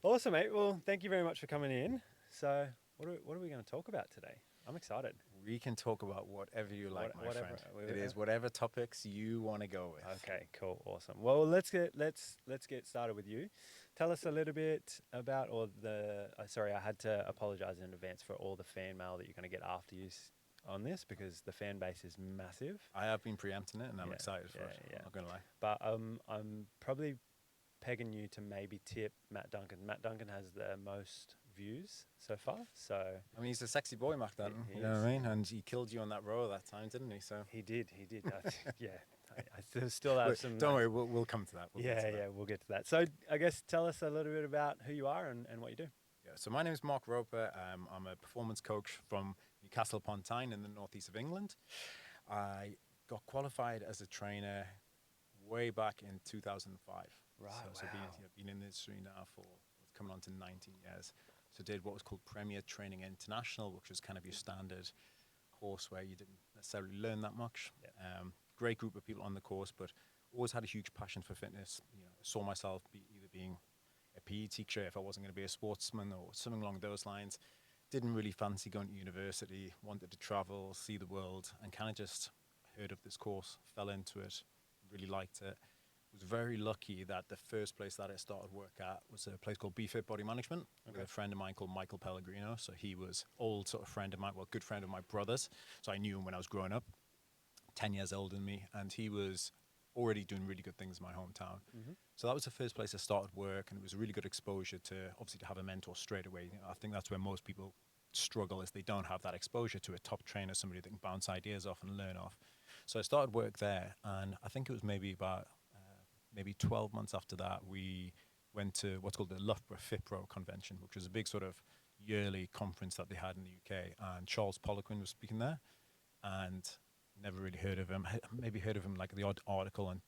Awesome, mate. Well, thank you very much for coming in. So, what are we going to talk about today? I'm excited. We can talk about whatever you like, my Whatever. friend. It is whatever topics you want to go with. Okay, cool, awesome. Well, let's get started with you. Tell us a little bit about all the. Sorry, I had to apologize in advance for all the fan mail that you're going to get after you on this because the fan base is massive. I have been preempting it, and I'm Yeah, excited for yeah, it. yeah. I'm not gonna lie. But I'm probably pegging you to maybe tip Matt Duncan. Matt Duncan has the most views so far. So I mean, he's a sexy boy, Mac Danton. He You know what is. I mean? And he killed you on that row that time, didn't he? So he did. Yeah, I still have some. don't worry, we'll come to that. Yeah, we'll get to that. So I guess tell us a little bit about who you are and what you do. Yeah. So my name is Mark Roper. I'm a performance coach from Newcastle upon Tyne in the northeast of England. I got qualified as a trainer way back in 2005. Right, So been in the industry now for coming on to 19 years. So did what was called Premier Training International, which was kind of your standard course where you didn't necessarily learn that much. Yeah. Great group of people on the course, but always had a huge passion for fitness. Saw myself either being a PE teacher if I wasn't going to be a sportsman or something along those lines. Didn't really fancy going to university, wanted to travel, see the world, and kind of just heard of this course, fell into it, really liked it. Was very lucky that the first place that I started work at was a place called BFit Body Management with a friend of mine called Michael Pellegrino. So he was old sort of friend of mine, well, good friend of my brother's. So I knew him when I was growing up, 10 years older than me, and he was already doing really good things in my hometown. Mm-hmm. So that was the first place I started work, and it was a really good exposure to obviously to have a mentor straight away. I think that's where most people struggle is they don't have that exposure to a top trainer, somebody that can bounce ideas off and learn off. So I started work there, and I think it was maybe about maybe 12 months after that, we went to what's called the Loughborough FitPro convention, which was a big sort of yearly conference that they had in the UK. And Charles Poliquin was speaking there, and never really heard of him. Maybe heard of him like the odd article on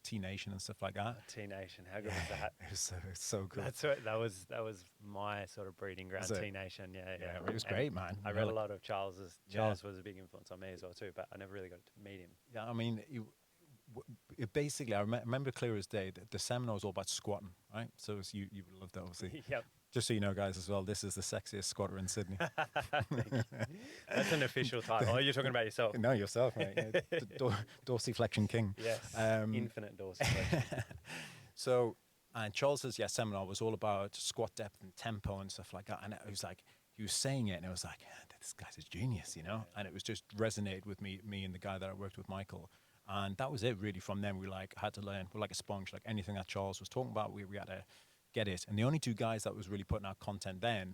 T Nation and stuff like that. T Nation, how good was that? It was so good. That was my sort of breeding ground. T Nation, yeah. It was great, man. I read a lot of Charles's. Charles was a big influence on me as well too, but I never really got to meet him. Yeah, I mean, basically, I remember clear as day that the seminar was all about squatting, right? So you would love that, obviously. Yep. Just so you know, guys, as well, this is the sexiest squatter in Sydney. That's an official title. Oh, you're talking about yourself. No, yourself, mate. Yeah, dorsiflexion king. Yes, infinite dorsiflexion. So, and Charles's seminar was all about squat depth and tempo and stuff like that. And it was like, he was saying it, and it was like, this guy's a genius, you know? And it was just resonated with me and the guy that I worked with, Michael. And that was it, really. From then, we had to learn. We're like a sponge. Like anything that Charles was talking about, we had to get it. And the only two guys that was really putting out content then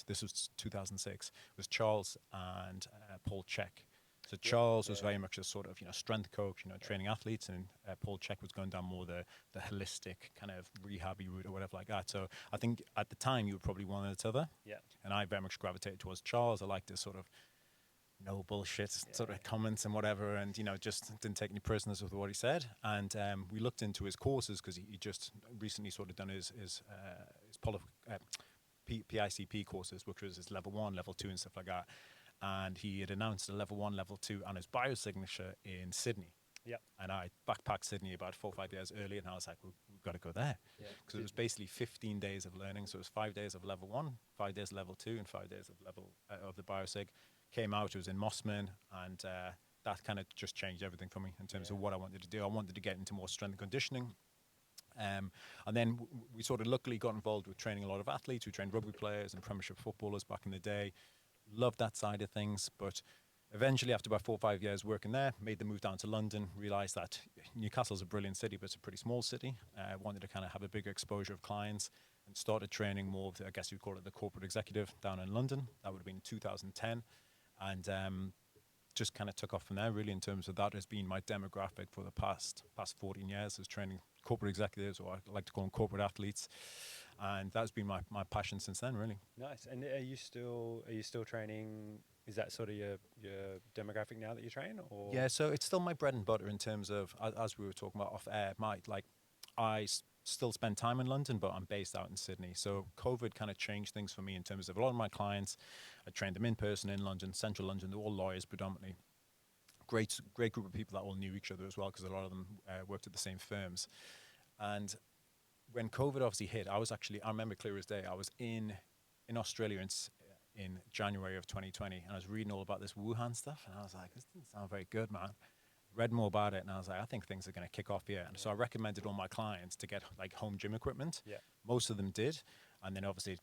this was 2006, was Charles and Paul Check. So Charles was very much a sort of strength coach, training athletes, and Paul Check was going down more the holistic kind of rehabby route or whatever like that. So I think at the time you were probably one or the other. Yeah. And I very much gravitated towards Charles. I liked this sort of no bullshit sort of comments and whatever, and just didn't take any prisoners with what he said. And we looked into his courses because he just recently sort of done his PICP courses, which was his level 1, level 2 and stuff like that. And he had announced a level 1, level 2 and his biosignature in Sydney. Yeah. And I backpacked Sydney about 4 or 5 years earlier, and I was like, we've got to go there. Because it was basically 15 days of learning. So it was 5 days of level 1, 5 days of level 2, and 5 days of level of the biosig. Came out, it was in Mossman, and that kind of just changed everything for me in terms of what I wanted to do. I wanted to get into more strength and conditioning. And then we sort of luckily got involved with training a lot of athletes. We trained rugby players and Premiership footballers back in the day. Loved that side of things, but eventually after about 4 or 5 years working there, made the move down to London, realised that Newcastle's a brilliant city, but it's a pretty small city. Wanted to kind of have a bigger exposure of clients and started training more of, I guess you'd call it the corporate executive down in London. That would have been 2010. And just kind of took off from there, really, in terms of that has been my demographic for the past 14 years, is training corporate executives, or I like to call them corporate athletes. And that's been my passion since then, really. Nice. And are you still training? Is that sort of your demographic now that you train? Or? Yeah, so it's still my bread and butter in terms of, as we were talking about off air, I still spend time in London, but I'm based out in Sydney. So COVID kind of changed things for me in terms of a lot of my clients. I trained them in person in London, central London. They're all lawyers predominantly. Great group of people that all knew each other as well, because a lot of them worked at the same firms. And when COVID obviously hit, I remember clear as day. I was in Australia in January of 2020, and I was reading all about this Wuhan stuff, and I was like, this doesn't sound very good, man. Read more about it, and I was like, I think things are going to kick off here. And so I recommended all my clients to get like home gym equipment. Yeah. Most of them did, and then obviously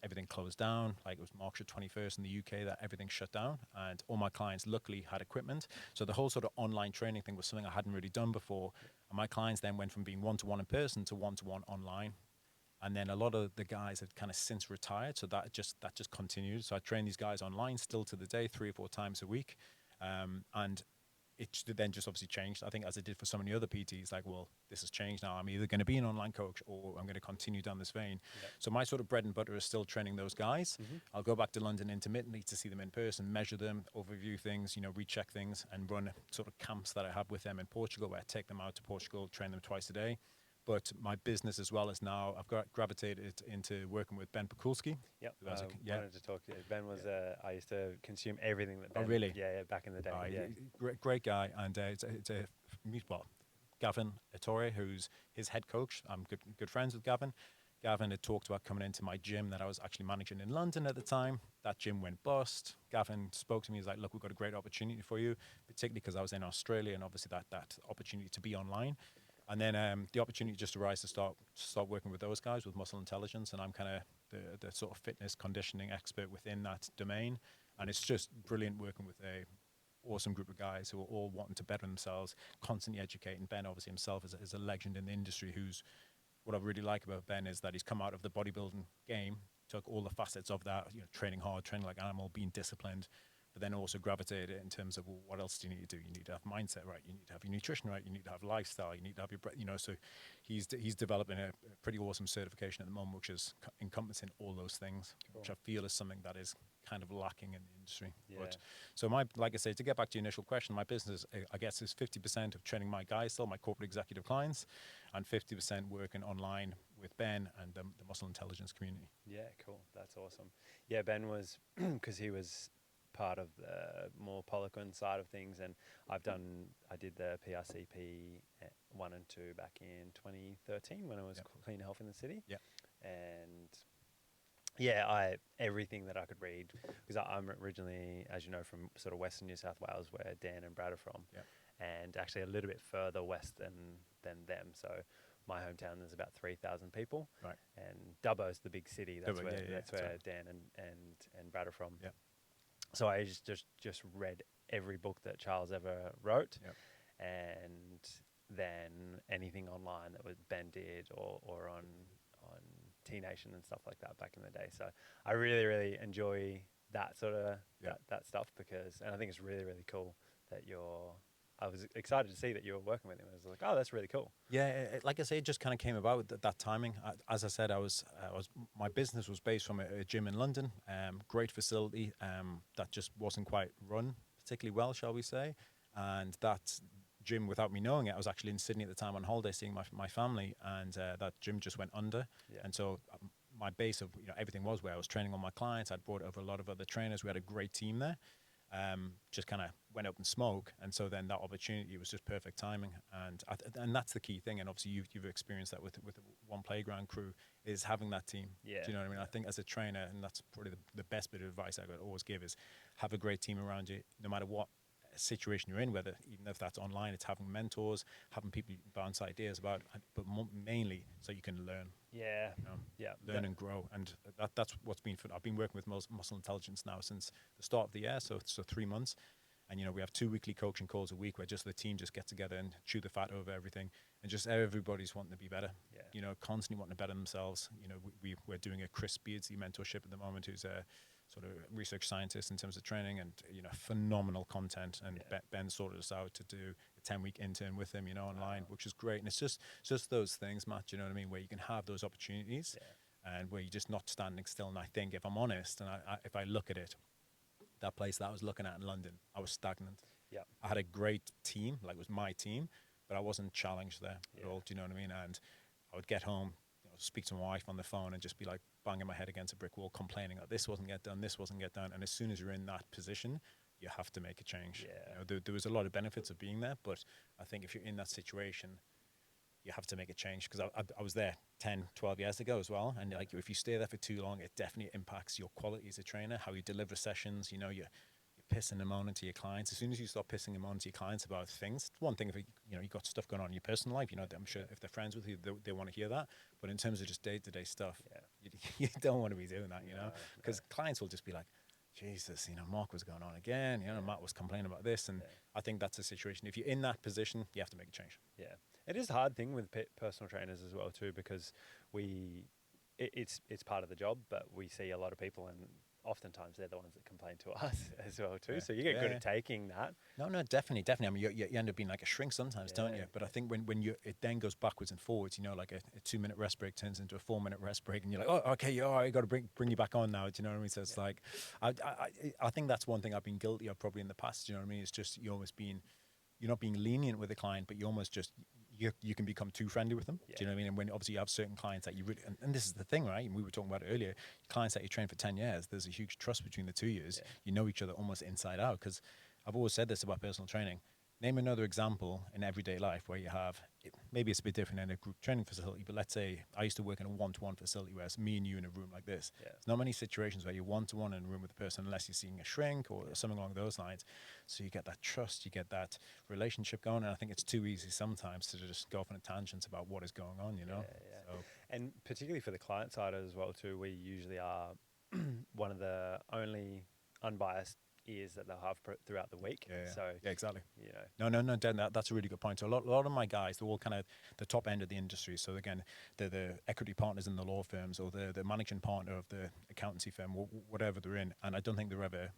everything closed down. Like it was March the 21st in the UK that everything shut down, and all my clients luckily had equipment. So the whole sort of online training thing was something I hadn't really done before. And my clients then went from being one-to-one in person to one-to-one online. And then a lot of the guys had kind of since retired, so that just continued. So I train these guys online still to the day, 3 or 4 times a week, and it then just obviously changed. I think as it did for so many other PTs, like, well, this has changed now. I'm either going to be an online coach or I'm going to continue down this vein. Yep. So my sort of bread and butter is still training those guys. I'll go back to London intermittently to see them in person, measure them, overview things, recheck things, and run sort of camps that I have with them in Portugal, where I take them out to Portugal, train them twice a day. But my business as well is now I've gravitated into working with Ben Pakulski. Yep. Yeah. Wanted to talk to you. Ben was I used to consume everything that Oh, Ben. really? Yeah, back in the day. Yeah. Great guy, and well, Gavin Ettore, who's his head coach. I'm good friends with Gavin. Gavin had talked about coming into my gym that I was actually managing in London at the time. That gym went bust. Gavin spoke to me. He's like, "Look, we've got a great opportunity for you," particularly because I was in Australia, and obviously that opportunity to be online. And then the opportunity just arose to start working with those guys with Muscle Intelligence, and I'm kind of the sort of fitness conditioning expert within that domain. And it's just brilliant working with a awesome group of guys who are all wanting to better themselves, constantly educating. Ben obviously himself is a legend in the industry. What I really like about Ben is that he's come out of the bodybuilding game, took all the facets of that, training hard, training like an animal, being disciplined, but then also gravitated it in terms of, well, what else do you need to do? You need to have mindset right. You need to have your nutrition right. You need to have lifestyle. You need to have your breath. So he's developing a pretty awesome certification at the moment, which is encompassing all those things, Cool. which I feel is something that is kind of lacking in the industry. Yeah. But so like I say, to get back to your initial question, my business, I guess, is 50% of training my guys, still my corporate executive clients, and 50% working online with Ben and the Muscle Intelligence community. Yeah, cool. That's awesome. Yeah, Ben was because he was part of the more Poliquin side of things, and I did the PRCP 1 and 2 back in 2013 when it was Clean Health in the City. Yeah. And yeah, everything that I could read, because I'm originally, as you know, from sort of Western New South Wales, where Dan and Brad are from, and actually a little bit further west than them. So my hometown, there's about 3,000 people, right? And Dubbo's the big city. That's Dubbo, where Dan and Brad are from. Yeah. So I just read every book that Charles ever wrote, and then anything online that was Ben did or on T Nation and stuff like that back in the day. So I really, really enjoy that sort of that stuff and I think it's really, really cool that I was excited to see that you were working with him. I was like, oh, that's really cool. Yeah, like I say, it just kind of came about that timing. As I said, my business was based from a gym in London, great facility that just wasn't quite run particularly well, shall we say. And that gym, without me knowing it, I was actually in Sydney at the time on holiday seeing my family, and that gym just went under. Yeah. And so my base of everything was where I was training all my clients. I'd brought over a lot of other trainers. We had a great team there. Just kind of went up in smoke, and so then that opportunity was just perfect timing, and that's the key thing. And obviously you've experienced that with the One Playground crew, is having that team. Yeah. Do you know what I mean? I think as a trainer, and that's probably the best bit of advice I could always give, is have a great team around you, no matter what situation you're in, whether even if that's online, it's having mentors, having people you can bounce ideas about, but mainly so you can learn. Yeah. Learn and grow, and that's what's been fun. I've been working with Muscle Intelligence now since the start of the year, so 3 months, and we have 2 weekly coaching calls a week where just the team just get together and chew the fat over everything, and just everybody's wanting to be better. Constantly wanting to better themselves. We're doing a Chris Beardsley mentorship at the moment, who's a sort of research scientist in terms of training, and phenomenal content, and Ben sorted us out to do a 10-week intern with him online, which is great. And it's just those things, Matt, you know what I mean, where you can have those opportunities, and where you're just not standing still. And I think, if I'm honest, and if I look at it, that place that I was looking at in London, I was stagnant. I had a great team, like it was my team, but I wasn't challenged there at all. Do you know what I mean? And I would get home, speak to my wife on the phone, and just be like banging my head against a brick wall, complaining that this wasn't get done. And as soon as you're in that position, you have to make a change. There was a lot of benefits of being there, but I think if you're in that situation, you have to make a change, because I was there 10, 12 years ago as well. And like, if you stay there for too long, it definitely impacts your quality as a trainer, how you deliver sessions. You know, you're pissing them on into your clients. As soon as you start pissing them on to your clients about things, it's one thing if you've got stuff going on in your personal life. You know, I'm sure if they're friends with you, they want to hear that. But in terms of just day-to-day stuff, you don't want to be doing that, you know, because clients will just be like, Jesus, you know, Mark was going on again. You know, Matt was complaining about this, and I think that's a situation. If you're in that position, you have to make a change. Yeah, it is a hard thing with personal trainers as well too, because it's part of the job, but we see a lot of people, and oftentimes they're the ones that complain to us as well too. So you get good at taking that. No, definitely. I mean, you end up being like a shrink sometimes, don't you? But I think when it then goes backwards and forwards, you know, like a 2-minute rest break turns into a 4-minute rest break, and you're like, oh, okay, I got to bring you back on now. Do you know what I mean? So it's like, I think that's one thing I've been guilty of probably in the past. Do you know what I mean? It's just you're not being lenient with the client, but you almost just you can become too friendly with them. Do you know what I mean? And when obviously you have certain clients that you really, and this is the thing, right? And we were talking about it earlier, clients that you train for 10 years, there's a huge trust between the 2 years. You know each other almost inside out. Because I've always said this about personal training. Name another example in everyday life where you have, maybe it's a bit different in a group training facility, but let's say I used to work in a one-to-one facility where it's me and you in a room like this. There's not many situations where you're one-to-one in a room with a person unless you're seeing a shrink or something along those lines. So you get that trust, you get that relationship going, and I think it's too easy sometimes to just go off on a tangent about what is going on, you know? So. And particularly for the client side as well too, we usually are one of the only unbiased ears that they'll have throughout the week. So exactly. You know, no, Dan, that's a really good point. So a lot of my guys, they're all kind of the top end of the industry. So again, they're the equity partners in the law firms, or the managing partner of the accountancy firm, whatever they're in. And I don't think they're ever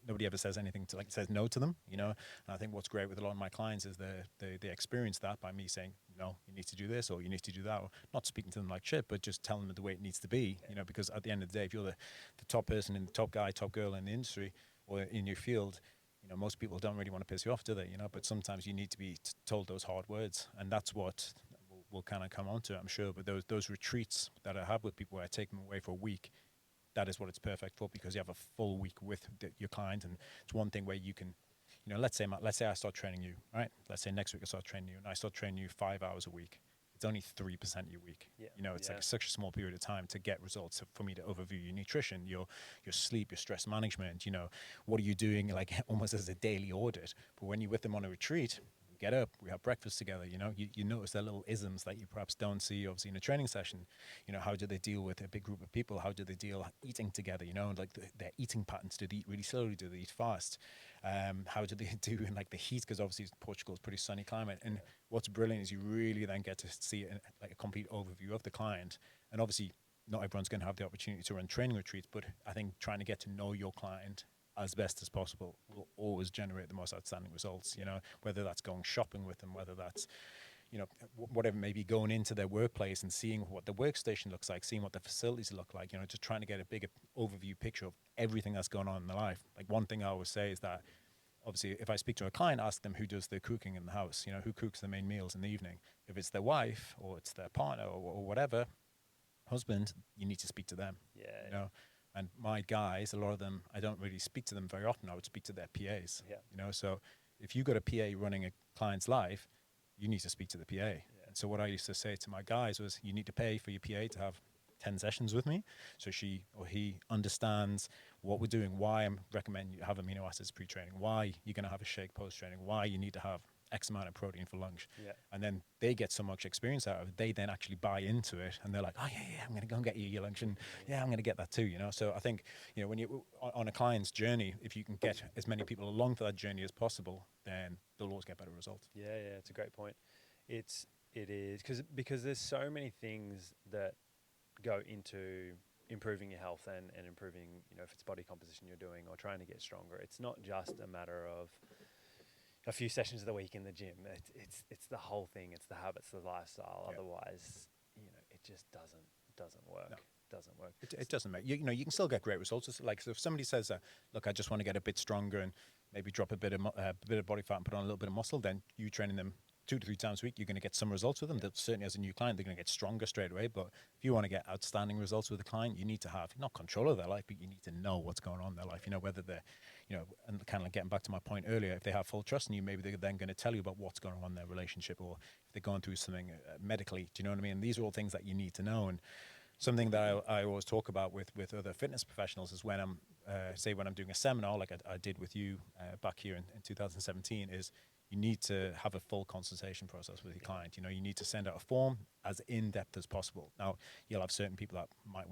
nobody ever says anything says no to them, you know. And I think what's great with a lot of my clients is they experience that by me saying, no, you need to do this or you need to do that, or not speaking to them like shit, but just telling them the way it needs to be, you know, because at the end of the day, if you're the top person and the top guy, top girl in the industry or in your field, you know, most people don't really want to piss you off, do they? You know, but sometimes you need to be told those hard words, and that's what we'll kind of come on to, I'm sure. But those retreats that I have with people where I take them away for a week, that is what it's perfect for, because you have a full week with your client. And it's one thing where you can, you know, let's say I start training you, right? Let's say next week I start training you, and I start training you 5 hours a week. It's only 3% of your week. You know, it's like such a small period of time to get results. For me to overview your nutrition, your sleep, your stress management, you know, what are you doing like almost as a daily audit. But when you're with them on a retreat, get up, we have breakfast together, you know, you notice their little isms that you perhaps don't see obviously in a training session. You know, how do they deal with a big group of people? How do they deal eating together, you know, like their eating patterns? Do they eat really slowly? Do they eat fast? How do they do in like the heat? Because obviously Portugal is pretty sunny climate. And what's brilliant is you really then get to see like a complete overview of the client. And obviously not everyone's going to have the opportunity to run training retreats, but I think trying to get to know your client as best as possible will always generate the most outstanding results, you know, whether that's going shopping with them, whether that's, you know, whatever, maybe going into their workplace and seeing what the workstation looks like, seeing what the facilities look like, you know, just trying to get a bigger overview picture of everything that's going on in their life. Like one thing I always say is that obviously if I speak to a client, ask them who does the cooking in the house, you know, who cooks the main meals in the evening. If it's their wife or it's their partner or whatever, husband, you need to speak to them, you know. And my guys, a lot of them, I don't really speak to them very often. I would speak to their PAs, you know. So if you got a PA running a client's life, you need to speak to the PA. And so what I used to say to my guys was, you need to pay for your PA to have 10 sessions with me, so she or he understands what we're doing, why I'm recommending you have amino acids pre-training, why you're going to have a shake post-training, why you need to have X amount of protein for lunch. And then they get so much experience out of it, they then actually buy into it, and they're like, oh yeah, I'm going to go and get you your lunch, and I'm going to get that too, you know. So I think, you know, when you on a client's journey, if you can get as many people along for that journey as possible, then they'll always get better results. It's a great point. It is because there's so many things that go into improving your health and improving, you know, if it's body composition you're doing or trying to get stronger. It's not just a matter of a few sessions of the week in the gym. It's the whole thing. It's the habits, the lifestyle. Otherwise, you know, it just doesn't work. No. Doesn't work. It doesn't make you know, you can still get great results. It's like, so if somebody says, look, I just want to get a bit stronger and maybe drop a bit of body fat and put on a little bit of muscle, then you training them 2 to 3 times a week, you're going to get some results with them. That certainly, as a new client, they're going to get stronger straight away. But if you want to get outstanding results with a client, you need to have not control of their life, but you need to know what's going on in their life. You know, whether they're, and kind of like getting back to my point earlier, if they have full trust in you, maybe they're then going to tell you about what's going on in their relationship, or if they're going through something medically. Do you know what I mean? And these are all things that you need to know. And something that I always talk about with other fitness professionals is when I'm, say when I'm doing a seminar, like I did with you back here in 2017, is you need to have a full consultation process with your client. You know, you need to send out a form as in-depth as possible. Now, you'll have certain people that might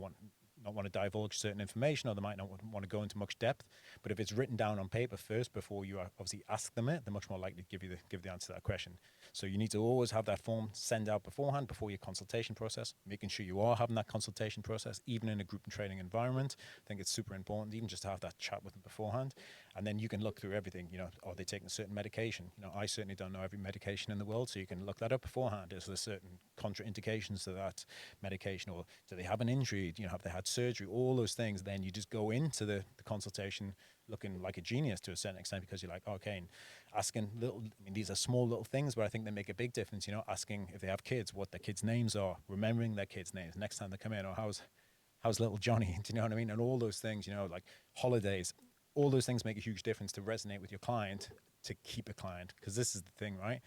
not want to divulge certain information, or they might not want to go into much depth. But if it's written down on paper first before you obviously ask them it, they're much more likely to give the answer to that question. So you need to always have that form send out beforehand, before your consultation process, making sure you are having that consultation process, even in a group and training environment. I think it's super important, even just to have that chat with them beforehand. And then you can look through everything. You know, are they taking a certain medication? You know, I certainly don't know every medication in the world, so you can look that up beforehand. Is there certain contraindications to that medication, or do they have an injury? You know, have they had surgery? All those things. Then you just go into the consultation looking like a genius to a certain extent, because you're like, okay, and asking little, I mean, these are small little things, but I think they make a big difference. You know, asking if they have kids, what their kids' names are, remembering their kids' names next time they come in, or how's little Johnny? Do you know what I mean? And all those things, you know, like holidays, all those things make a huge difference to resonate with your client, to keep a client. Because this is the thing, right?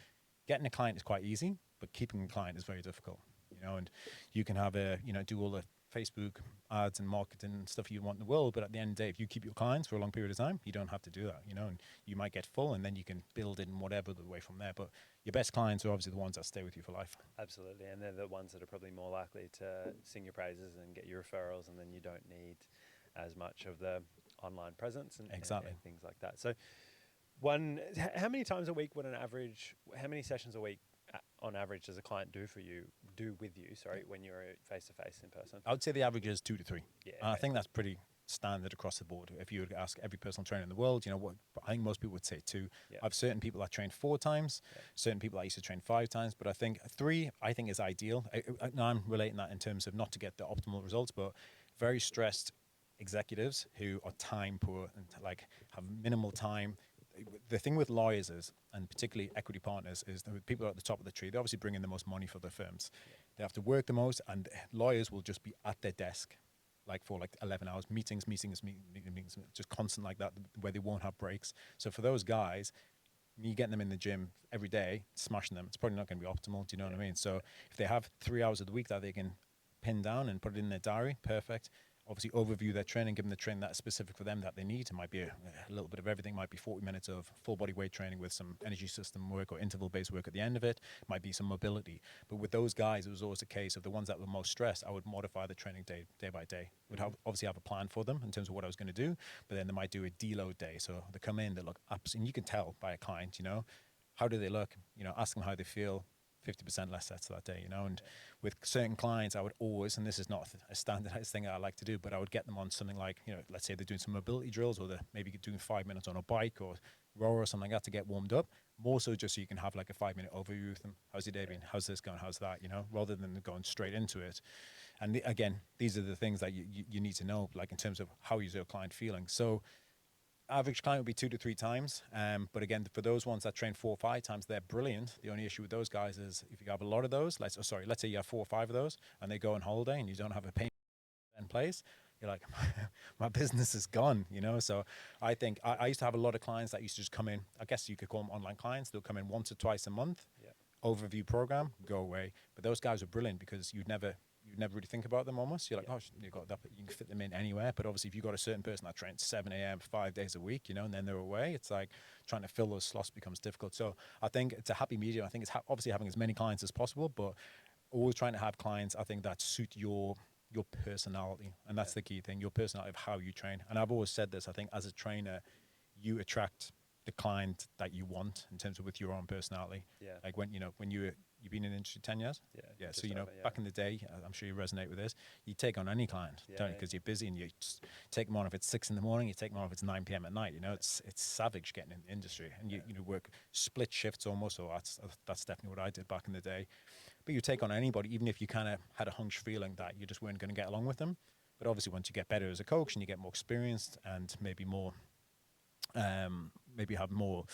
Getting a client is quite easy, but keeping a client is very difficult. You know, and you can have do all the Facebook ads and marketing and stuff you want in the world, but at the end of the day, if you keep your clients for a long period of time, you don't have to do that, you know, and you might get full, and then you can build in whatever the way from there. But your best clients are obviously the ones that stay with you for life. Absolutely, and they're the ones that are probably more likely to sing your praises and get your referrals, and then you don't need as much of the online presence Exactly. and things like that. So, how many times a week would how many sessions a week on average does a client do with you? Sorry, when you're face to face in person. I would say the average is 2 to 3. Yeah, I think that's pretty standard across the board. If you would ask every personal trainer in the world, you know what, I think most people would say 2. Yeah. I've certain people that train 4 times, certain people that used to train 5 times, but I think 3, I think, is ideal. Now I'm relating that in terms of not to get the optimal results, but very stressed executives who are time poor and like have minimal time. The thing with lawyers is, and particularly equity partners, is the people at the top of the tree. They obviously bring in the most money for their firms. They have to work the most, and lawyers will just be at their desk like for like 11 hours, meetings, just constant like that, where they won't have breaks. So for those guys, me getting them in the gym every day, smashing them, it's probably not going to be optimal. Do you know what I mean? So if they have 3 hours of the week that they can pin down and put it in their diary, perfect. Obviously overview their training, give them the training that's specific for them that they need. It might be a little bit of everything. It might be 40 minutes of full body weight training with some energy system work or interval based work at the end of it. It might be some mobility. But with those guys, it was always a case of the ones that were most stressed, I would modify the training day by day. Would obviously have a plan for them in terms of what I was going to do, but then they might do a deload day. So they come in, they look up, and you can tell by a client, you know, how do they look? You know, ask them how they feel. 50% less sets that day, you know. And with certain clients, I would always, and this is not a standardized thing I like to do, but I would get them on something like, you know, let's say they're doing some mobility drills, or they're maybe doing 5 minutes on a bike or row or something like that to get warmed up. More so just so you can have like a 5-minute overview with them. How's your day been? How's this going? How's that? You know, rather than going straight into it. And again, these are the things that you need to know, like in terms of how is your client feeling. So average client would be 2 to 3 times. But again, for those ones that train 4 or 5 times, they're brilliant. The only issue with those guys is if you have a lot of those, let's say you have 4 or 5 of those and they go on holiday and you don't have a payment in place, you're like, my business is gone, you know? So I think I used to have a lot of clients that used to just come in, I guess you could call them online clients. They'll come in once or twice a month, overview program, go away. But those guys are brilliant because you'd never really think about them almost. You're like, oh, you've got that, you can fit them in anywhere. But obviously, if you've got a certain person that trains 7 a.m. 5 days a week, you know, and then they're away, it's like trying to fill those slots becomes difficult. So I think it's a happy medium. I think it's obviously having as many clients as possible, but always trying to have clients, I think, that suit your personality. And that's the key thing, your personality of how you train. And I've always said this, I think as a trainer, you attract the client that you want in terms of with your own personality. Yeah. Like when you've been in the industry 10 years? Yeah. So, you know, back in the day, I'm sure you resonate with this, you take on any client, don't you? Because you're busy and you just take them on if it's 6 a.m, you take them on if it's 9 p.m. at night. You know, it's savage getting in the industry. And you work split shifts almost, so that's definitely what I did back in the day. But you take on anybody, even if you kind of had a hunch feeling that you just weren't going to get along with them. But obviously once you get better as a coach and you get more experienced and maybe more maybe have more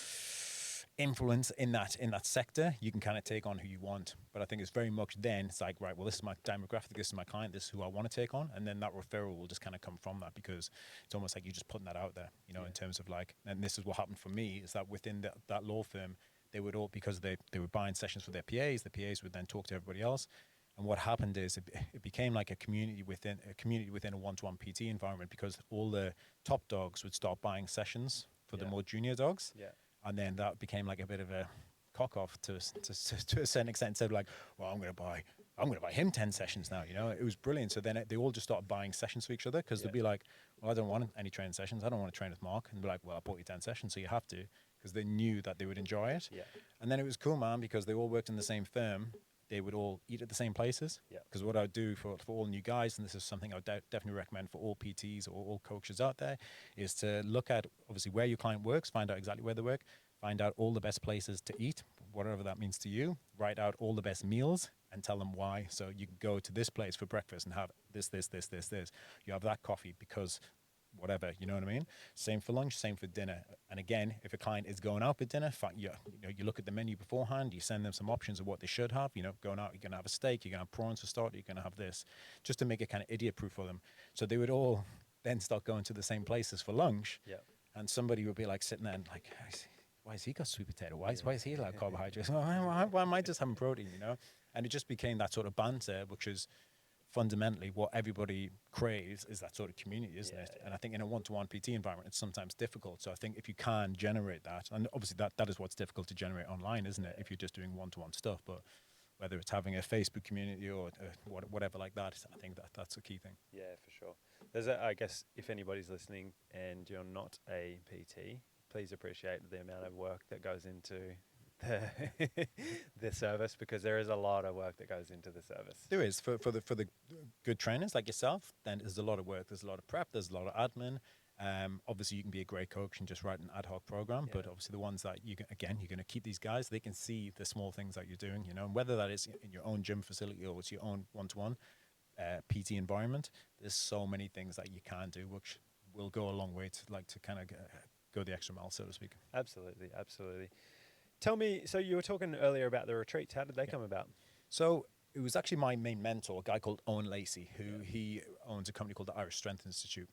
influence in that sector, you can kind of take on who you want. But I think it's very much then it's like, right, well, this is my demographic, this is my client, this is who I want to take on, and then that referral will just kind of come from that, because it's almost like you're just putting that out there, in terms of like, and this is what happened for me, is that within that law firm, they would all, because they were buying sessions for their PAs, the PAs would then talk to everybody else. And what happened is it became like a community within a one-to-one PT environment, because all the top dogs would start buying sessions for the more junior dogs. Yeah. And then that became like a bit of a cock off to a certain extent. So like, well, I'm going to buy him 10 sessions now. It was brilliant. So then they all just started buying sessions for each other, because they'd be like, well, I don't want any training sessions. I don't want to train with Mark. And they'd be like, well, I bought you 10 sessions, so you have to, because they knew that they would enjoy it. Yeah. And then it was cool, man, because they all worked in the same firm. They would all eat at the same places. Yeah. Because what I would do for all new guys, and this is something I would definitely recommend for all PTs or all coaches out there, is to look at obviously where your client works, find out exactly where they work, find out all the best places to eat, whatever that means to you, write out all the best meals and tell them why. So you can go to this place for breakfast and have this. You have that coffee because whatever, you know what I mean? Same for lunch, same for dinner. And again, if a client is going out for dinner, you look at the menu beforehand, you send them some options of what they should have. Going out, you're going to have a steak, you're going to have prawns to start, you're going to have this, just to make it kind of idiot proof for them. So they would all then start going to the same places for lunch. Yeah. And somebody would be like sitting there and like, why has he got sweet potato? Why is he like carbohydrates? Why am I just having protein, And it just became that sort of banter, which is fundamentally what everybody craves, is that sort of community, isn't it? And I think in a one-to-one PT environment, it's sometimes difficult. So I think if you can generate that, and obviously that is what's difficult to generate online, isn't it? If you're just doing one-to-one stuff, but whether it's having a Facebook community or whatever like that, I think that's a key thing. Yeah, for sure. I guess if anybody's listening and you're not a PT, please appreciate the amount of work that goes into the service, because there is a lot of work that goes into the service. There is for the good trainers like yourself. Then there's a lot of work. There's a lot of prep. There's a lot of admin. Obviously, you can be a great coach and just write an ad hoc program. But obviously, the ones that you're going to keep these guys. They can see the small things that you're doing. And whether that is in your own gym facility or it's your own one-to-one PT environment. There's so many things that you can do, which will go a long way to kind of go the extra mile, so to speak. Absolutely. Tell me, so you were talking earlier about the retreats. How did they come about? So it was actually my main mentor, a guy called Owen Lacey, who he owns a company called the Irish Strength Institute.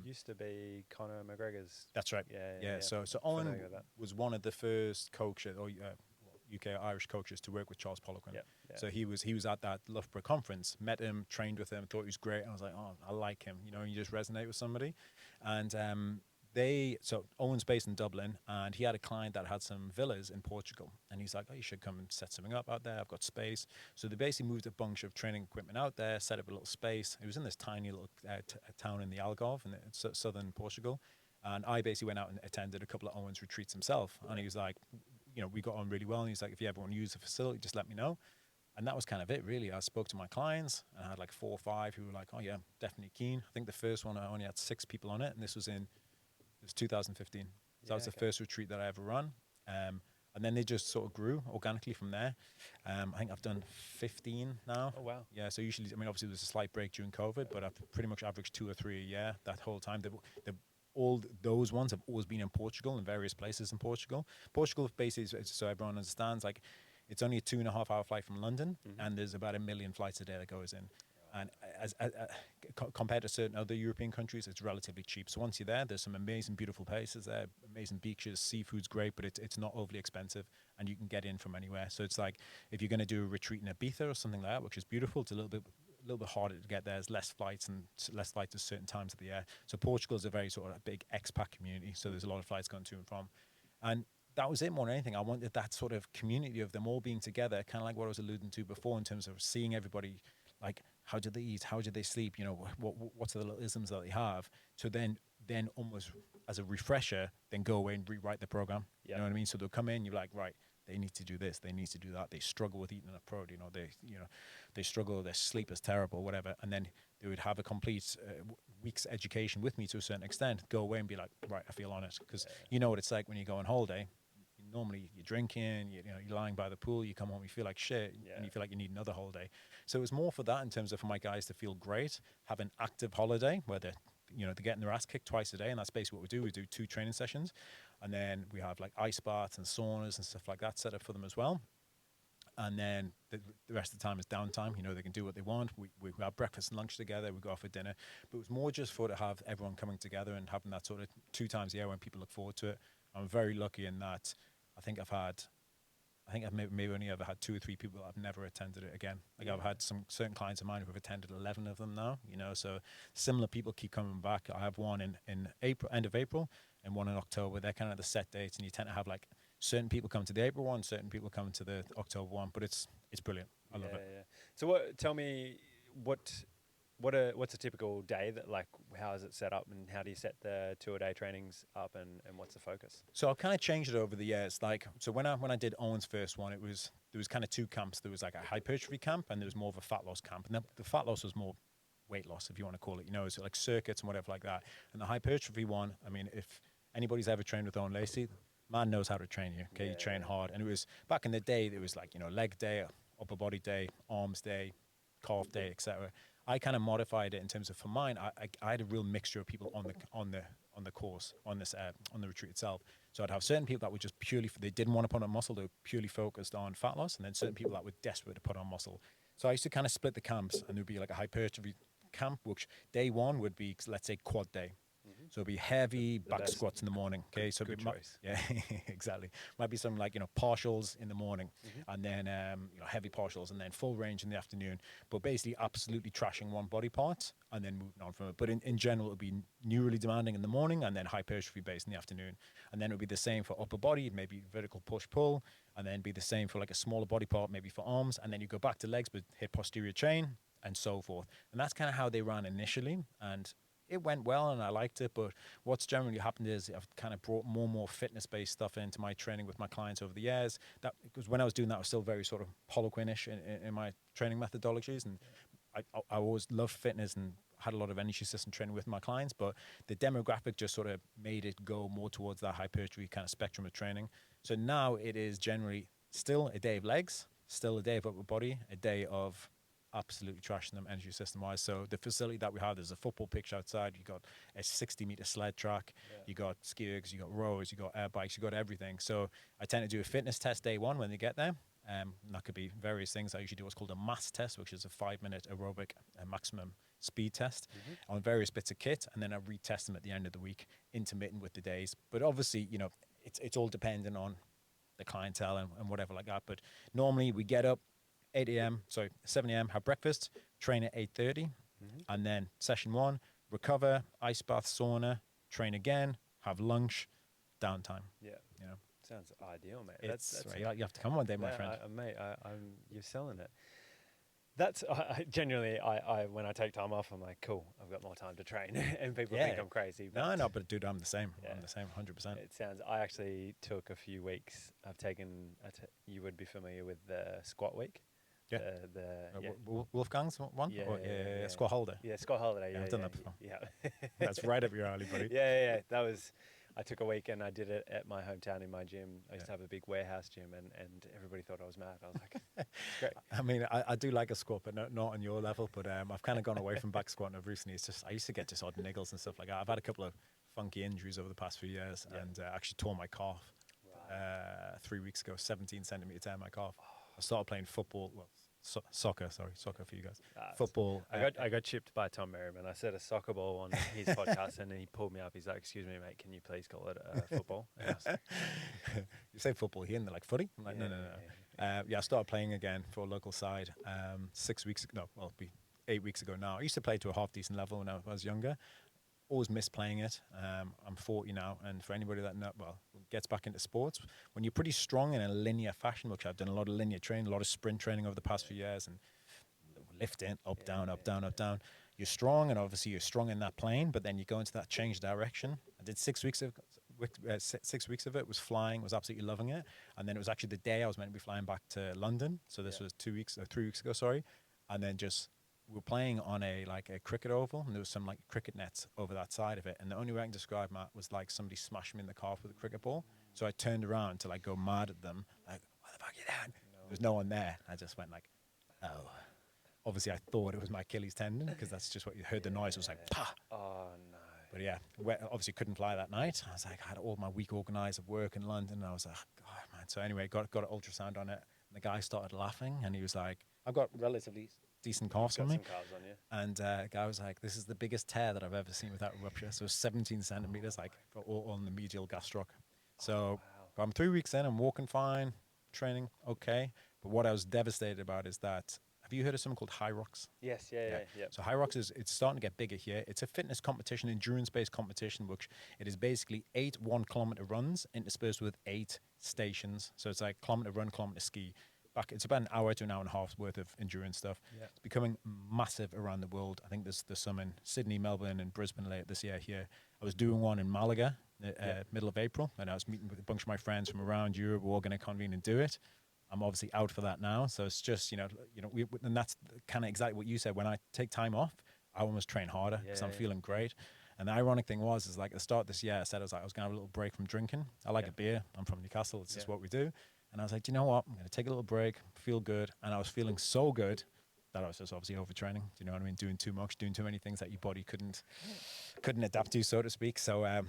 Used to be Conor McGregor's. That's right. Yeah. So Owen was one of the first coaches, or UK or Irish coaches, to work with Charles Poliquin. So he was at that Loughborough conference, met him, trained with him, thought he was great. And I was like, oh, I like him. You just resonate with somebody. And so Owen's based in Dublin, and he had a client that had some villas in Portugal, and he's like, oh, you should come and set something up out there. I've got space. So they basically moved a bunch of training equipment out there, set up a little space. It was in this tiny little town in the Algarve in southern Portugal. And I basically went out and attended a couple of Owen's retreats himself. And he was like, we got on really well. And he's like, if you ever want to use the facility, just let me know. And that was kind of it, really. I spoke to my clients, and I had like 4 or 5 who were like, oh, yeah, definitely keen. I think the first one, I only had 6 people on it, and this was in 2015. So that was the first retreat that I ever run. And then they just sort of grew organically from there. I think I've done 15 now. Oh, wow. Yeah, so usually, obviously there's a slight break during COVID, but I've pretty much averaged 2 or 3 a year that whole time. All those ones have always been in Portugal, in various places in Portugal. Portugal, basically, so everyone understands, like, it's only a 2.5 hour flight from London, and there's about 1 million flights a day that goes in. And compared to certain other European countries, it's relatively cheap. So once you're there, there's some amazing, beautiful places there, amazing beaches, seafood's great, but it's not overly expensive, and you can get in from anywhere. So it's like, if you're going to do a retreat in Ibiza or something like that, which is beautiful, it's a little bit harder to get there. There's less flights at certain times of the year. So Portugal is a very sort of big expat community. So there's a lot of flights going to and from. And that was it more than anything. I wanted that sort of community of them all being together, kind of like what I was alluding to before, in terms of seeing everybody, like, how do they eat? How do they sleep? What's the little isms that they have? So then almost as a refresher, then go away and rewrite the program. You know what I mean? So they'll come in, you're like, right, they need to do this, they need to do that. They struggle with eating enough protein, or they struggle, their sleep is terrible, whatever. And then they would have a complete week's education with me to a certain extent. Go away and be like, right, I feel on it, because you know what it's like when you go on holiday. Normally you're drinking, you're lying by the pool, you come home, you feel like shit, and you feel like you need another holiday. So it was more for that, in terms of for my guys to feel great, have an active holiday where they're they're getting their ass kicked twice a day, and that's basically what we do. We do 2 training sessions, and then we have like ice baths and saunas and stuff like that set up for them as well. And then the rest of the time is downtime. They can do what they want. We have breakfast and lunch together. We go off for dinner. But it was more just to have everyone coming together and having that sort of 2 times a year when people look forward to it. I'm very lucky in that I think I've maybe only ever had 2 or 3 people that I've never attended it again. Like I've had some certain clients of mine who have attended 11 of them now, so similar people keep coming back. I have one in April, end of April, and one in October. They're kind of the set dates, and you tend to have like certain people come to the April one, certain people come to the October one, but it's brilliant. I love it. Yeah. So tell me what's a typical day that, like, how is it set up, and how do you set the 2-a-day trainings up, and what's the focus? So I've kind of changed it over the years. Like, so when I did Owen's first one, there was kind of 2 camps. There was like a hypertrophy camp, and there was more of a fat loss camp. And the fat loss was more weight loss, if you want to call it, so like circuits and whatever like that. And the hypertrophy one, I mean, if anybody's ever trained with Owen Lacey, man knows how to train you. Okay, you train hard. And it was back in the day, there was like, leg day, upper body day, arms day, calf day, etc. I kind of modified it in terms of, for mine, I had a real mixture of people on the course, on the retreat itself. So I'd have certain people that were just purely, they didn't want to put on muscle, they were purely focused on fat loss, and then certain people that were desperate to put on muscle. So I used to kind of split the camps, and there'd be like a hypertrophy camp, which day 1 would be, let's say, quad day. So it'd be heavy back squats in the morning. Okay, so good choice. Yeah, exactly. Might be some like partials in the morning, and then heavy partials, and then full range in the afternoon. But basically, absolutely trashing one body part, and then moving on from it. But in general, it would be neurally demanding in the morning, and then hypertrophy based in the afternoon. And then it would be the same for upper body, maybe vertical push pull, and then be the same for like a smaller body part, maybe for arms, and then you go back to legs, but hit posterior chain and so forth. And that's kind of how they ran initially, and it went well and I liked it. But what's generally happened is I've kind of brought more and more fitness-based stuff into my training with my clients over the years. That, because when I was doing that, I was still very sort of Poliquin-ish in my training methodologies, and I always loved fitness and had a lot of energy system training with my clients, but the demographic just sort of made it go more towards that hypertrophy kind of spectrum of training. So now it is generally still a day of legs, still a day of upper body, a day of absolutely trashing them energy system wise. So the facility that we have, there's a football pitch outside, you got a 60-meter sled track, you got ski ergs, you got rowers, you got air bikes, you got everything. So I tend to do a fitness test day 1 when they get there. That could be various things. I usually do what's called a mass test, which is a 5-minute aerobic maximum speed test on various bits of kit, and then I retest them at the end of the week, intermittent with the days. But obviously, it's all dependent on the clientele and whatever like that. But normally we get up 7 a.m., have breakfast, train at 8:30, and then session 1, recover, ice bath, sauna, train again, have lunch, downtime. Yeah. Sounds ideal, mate. That's right. You have to come one day, my friend. Mate, you're selling it. That's genuinely, when I take time off, I'm like, cool, I've got more time to train, and people think I'm crazy. But no, but dude, I'm the same. I'm the same, 100%. It sounds. I actually took a few weeks. I've taken. You would be familiar with the squat week. Yeah. Wolfgang's one? Yeah. Squat holder. Yeah, squat holder. Yeah, I've done that before. Yeah. That's right up your alley, buddy. Yeah. That was. I took a week and I did it at my hometown in my gym. I used to have a big warehouse gym, and everybody thought I was mad. I was like, it's great. I mean, I do like a squat, but not on your level. But I've kind of gone away from back squatting recently. It's just I used to get just odd niggles and stuff like that. I've had a couple of funky injuries over the past few years, and actually tore my calf 3 weeks ago. 17 centimeter tear in my calf. I started playing football. Well, soccer for you guys. Football. I got chipped by Tom Merriman. I said a soccer ball on his podcast, and he pulled me up. He's like, "Excuse me, mate, can you please call it football?" You say football here, and they're like, footy? I'm like, no. I started playing again for a local side 6 weeks ago. No, well, it'll be 8 weeks ago now. I used to play to a half decent level when I was younger. Always missed playing it. I'm 40 now, and for anybody that gets back into sports, when you're pretty strong in a linear fashion, which I've done a lot of linear training, a lot of sprint training over the past few years, and lifting up, down, up, down, up, down. You're strong, and obviously you're strong in that plane, but then you go into that change direction. I did 6 weeks of 6 weeks of it. Was flying, was absolutely loving it, and then it was actually the day I was meant to be flying back to London. So this was 3 weeks ago, sorry, and then just. We were playing on a cricket oval, and there was some cricket nets over that side of it. And the only way I can describe Matt was like somebody smashed me in the calf with a cricket ball. So I turned around to go mad at them, like, "What the fuck are you doing?" There was no one there. I just went like, "Oh." Obviously, I thought it was my Achilles tendon because that's just what you heard. The noise was like, "Pa!" Oh no. But yeah, obviously couldn't fly that night. I was like, I had all my week organised of work in London, and I was like, God, man. So anyway, got an ultrasound on it, and the guy started laughing, and he was like, I've got relatively decent calves on Got me. some calves on you. And the guy was like, this is the biggest tear that I've ever seen without a rupture. So 17 centimeters, like all on the medial gastroc. So Wow. I'm 3 weeks in, I'm walking fine, training okay. But what I was devastated about is that, have you heard of something called High Rocks? Yes, yeah. So High Rocks it's starting to get bigger here. It's a fitness competition, endurance-based competition, which it is basically 8 1 kilometer runs interspersed with 8 stations. So it's like kilometer run, kilometer ski. It's about an hour to an hour and a half's worth of endurance stuff. Yeah. It's becoming massive around the world. I think there's some in Sydney, Melbourne, and Brisbane later this year. Here, I was doing one in Malaga, middle of April, and I was meeting with a bunch of my friends from around Europe. We're all going to convene and do it. I'm obviously out for that now, so it's just and that's kind of exactly what you said. When I take time off, I almost train harder because I'm feeling great. And the ironic thing is like at the start of this year, I said I was going to have a little break from drinking. I like a beer. I'm from Newcastle. It's just what we do. And I was like, do you know what? I'm going to take a little break, feel good. And I was feeling so good that I was just obviously overtraining. Do you know what I mean? Doing too much, doing too many things that your body couldn't adapt to, so to speak. So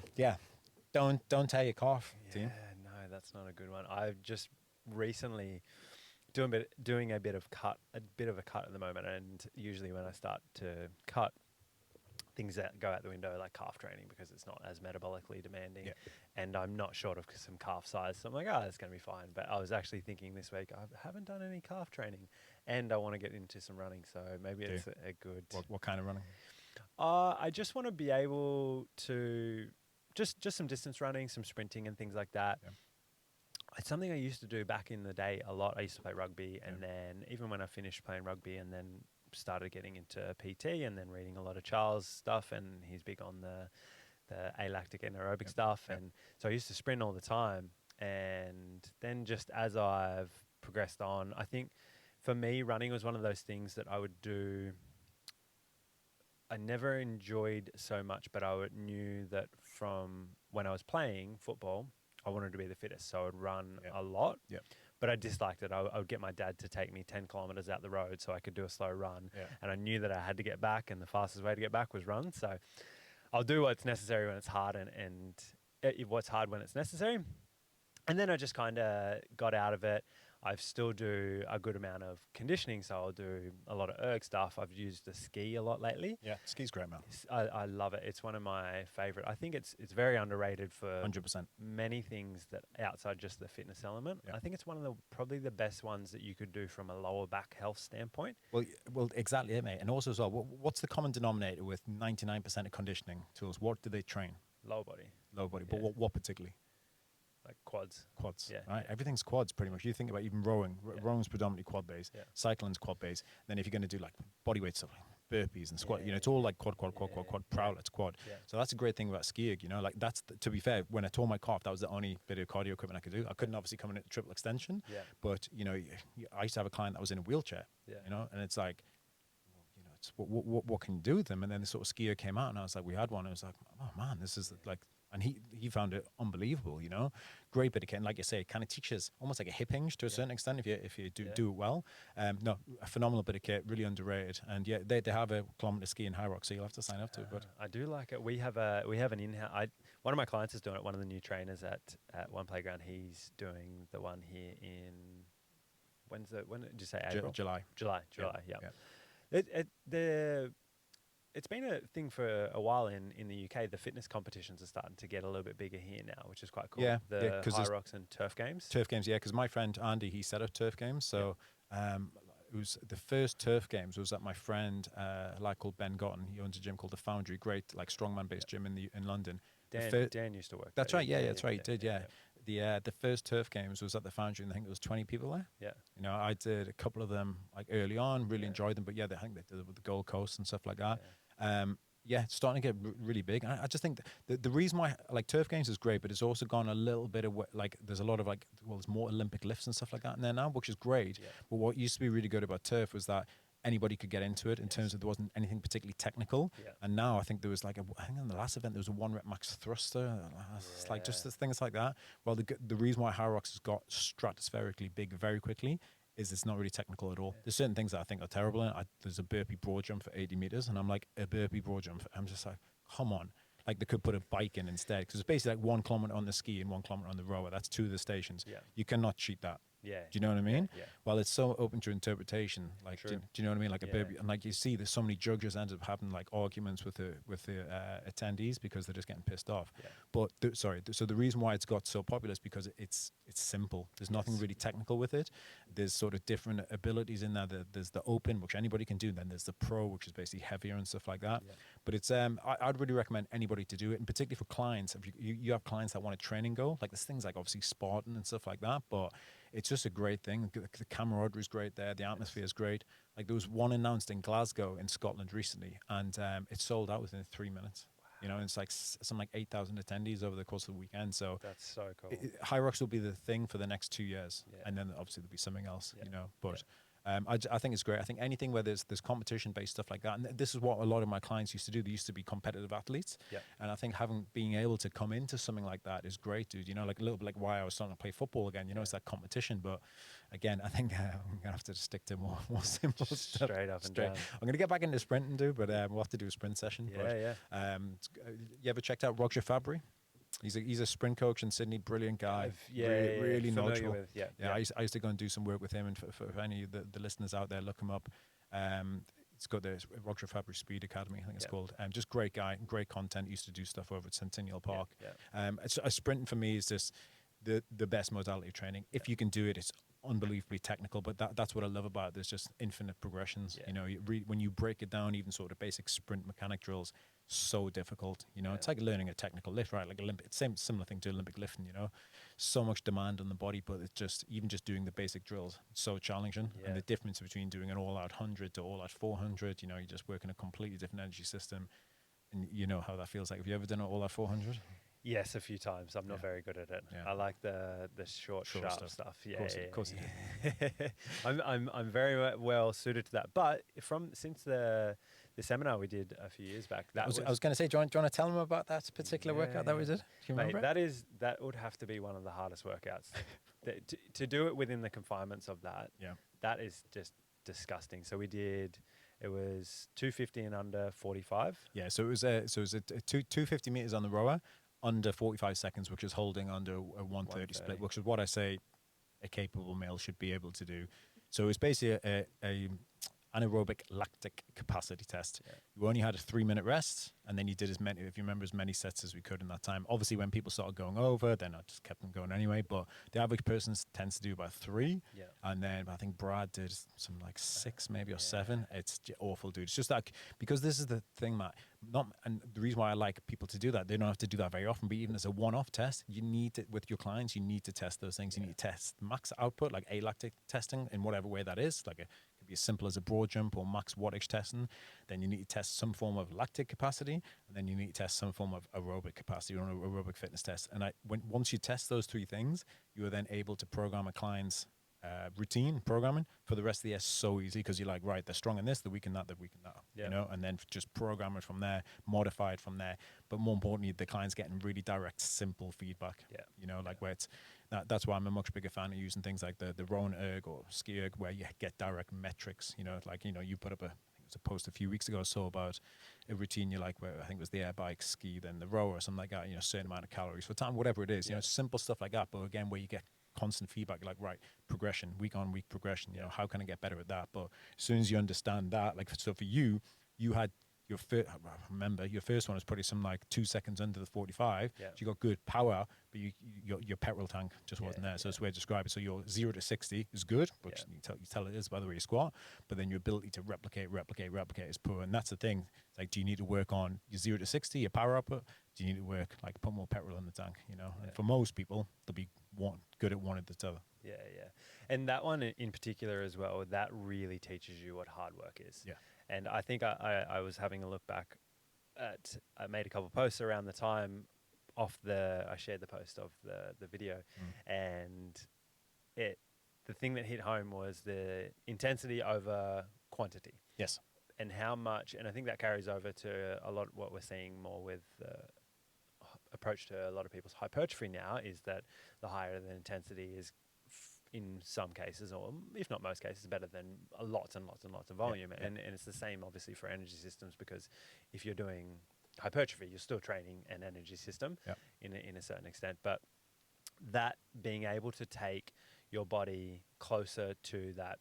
don't tear your calf, team. No, that's not a good one. I've just recently doing a bit of a cut at the moment, and usually when I start to cut, things that go out the window like calf training because it's not as metabolically demanding, and I'm not short of some calf size, so I'm like, it's going to be fine. But I was actually thinking this week I haven't done any calf training, and I want to get into some running, so maybe it's a good. What kind of running? I just want to be able to just some distance running, some sprinting, and things like that. Yeah. It's something I used to do back in the day a lot. I used to play rugby, and then even when I finished playing rugby and then started getting into PT and then reading a lot of Charles stuff, and he's big on the alactic anaerobic stuff. And so I used to sprint all the time. And then just as I've progressed on, I think for me, running was one of those things that I would do. I never enjoyed so much, but knew that from when I was playing football, I wanted to be the fittest, so I would run a lot. Yeah. But I disliked it. I would get my dad to take me 10 kilometers out the road so I could do a slow run. Yeah. And I knew that I had to get back, and the fastest way to get back was run. So I'll do what's necessary when it's hard, and what's hard when it's necessary. And then I just kind of got out of it. I still do a good amount of conditioning, so I'll do a lot of erg stuff. I've used the ski a lot lately. Yeah, ski's great, man. I love it. It's one of my favorite. I think it's very underrated for 100%. many things that outside just the fitness element. Yeah. I think it's one of the probably the best ones that you could do from a lower back health standpoint. Well, exactly it, mate. And also as well, what's the common denominator with 99% of conditioning tools? What do they train? Lower body, Lower body. But what particularly? like quads. Quads, Yeah, right? yeah. Everything's quads pretty much. You think about even rowing. Rowing's predominantly quad based. Yeah. Cycling's quad based. Then if you're going to do like body weight stuff, like burpees and squat, Yeah, it's all like quad. Prowler's quad. Yeah. So that's a great thing about skiing. Like that's to be fair. When I tore my calf, that was the only bit of cardio equipment I could do. I couldn't obviously come in at triple extension. Yeah. But I used to have a client that was in a wheelchair. Yeah. And it's like, it's what can you do with them? And then the sort of skier came out, and I was like, we had one. And I was like, oh man, this is like. And he found it unbelievable, Great bit of kit. And like you say, it kind of teaches almost like a hip hinge to a certain extent if you do it well. No, a phenomenal bit of kit, really underrated. And yeah, they have a kilometer ski in High Rock, so you'll have to sign up to it. But I do like it. We have an in-house. One of my clients is doing it. One of the new trainers at One Playground. He's doing the one here in when did you say April? July. Yeah. It's been a thing for a while in the UK. The fitness competitions are starting to get a little bit bigger here now, which is quite cool. Yeah, the High Rocks and Turf Games. Turf Games, yeah, because my friend Andy, he set up Turf Games. So it was the first Turf Games was at my friend, a lad called Ben Gotten. He owns a gym called The Foundry, great like strongman-based gym in London. Dan used to work That's there. right, yeah, that's right, he did, yeah. The first Turf Games was at the Foundry, and I think there was 20 people there. Yeah. I did a couple of them like early on, really enjoyed them, but I think they did it with the Gold Coast and stuff like that. It's starting to get really big. And I just think the reason why like Turf Games is great, but it's also gone a little bit of like there's a lot of there's more Olympic lifts and stuff like that in there now, which is great. Yeah. But what used to be really good about turf was that anybody could get into it in terms of there wasn't anything particularly technical. Yeah. And now I think there was I think in the last event there was a 1 rep max thruster. It's like just things like that. Well, the reason why High Rocks has got stratospherically big very quickly is it's not really technical at all. Yeah. There's certain things that I think are terrible. There's a burpee broad jump for 80 meters, and I'm like, a burpee broad jump. I'm just like, come on. like they could put a bike in instead, because it's basically like 1 kilometer on the ski and 1 kilometer on the rower. That's two of the stations. Yeah. You cannot cheat that. Yeah. Do you know what I mean? Yeah. Well, it's so open to interpretation. Like, True. do you know what I mean? Like a Yeah. baby, and like you see, there's so many judges end up having like arguments with the attendees because they're just getting pissed off. Yeah. But so the reason why it's got so popular is because it's simple. There's nothing Yes. really technical with it. There's sort of different abilities in there. There's the open, which anybody can do. Then there's the pro, which is basically heavier and stuff like that. Yeah. But it's I'd really recommend anybody to do it, and particularly for clients. If you have clients that want a training goal, like there's things like obviously Spartan and stuff like that, but it's just a great thing. The camaraderie is great there. The atmosphere is great. Like there was one announced in Glasgow in Scotland recently, and it sold out within 3 minutes. You know, and it's like something like 8,000 attendees over the course of the weekend. So That's so cool. High Rocks will be the thing for the next 2 years, Yeah. and then obviously there'll be something else. Yeah. You know, but. I think it's great. I think anything where there's competition-based stuff like that, and this is what a lot of my clients used to do. They used to be competitive athletes, Yeah. and I think being able to come into something like that is great, dude. You know, like a little bit like why I was starting to play football again. You know, it's that competition. But again, I think I'm gonna have to stick to more simple stuff. Straight up and down. I'm gonna get back into sprinting, dude, but we'll have to do a sprint session. Yeah. But, you ever checked out Roger Fabry? He's a sprint coach in Sydney, brilliant guy. Really knowledgeable. With, yeah. I used to go and do some work with him, and for any of the listeners out there, look him up. It's got the Roger Fabry Speed Academy, I think it's called. Just great guy, great content. Used to do stuff over at Centennial Park. Sprinting for me is just the best modality of training. If you can do it, it's unbelievably technical, but that's what I love about it. There's just infinite progressions. You know, when you break it down, even sort of basic sprint mechanic drills, so difficult. You know, it's like learning a technical lift, right? Like it's similar thing to Olympic lifting. You know, so much demand on the body, but it's just doing the basic drills, so challenging. And the difference between doing an all-out 100 to all-out 400, you know, you're just working a completely different energy system, and you know how that feels like. Have you ever done an all-out 400? Yes, a few times. I'm not very good at it. Yeah. I like the short sharp stuff. Yeah, of course you do. I'm very well suited to that. But since the seminar we did a few years back, I was going to say, do you want to tell them about that particular workout that we did? Do you remember? Mate, that would have to be one of the hardest workouts. to do it within the confinements of that. Yeah. That is just disgusting. So it was 250 and under 45. Yeah. So it was 250 meters on the rower, under 45 seconds, which is holding under a 130 split, which is what I say a capable male should be able to do. So it's basically a anaerobic lactic capacity test. Yeah. You only had a 3-minute rest, and then you did as many sets as we could in that time. Obviously, when people started going over, then I just kept them going anyway. But the average person tends to do about 3. Yeah. And then I think Brad did some like 6 maybe or 7. It's awful, dude. It's just like, because this is the thing, Matt. And the reason why I like people to do that, they don't have to do that very often, but even as a one-off test, you need to, with your clients, you need to test those things. You need to test max output, like alactic testing in whatever way that is. Like it could be as simple as a broad jump or max wattage testing. Then you need to test some form of lactic capacity, and then you need to test some form of aerobic capacity or an aerobic fitness test. And once you test those 3 things, you are then able to program a client's routine programming for the rest of the year so easy, because you're like, right, they're strong in this, they're weak in that, you know, and then just program it from there, modify it from there. But more importantly, the client's getting really direct, simple feedback. You know, like where it's that's why I'm a much bigger fan of using things like the Rowan Erg or Ski Erg, where you get direct metrics. You know, like, you know, you put up a post a few weeks ago or so about a routine you like, where I think it was the air bike, ski, then the row or something like that, you know, certain amount of calories for time, whatever it is, you know, simple stuff like that. But again, where you get constant feedback, like, right, progression, week on week progression, you know, how can I get better at that? But as soon as you understand that, like, so for you had your first, remember, your first one was probably some like 2 seconds under the 45. So you got good power, but your petrol tank just wasn't there. So that's the way to describe it. So your 0 to 60 is good, which you tell it is by the way you squat, but then your ability to replicate is poor. And that's the thing. It's like, do you need to work on your 0 to 60, your power output? Do you need to work, like, put more petrol in the tank, you know? And for most people, they'll be good at one or the other. Yeah. And that one in particular as well, that really teaches you what hard work is. Yeah. And I think I was having a look back at, I made a couple of posts around the time I shared the post of the video, and the thing that hit home was the intensity over quantity. Yes. And how much, and I think that carries over to a lot what we're seeing more with approach to a lot of people's hypertrophy now, is that the higher the intensity is, in some cases, or if not most cases, better than lots and lots and lots of volume. And it's the same obviously for energy systems, because if you're doing hypertrophy. You're still training an energy system Yep. in a certain extent, but that being able to take your body closer to that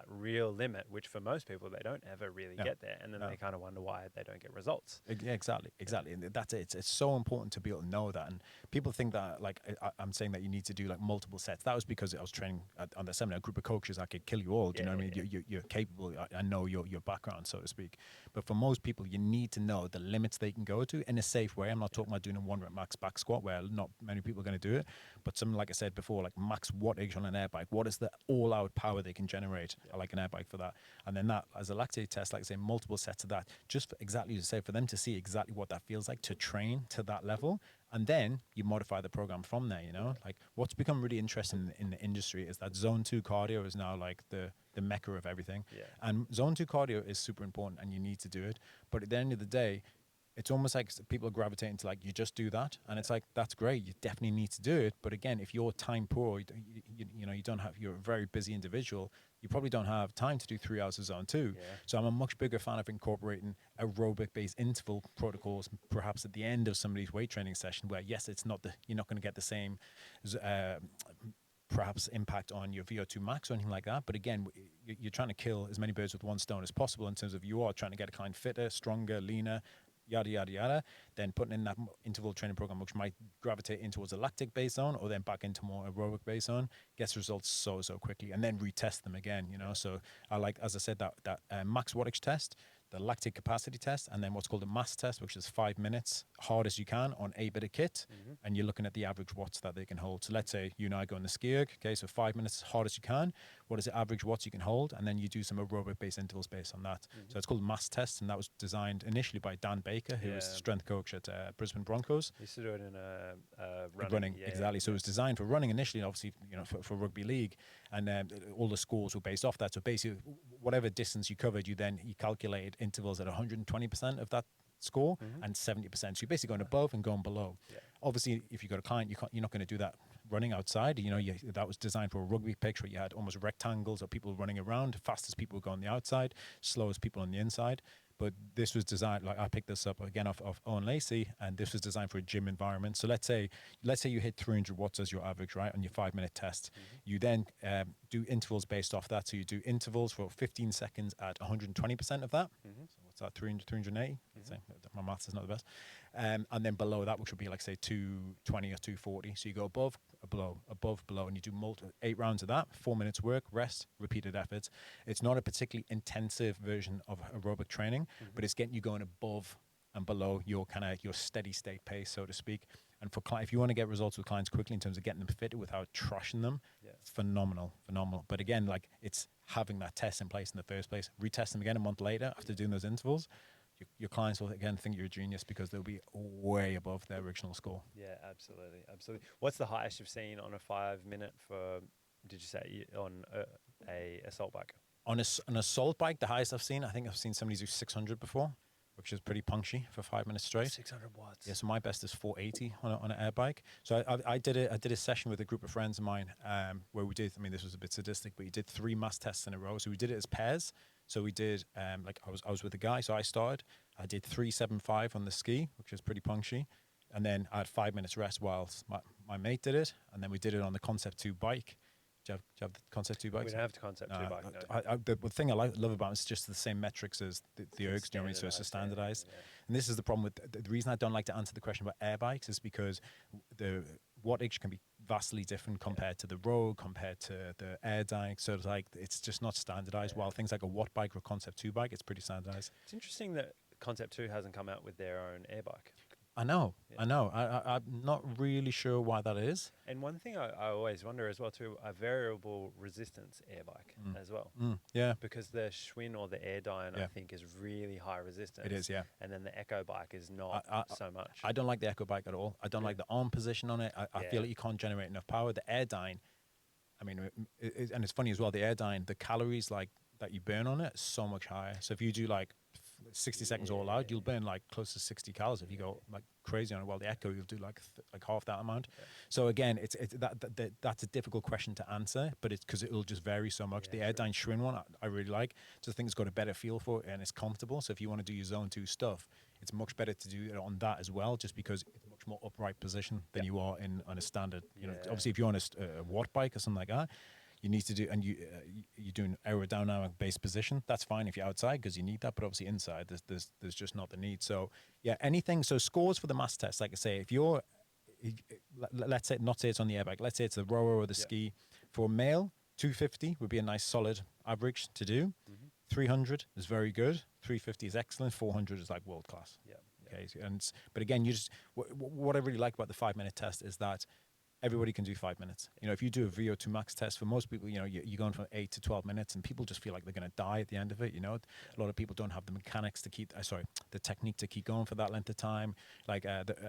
real limit, which for most people they don't ever really No, get there, and then no. they kind of wonder why they don't get results. Yeah, exactly. And that's it. It's so important to be able to know that. And people think that, like, I'm saying that you need to do like multiple sets. That was because I was training on the seminar, a group of coaches that could kill you all. Do you know what I mean? You're capable. I know your background, so to speak. But for most people, you need to know the limits they can go to in a safe way. I'm not talking about doing a 1 rep max back squat where not many people are going to do it. But something like I said before, like max wattage on an air bike. What is the all-out power they can generate? I like an air bike for that. And then that as a lactate test, like I say, multiple sets of that, just for exactly as I say, for them to see exactly what that feels like to train to that level. And then you modify the program from there, you know? Like what's become really interesting in the industry is that zone 2 cardio is now like the mecca of everything. Yeah. And zone 2 cardio is super important and you need to do it. But at the end of the day, it's almost like people are gravitating to like, you just do that. And it's like, that's great. You definitely need to do it. But again, if you're time poor, you know, you don't have, you're a very busy individual, you probably don't have time to do 3 hours of zone 2. Yeah. So I'm a much bigger fan of incorporating aerobic based interval protocols, perhaps at the end of somebody's weight training session where, yes, it's not you're not going to get the same, perhaps impact on your VO2 max or anything like that. But again, you're trying to kill as many birds with one stone as possible in terms of you are trying to get a client fitter, stronger, leaner, yada, yada, yada, then putting in that interval training program, which might gravitate in towards a lactic based zone or then back into more aerobic based zone, gets results so quickly and then retest them again, you know. So I like, as I said, that max wattage test, the lactic capacity test, and then what's called a mass test, which is 5 minutes, hard as you can on a bit of kit. And you're looking at the average watts that they can hold. So let's say you and I go in the ski erg, okay, so 5 minutes as hard as you can. What is the average watts you can hold? And then you do some aerobic based intervals based on that. So it's called mass test, and that was designed initially by Dan Baker, who was strength coach at Brisbane Broncos. He used to do it in Running, yeah, exactly. So it was designed for running initially, obviously, you know, for rugby league, and all the scores were based off that. So basically, whatever distance you covered, you calculated intervals at 120% of that score and 70%. So you're basically going above and going below. Yeah. Obviously, if you've got a client, you're not going to do that running outside. You know, that was designed for a rugby pitch where you had almost rectangles of people running around. Fastest people would go on the outside, slowest people on the inside. But this was designed, like I picked this up again off Owen Lacey, and this was designed for a gym environment. So let's say you hit 300 watts as your average, right, on your 5 minute test. You then do intervals based off that. So you do intervals for 15 seconds at 120% of that. So what's that, 300, 380? My maths is not the best. And then below that, which would be like, say, 220 or 240. So you go above, below, and you do 8 rounds of that, 4 minutes work, rest, repeated efforts. It's not a particularly intensive version of aerobic training, but it's getting you going above and below your steady state pace, so to speak. And for if you want to get results with clients quickly in terms of getting them fitted without trashing them, it's phenomenal. But again, like, it's having that test in place in the first place. Retest them again a month later after doing those intervals. Your clients will again think you're a genius because they'll be way above their original score. Yeah, absolutely. What's the highest you've seen on a 5 minute for? Did you say on a assault bike? On an assault bike, the highest I've seen, I think I've seen somebody do 600 before, which is pretty punchy for 5 minutes straight. 600 watts. Yeah, so my best is 480 on an air bike. So I did a session with a group of friends of mine where we did, I mean, this was a bit sadistic, but we did 3 mass tests in a row. So we did it as pairs. So we did, like I was with a guy, so I did 375 on the ski, which is pretty punchy. And then I had 5 minutes rest whilst my mate did it. And then we did it on the Concept 2 bike. Do you have the Concept 2 bikes? We don't have the Concept 2 bike, no. The thing I love about it is just the same metrics as the ergs, do you know what I mean? So it's standardized. Yeah. And this is the problem with, the reason I don't like to answer the question about air bikes is because the wattage can be vastly different compared to the Rogue, compared to the Airdyne. So it's like, it's just not standardized. While things like a watt bike or a Concept 2 bike, it's pretty standardized. It's interesting that Concept 2 hasn't come out with their own air bike. I know. I'm not really sure why that is. And one thing I always wonder as well too, a variable resistance air bike as well. Yeah. Because the Schwinn or the Airdyne, I think, is really high resistance. It is, yeah. And then the Echo bike is not so much. I don't like the Echo bike at all. I don't like the arm position on it. I feel like you can't generate enough power. The Airdyne, I mean, and it's funny as well, the Airdyne, the calories like that you burn on it is so much higher. So if you do like 60 seconds all out, you'll burn like close to 60 calories if you go like crazy on it. While the Echo, you'll do like half that amount. So again, that's a difficult question to answer, but it's because it'll just vary so much. The Airdyne Schwinn one, I really like. Just think it's got a better feel for it and it's comfortable. So if you want to do your zone 2 stuff, it's much better to do it on that as well, just because it's a much more upright position than you are in on a standard. You know, Yeah. obviously if you're on a watt bike or something like that, you need to do, and you're doing aerodynamic based position. That's fine if you're outside because you need that, but obviously inside there's just not the need. So yeah, anything. So scores for the mass test, like I say, if you're let's say not say it's on the airbag, let's say it's the rower or the Yeah. ski. For a male, 250 would be a nice solid average to do. Mm-hmm. 300 is very good. 350 is excellent. 400 is like world class. Yeah. Okay, but again, you just what I really like about the 5 minute test is that everybody can do 5 minutes. You know, if you do a VO2 max test, for most people, you know, you're going from 8 to 12 minutes, and people just feel like they're going to die at the end of it. You know, a lot of people don't have the mechanics to keep, the technique to keep going for that length of time. Like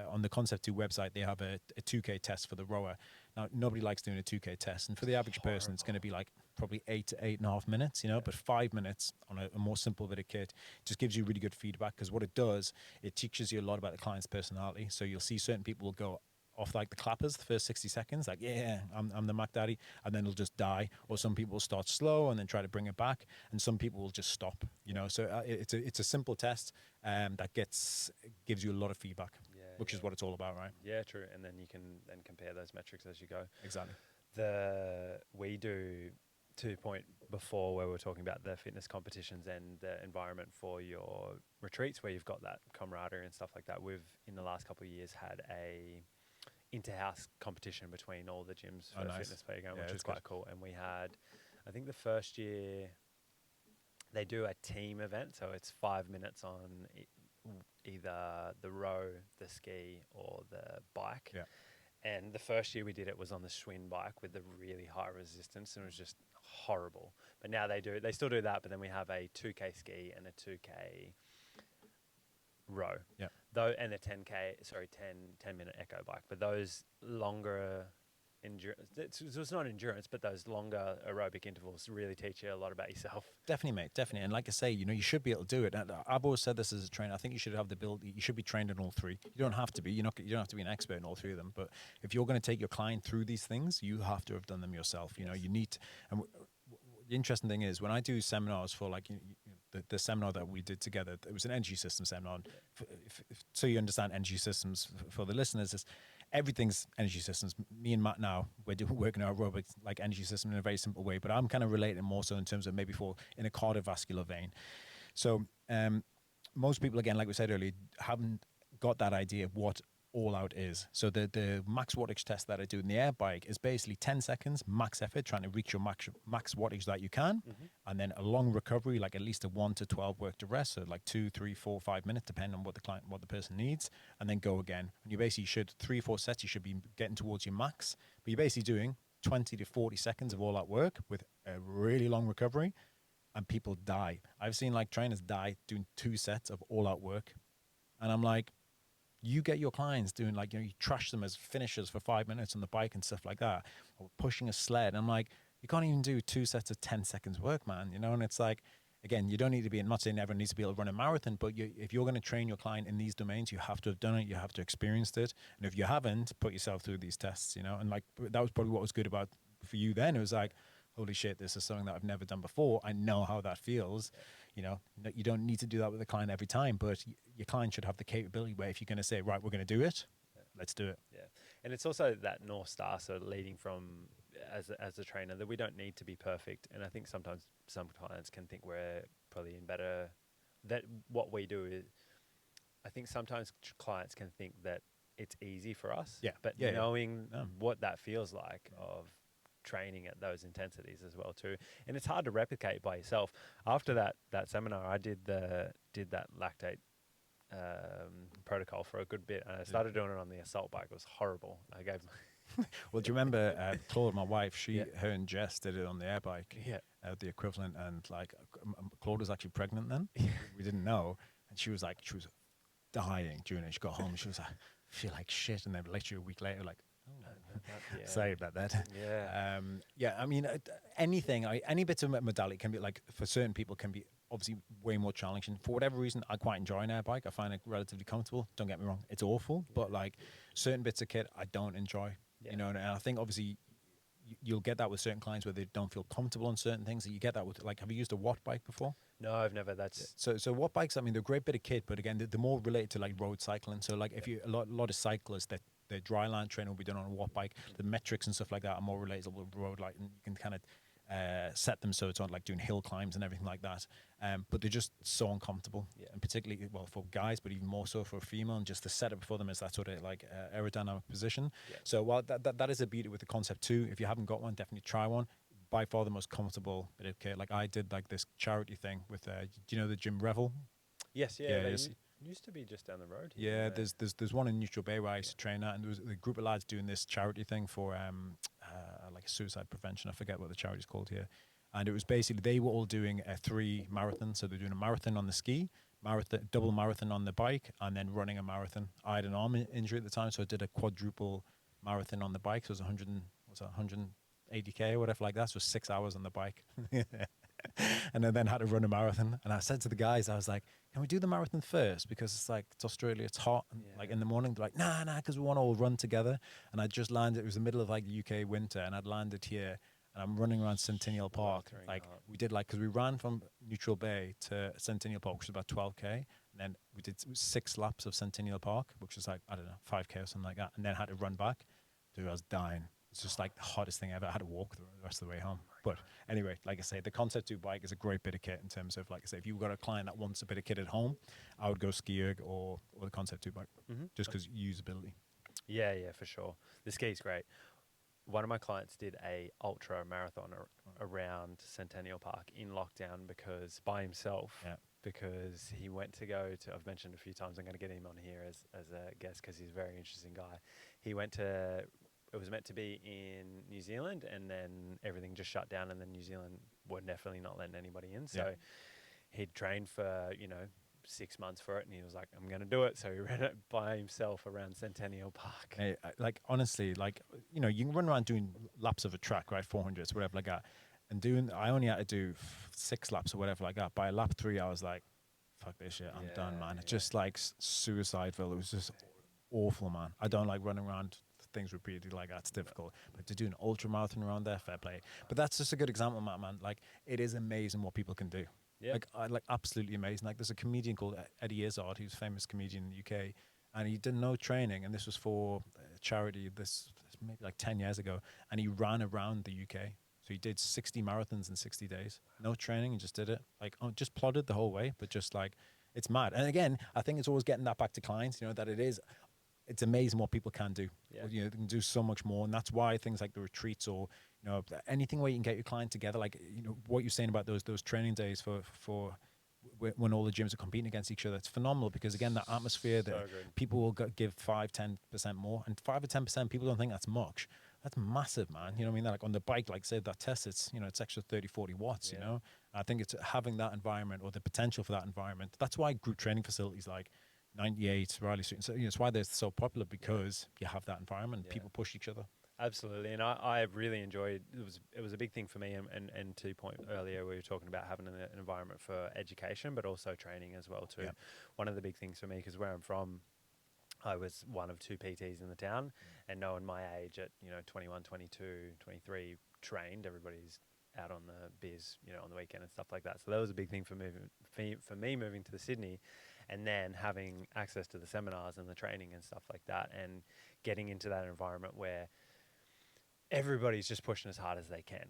on the Concept 2 website, they have a 2K test for the rower. Now, nobody likes doing a 2K test, and for the average person, it's going to be like probably 8 to 8.5 minutes, you know, but 5 minutes on a more simple bit of kit just gives you really good feedback, because what it does, it teaches you a lot about the client's personality. So you'll see certain people will go off like the clappers the first 60 seconds, like, yeah, I'm the Mac Daddy, and then it'll just die. Or some people will start slow and then try to bring it back, and some people will just stop, you know. So it's a simple test that gives you a lot of feedback, which is what it's all about, right? Yeah, true. And then you can then compare those metrics as you go. Exactly. We do 2 point before, where we're talking about the fitness competitions and the environment for your retreats, where you've got that camaraderie and stuff like that. We've, in the last couple of years, had a inter-house competition between all the gyms for fitness playground, which was quite cool. And we had, I think the first year, they do a team event, so it's 5 minutes on either the row, the ski, or the bike. Yeah. And the first year we did it was on the Schwinn bike with the really high resistance, and it was just horrible. But now they still do that, but then we have a 2K ski and a 2K row. Yeah. Though, and a 10 minute echo bike. But those longer endurance, it's not endurance, but those longer aerobic intervals really teach you a lot about yourself. Definitely, mate. Definitely. And like I say, you know, you should be able to do it. And I've always said this as a trainer. I think you should have the ability. You should be trained in all three. You don't have to be. You don't have to be an expert in all three of them. But if you're going to take your client through these things, you have to have done them yourself. You know, you need. And the interesting thing is, when I do seminars for like the seminar that we did together, it was an energy system seminar. So you understand energy systems for the listeners, is everything's energy systems. Me and Matt now, we're working our aerobic like energy system in a very simple way, but I'm kind of relating more so in terms of maybe in a cardiovascular vein. So most people, again, like we said earlier, haven't got that idea of what all out is. So the max wattage test that I do in the air bike is basically 10 seconds max effort, trying to reach your max wattage that you can, and then a long recovery, like at least a 1 to 12 work to rest, so like 2, 3, 4, 5 minutes, depending on what the person needs, and then go again. And you basically should 3, 4 sets, you should be getting towards your max, but you're basically doing 20 to 40 seconds of all out work with a really long recovery, and people die. I've seen like trainers die doing 2 sets of all out work, and I'm like, you get your clients doing like, you know, you trash them as finishers for 5 minutes on the bike and stuff like that, or pushing a sled. I'm like, you can't even do 2 sets of 10 seconds work, man, you know? And it's like, again, you don't need to be, I'm not saying everyone needs to be able to run a marathon, but if you're going to train your client in these domains, you have to have done it, you have to experience it. And if you haven't, put yourself through these tests, you know? And like, that was probably what was good about for you then. It was like, holy shit, this is something that I've never done before. I know how that feels. You know, you don't need to do that with the client every time, but your client should have the capability where if you're going to say, right, we're going to do it, let's do it. Yeah. And it's also that North Star, so leading from, as a trainer, that we don't need to be perfect. And I think sometimes some clients can think we're probably in better, that what we do is, I think sometimes clients can think that it's easy for us. Yeah. But knowing what that feels like of training at those intensities as well too, and it's hard to replicate by yourself. After that seminar, I did that lactate protocol for a good bit, and I started doing it on the assault bike. It was horrible. I gave well, do you remember Claude, my wife, her and Jess did it on the air bike, the equivalent, and like Claude was actually pregnant then. We didn't know, and she was dying during it. She got home, she was like, I feel like shit, and then literally a week later, like, sorry about that. I mean, anything, any bit of modality can be, like, for certain people can be obviously way more challenging. For whatever reason, I quite enjoy an air bike. I find it relatively comfortable. Don't get me wrong, it's awful, but like certain bits of kit I don't enjoy. You know, and I think obviously you'll get that with certain clients where they don't feel comfortable on certain things. You get that with, like, have you used a watt bike before? No, I've never. That's So watt bikes, I mean, they're a great bit of kit, but again, they're more related to like road cycling. So like if you a lot of cyclists that their dry land training will be done on a watt bike, the metrics and stuff like that are more relatable with road, like, and you can kind of set them so it's on like doing hill climbs and everything like that. But they're just so uncomfortable, Yeah. and particularly, well, for guys, but even more so for a female. And just the setup for them is that sort of like aerodynamic position. Yeah. So while that is a beauty with the concept too, if you haven't got one, definitely try one. By far the most comfortable bit of kit. Like I did like this charity thing with, do you know the Jim Revel? Yes, yeah. Yeah, They it's- used to be just down the road here. Yeah, didn't there's one in Neutral Bay where I used to train at, and there was a group of lads doing this charity thing for like suicide prevention. I forget what the charity's called here, and it was basically they were all doing a 3 marathon. So they're doing a marathon on the ski, marathon, double marathon on the bike, and then running a marathon. I had an arm injury at the time, so I did a quadruple marathon on the bike. So it was 180k or whatever like that. So 6 hours on the bike. And I then had to run a marathon. And I said to the guys, I was like, can we do the marathon first? Because it's Australia, it's hot. And Yeah. like in the morning, they're like, nah, because we want to all run together. And I just landed, it was the middle of like the UK winter, and I'd landed here and I'm running around Centennial Park. Sweltering Like hot. we did, like, because we ran from Neutral Bay to Centennial Park, which was about 12k. And then we did 6 laps of Centennial Park, which was like, I don't know, 5k or something like that. And then had to run back. Dude, I was dying. It's just like the hottest thing ever. I had to walk the rest of the way home. But anyway, like I say, the Concept 2 bike is a great bit of kit in terms of, like I say, if you've got a client that wants a bit of kit at home, I would go Ski Erg or the Concept 2 bike, just because usability. Yeah, yeah, for sure. The ski's great. One of my clients did a ultra marathon around Centennial Park in lockdown because by himself. Yeah. Because he went to go to. I've mentioned a few times. I'm going to get him on here as a guest because he's a very interesting guy. He went to. It was meant to be in New Zealand, and then everything just shut down, and then New Zealand were definitely not letting anybody in. So he'd trained for 6 months for it, and he was like, I'm going to do it. So he ran it by himself around Centennial Park. Hey, like honestly, like, you can run around doing laps of a track, right, 400s, whatever like that, and I only had to do 6 laps or whatever like that. By lap 3, I was like, fuck this shit, I'm done, man. It's just like suicidal. It was just awful, man. I don't like running around things repeatedly like that. It's difficult. But to do an ultra marathon around there, fair play. But that's just a good example, man. Like, it is amazing what people can do. Yeah. Like absolutely amazing. Like, there's a comedian called Eddie Izzard, who's a famous comedian in the UK, and he did no training, and this was for a charity. This maybe like 10 years ago, and he ran around the UK. So he did 60 marathons in 60 days. No training, and just did it. Like, just plodded the whole way, but just like, it's mad. And again, I think it's always getting that back to clients, that it's amazing what people can do. Yeah. They can do so much more. And that's why things like the retreats, or, anything where you can get your client together, like, what you're saying about those training days for when all the gyms are competing against each other, it's phenomenal, because again, that atmosphere that people will give 5-10% more, and 5 or 10%, people don't think that's much. That's massive, man. You know what I mean? Like on the bike, like say that test, it's extra 30-40 watts. I think it's having that environment, or the potential for that environment. That's why group training facilities like 98, Riley Street, so it's why they're so popular, because you have that environment. People push each other. Absolutely, and I really enjoyed. It was a big thing for me, and to point earlier, we were talking about having an environment for education, but also training as well too. Yeah. One of the big things for me, because where I'm from, I was one of 2 PTs in the town, and knowing my age at 21, 22, 23, trained. Everybody's out on the biz, on the weekend and stuff like that. So that was a big thing for me moving to the Sydney, and then having access to the seminars and the training and stuff like that, and getting into that environment where everybody's just pushing as hard as they can.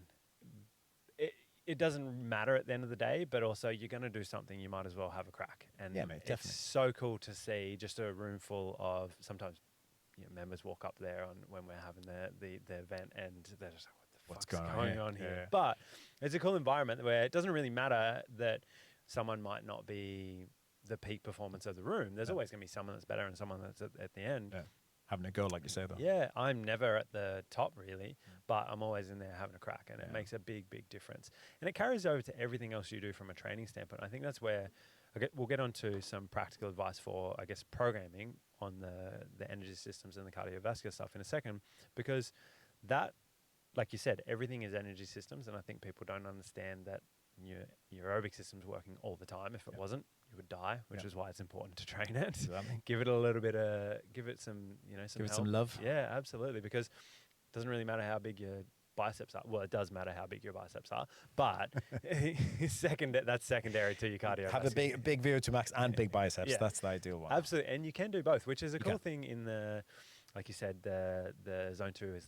It doesn't matter at the end of the day, but also you're going to do something, you might as well have a crack. And Yeah, mate, definitely. it's so cool to see just a room full of, sometimes members walk up there when we're having the event, and they're just like, what's going on here? Yeah. But it's a cool environment where it doesn't really matter that someone might not be the peak performance of the room. There's always going to be someone that's better and someone that's at the end. Yeah. Having a go, like you say, though. Yeah, I'm never at the top really, but I'm always in there having a crack, and it makes a big difference. And it carries over to everything else you do from a training standpoint. I think that's where we'll get onto some practical advice for, I guess, programming on the energy systems and the cardiovascular stuff in a second, because that, like you said, everything is energy systems, and I think people don't understand that your aerobic system's working all the time. If it wasn't, you would die, which is why it's important to train it. Exactly. Give it a little bit of, give it some, Give it some love. Yeah, absolutely, because it doesn't really matter how big your biceps are. Well, it does matter how big your biceps are, but that's secondary to your cardiovascular. Have a big VO2 max and big biceps. Yeah. That's the ideal one. Absolutely, and you can do both, which is a You cool can. thing. In the, like you said, the zone 2 is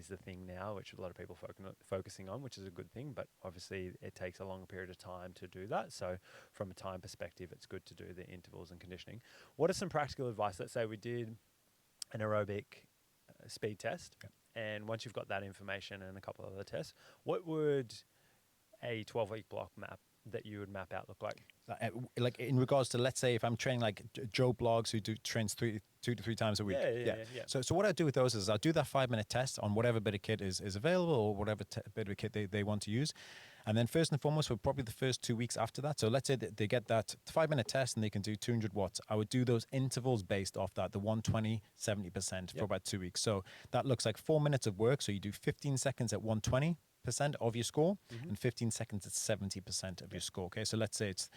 the thing now, which a lot of people focusing on, which is a good thing. But obviously, it takes a long period of time to do that. So, from a time perspective, it's good to do the intervals and conditioning. What are some practical advice? Let's say we did an aerobic speed test, and once you've got that information and a couple of other tests, what would a 12-week block map that you would map out look like? Like in regards to, let's say if I'm training like Joe Blogs who trains 2 to 3 times a week. Yeah. So what I do with those is I'll do that 5-minute test on whatever bit of kit is available, or whatever bit of kit they want to use. And then first and foremost, for probably the first 2 weeks after that, so let's say that they get that 5-minute test and they can do 200 watts. I would do those intervals based off that, the 120, 70% for about 2 weeks. So that looks like 4 minutes of work. So you do 15 seconds at 120% of your score, and 15 seconds at 70% of your score. Okay, so let's say it's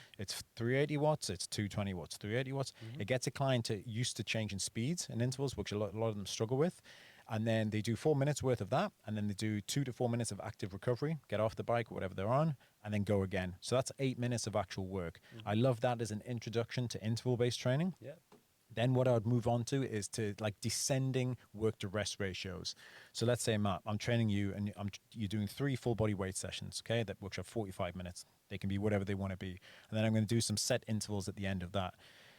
380 watts, it's 220 watts, 380 watts. It gets a client used to changing speeds and intervals, which a lot of them struggle with. And then they do 4 minutes worth of that, and then they do 2 to 4 minutes of active recovery, get off the bike, whatever they're on, and then go again. So that's 8 minutes of actual work. I love that as an introduction to interval-based training. Yeah. Then what I would move on to is to like descending work to rest ratios. So let's say, Matt, I'm training you and you're doing 3 full body weight sessions, okay, that works at 45 minutes. They can be whatever they want to be. And then I'm going to do some set intervals at the end of that.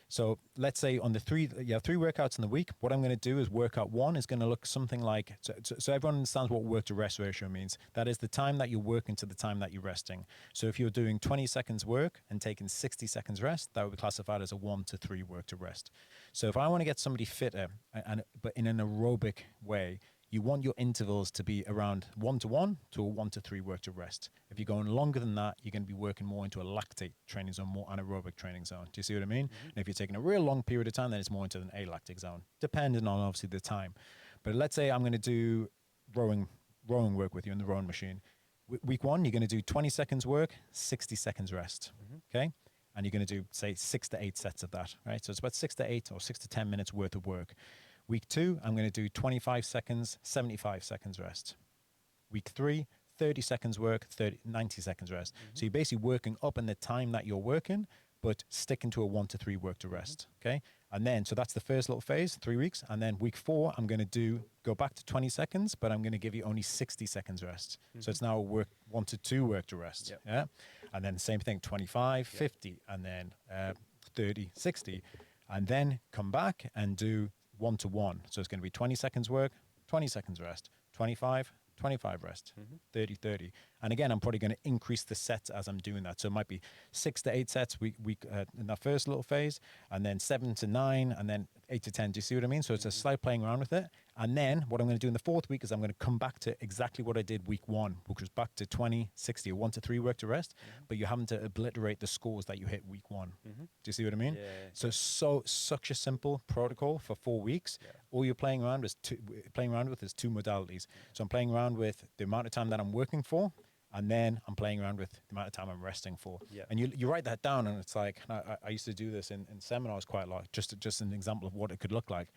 So let's say on the 3 workouts in the week, what I'm going to do is workout 1 is going to look something like, so everyone understands what work to rest ratio means. That is the time that you're working to the time that you're resting. So if you're doing 20 seconds work and taking 60 seconds rest, that would be classified as a 1 to 3 work to rest. So if I want to get somebody fitter, but in an aerobic way, you want your intervals to be around 1 to 1 to a 1 to 3 work to rest. If you're going longer than that, you're going to be working more into a lactate training zone, more anaerobic training zone. Do you see what I mean? And if you're taking a real long period of time, then it's more into an alactic zone, depending on obviously the time. But let's say I'm going to do rowing work with you in the rowing machine. Week 1, you're going to do 20 seconds work, 60 seconds rest. Okay? And you're going to do, say, 6 to 8 sets of that, right? So it's about 6 to 8 or 6 to 10 minutes worth of work. Week 2, I'm going to do 25 seconds, 75 seconds rest. Week 3, 30 seconds work, 90 seconds rest. So you're basically working up in the time that you're working, but sticking to a 1 to 3 work to rest, okay? And then, so that's the first little phase, 3 weeks. And then week 4, I'm going to go back to 20 seconds, but I'm going to give you only 60 seconds rest. So it's now a 1 to 2 work to rest, yeah? And then the same thing, 25, 50, and then 30, 60. And then come back and do 1 to 1. So it's going to be 20 seconds work, 20 seconds rest, 25 rest, 30, 30. And again, I'm probably going to increase the sets as I'm doing that. So it might be 6 to 8 sets in that first little phase, and then 7 to 9, and then 8 to 10. Do you see what I mean? So it's a slight playing around with it. And then what I'm going to do in the 4th week is I'm going to come back to exactly what I did week 1, which was back to 20, 60, a 1 to 3 work to rest, but you're having to obliterate the scores that you hit week 1. Do you see what I mean? Yeah. So such a simple protocol for 4 weeks. All you're playing around with is 2 modalities. So I'm playing around with the amount of time that I'm working for, and then I'm playing around with the amount of time I'm resting for. And you write that down, and it's like, I used to do this in seminars quite a lot, just an example of what it could look like.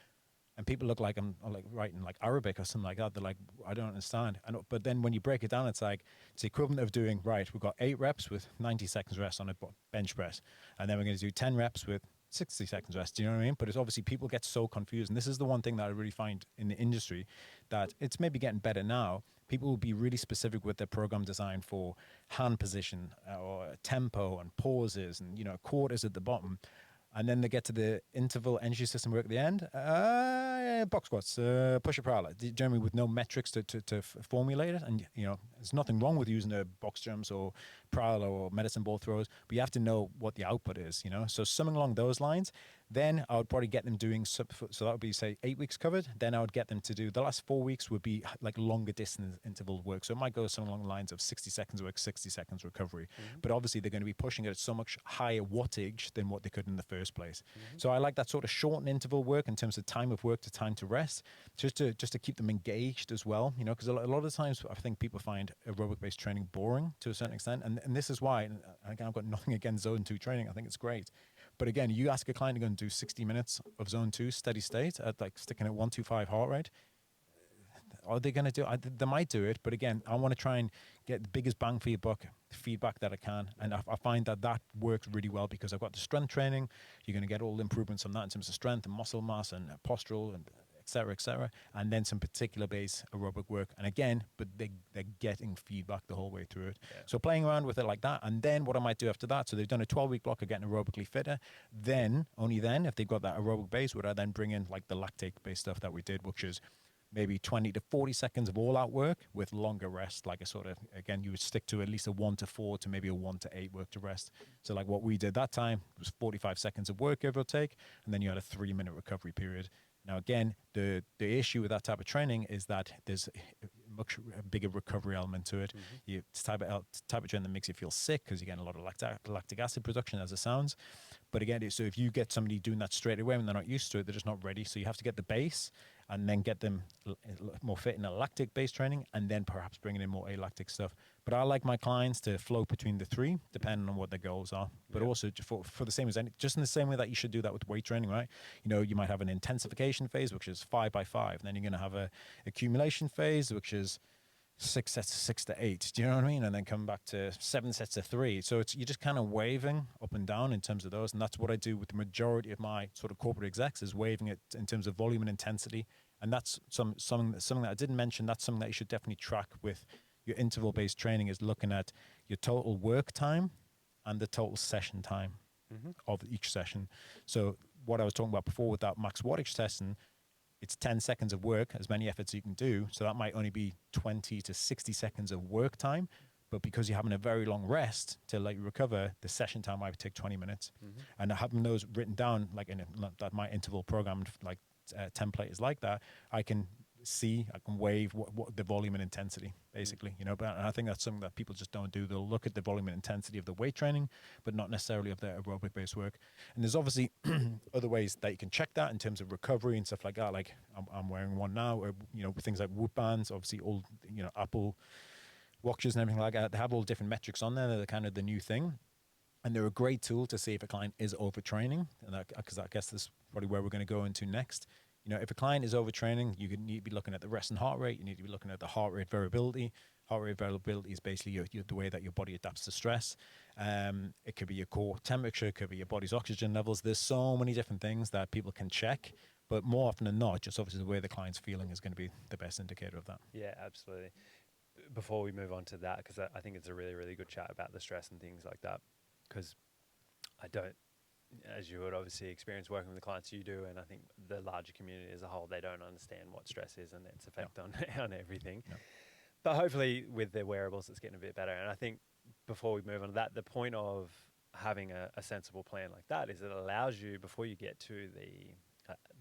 And people look like I'm like writing like Arabic or something like that. They're like, I don't understand. But then when you break it down, it's like, it's the equivalent of doing, right, we've got 8 reps with 90 seconds rest on a bench press. And then we're going to do 10 reps with 60 seconds rest. Do you know what I mean? But it's obviously people get so confused. And this is the one thing that I really find in the industry, that it's maybe getting better now. People will be really specific with their program design for hand position or tempo and pauses and, quarters at the bottom. And then they get to the interval energy system work at the end. Box squats, push-up parallel, generally with no metrics to formulate it. And, there's nothing wrong with using the box jumps or parallel or medicine ball throws, but you have to know what the output is, So something along those lines. Then I would probably get them doing, so that would be, say, 8 weeks covered. Then I would get them to do, the last 4 weeks would be like longer distance interval work. So it might go something along the lines of 60 seconds work, 60 seconds recovery. But obviously they're going to be pushing it at so much higher wattage than what they could in the first place. So I like that sort of shortened interval work in terms of time of work to time to rest, just to keep them engaged as well, because a lot of times I think people find aerobic-based training boring to a certain extent. And this is why, and again, I've got nothing against zone 2 training. I think it's great. But again, you ask a client to go and do 60 minutes of zone 2 steady state at like sticking at 125 heart rate, are they going to do they might do it, but again, I want to try and get the biggest bang for your buck feedback that I can. And I find that works really well because I've got the strength training. You're going to get all the improvements on that in terms of strength and muscle mass and postural and et cetera, and then some particular base aerobic work. And again, but they're getting feedback the whole way through it. Yeah. So playing around with it like that, and then what I might do after that, so they've done a 12-week block of getting aerobically fitter, then, only then, if they've got that aerobic base, would I then bring in like the lactate-based stuff that we did, which is maybe 20 to 40 seconds of all-out work with longer rest, like a sort of, again, you would stick to at least a 1 to 4 to maybe a 1 to 8 work to rest. So like what we did that time was 45 seconds of work, give or take, and then you had a 3-minute recovery period. Now, again, the issue with that type of training is that there's a much bigger recovery element to it. Mm-hmm. It's type of training that makes you feel sick because you're getting a lot of lactic acid production, as it sounds. But again, so if you get somebody doing that straight away when they're not used to it, they're just not ready. So you have to get the base and then get them more fit in a lactic-based training and then perhaps bringing in more alactic stuff. But I like my clients to float between the three, depending on what their goals are. But also for the same as just in the same way that you should do that with weight training, right? You know, you might have an intensification phase, which is 5 by 5. And then you're going to have a accumulation phase, which is 6 sets of 6 to 8. Do you know what I mean? And then come back to 7 sets of 3. So you're just kind of waving up and down in terms of those. And that's what I do with the majority of my sort of corporate execs, is waving it in terms of volume and intensity. And that's something that I didn't mention. That's something that you should definitely track with your interval-based training, is looking at your total work time and the total session time of each session. So what I was talking about before with that max wattage testing, it's 10 seconds of work, as many efforts you can do. So that might only be 20 to 60 seconds of work time. But because you're having a very long rest to let you recover, the session time might take 20 minutes. And having those written down, like that my interval programmed like template is like that, I can wave what the volume and intensity, basically, you know. But I think that's something that people just don't do. They'll look at the volume and intensity of the weight training, but not necessarily of their aerobic based work. And there's obviously other ways that you can check that in terms of recovery and stuff like that. Like I'm wearing one now, or, you know, with things like Whoop bands, obviously all, you know, Apple watches and everything like that. They have all different metrics on there. They're kind of the new thing. And they're a great tool to see if a client is overtraining. And because I guess this is probably where we're going to go into next. You know, if a client is overtraining, you need to be looking at the resting heart rate. You need to be looking at the heart rate variability. Heart rate variability is basically the way that your body adapts to stress. It could be your core temperature. It could be your body's oxygen levels. There's so many different things that people can check. But more often than not, just obviously the way the client's feeling is going to be the best indicator of that. Yeah, absolutely. Before we move on to that, because I think it's a really, really good chat about the stress and things like that, because I don't, as you would obviously experience working with the clients you do, and I think the larger community as a whole, they don't understand what stress is and its effect on everything. No. But hopefully with their wearables, it's getting a bit better. And I think before we move on to that, the point of having a sensible plan like that is it allows you, before you get to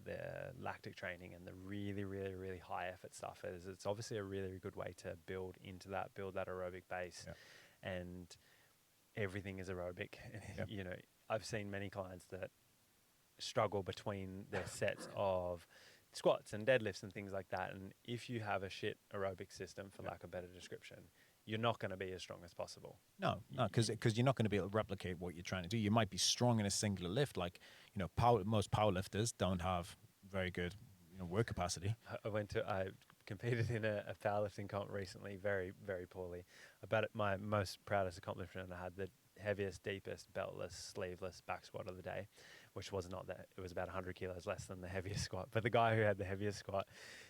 the lactic training and the really, really, really high effort stuff, is it's obviously a really, really good way to build that aerobic base. And everything is aerobic. You know, I've seen many clients that struggle between their sets of squats and deadlifts and things like that. And if you have a shit aerobic system, for lack of a better description, you're not going to be as strong as possible. No, because you're not going to be able to replicate what you're trying to do. You might be strong in a singular lift, like, you know, most power lifters don't have very good, you know, work capacity. I competed in a powerlifting comp recently, very, very poorly. About it, my most proudest accomplishment, I had the heaviest, deepest, beltless, sleeveless back squat of the day, which was not that. It was about 100 kilos less than the heaviest squat. But the guy who had the heaviest squat,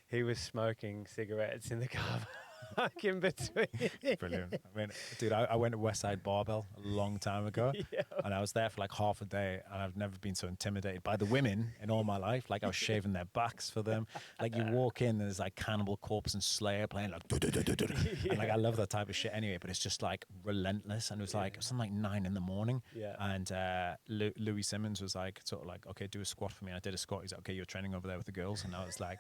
he was smoking cigarettes in the car park in between. Brilliant. I mean, dude, I went to Westside Barbell a long time ago, and I was there for like half a day, and I've never been so intimidated by the women in all my life. Like, I was shaving their backs for them. Like, you walk in, and there's like Cannibal Corpse and Slayer playing like, and like, I love that type of shit anyway, but it's just like relentless. And it was like, it was something like 9 a.m. And Louis Simmons was like, sort of like, okay, do a squat for me. I did a squat. He's like, okay, you're training over there with the girls. And I was like,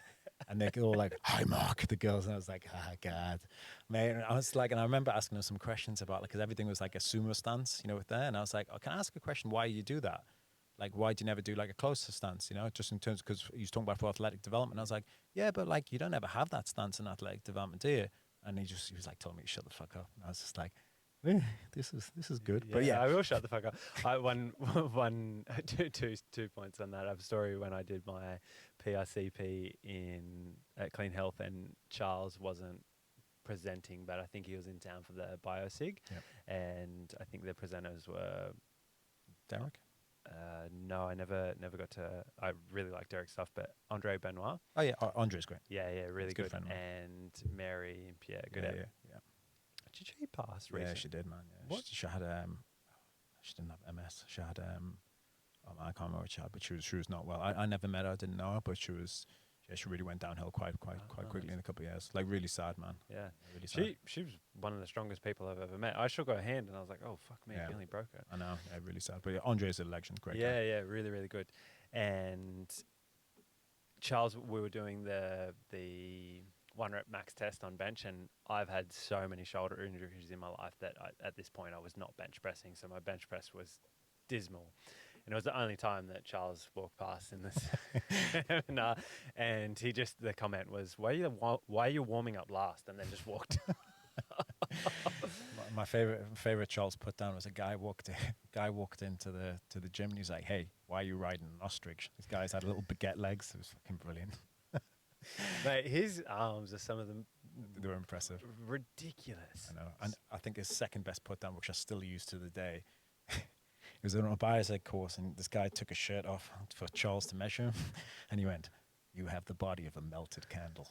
and they're all like, hi, Mark, the girls. And I was like, oh, God. Man, I was like, and I remember asking them some questions about, like, because everything was like a sumo stance, you know, with there. And I was like, oh, can I ask a question? Why you do that? Like, why do you never do like a closer stance, you know, just in terms, because he was talking about for athletic development. I was like, yeah, but like, you don't ever have that stance in athletic development, do you? And he was like, telling me to shut the fuck up. And I was just like, This is good. But Yeah, yeah, I will shut the fuck up. I two points on that. I have a story when I did my PRCP in at Clean Health, and Charles wasn't presenting, but I think he was in town for the BioSig, Yep. and I think the presenters were. Derek. No, I never got to. I really like Derek's stuff, but Andre Benoit, Oh yeah, Andre's great. yeah, really He's a good good, friend of mine. and Mary and Pierre, good Yeah, at. yeah, yeah. Did she pass Yeah, recently? she did, man. Yeah, What? she had she didn't have MS. She had oh, I can't remember what she had, but she was not well. I never met her, I didn't know her, but she was. Yeah, she really went downhill quite Oh, quickly nice. in a couple of years. Like really sad, man. Yeah, Really sad. she was one of the strongest people I've ever met. I shook her hand, and I was like, oh fuck me, Yeah. he only broke it. I know. Yeah, really sad. But yeah, Andre's a legend. Great Yeah, guy. yeah, really good. And Charles, we were doing the 1 rep max test on bench, and I've had so many shoulder injuries in my life that at this point I was not bench pressing, so my bench press was dismal. And it was the only time that Charles walked past in this seminar, and the comment was, why are you warming up last?" And then just walked. My favorite Charles put down was a guy walked into the gym and he's like, "Hey, why are you riding an ostrich?" These guys had little baguette legs. It was fucking brilliant. Mate, his arms are some of them They were impressive. ridiculous. I know. And I think his second best put down, which I still use to the day, he was on a biosec course and this guy took his shirt off for Charles to measure him, and he went, "You have the body of a melted candle."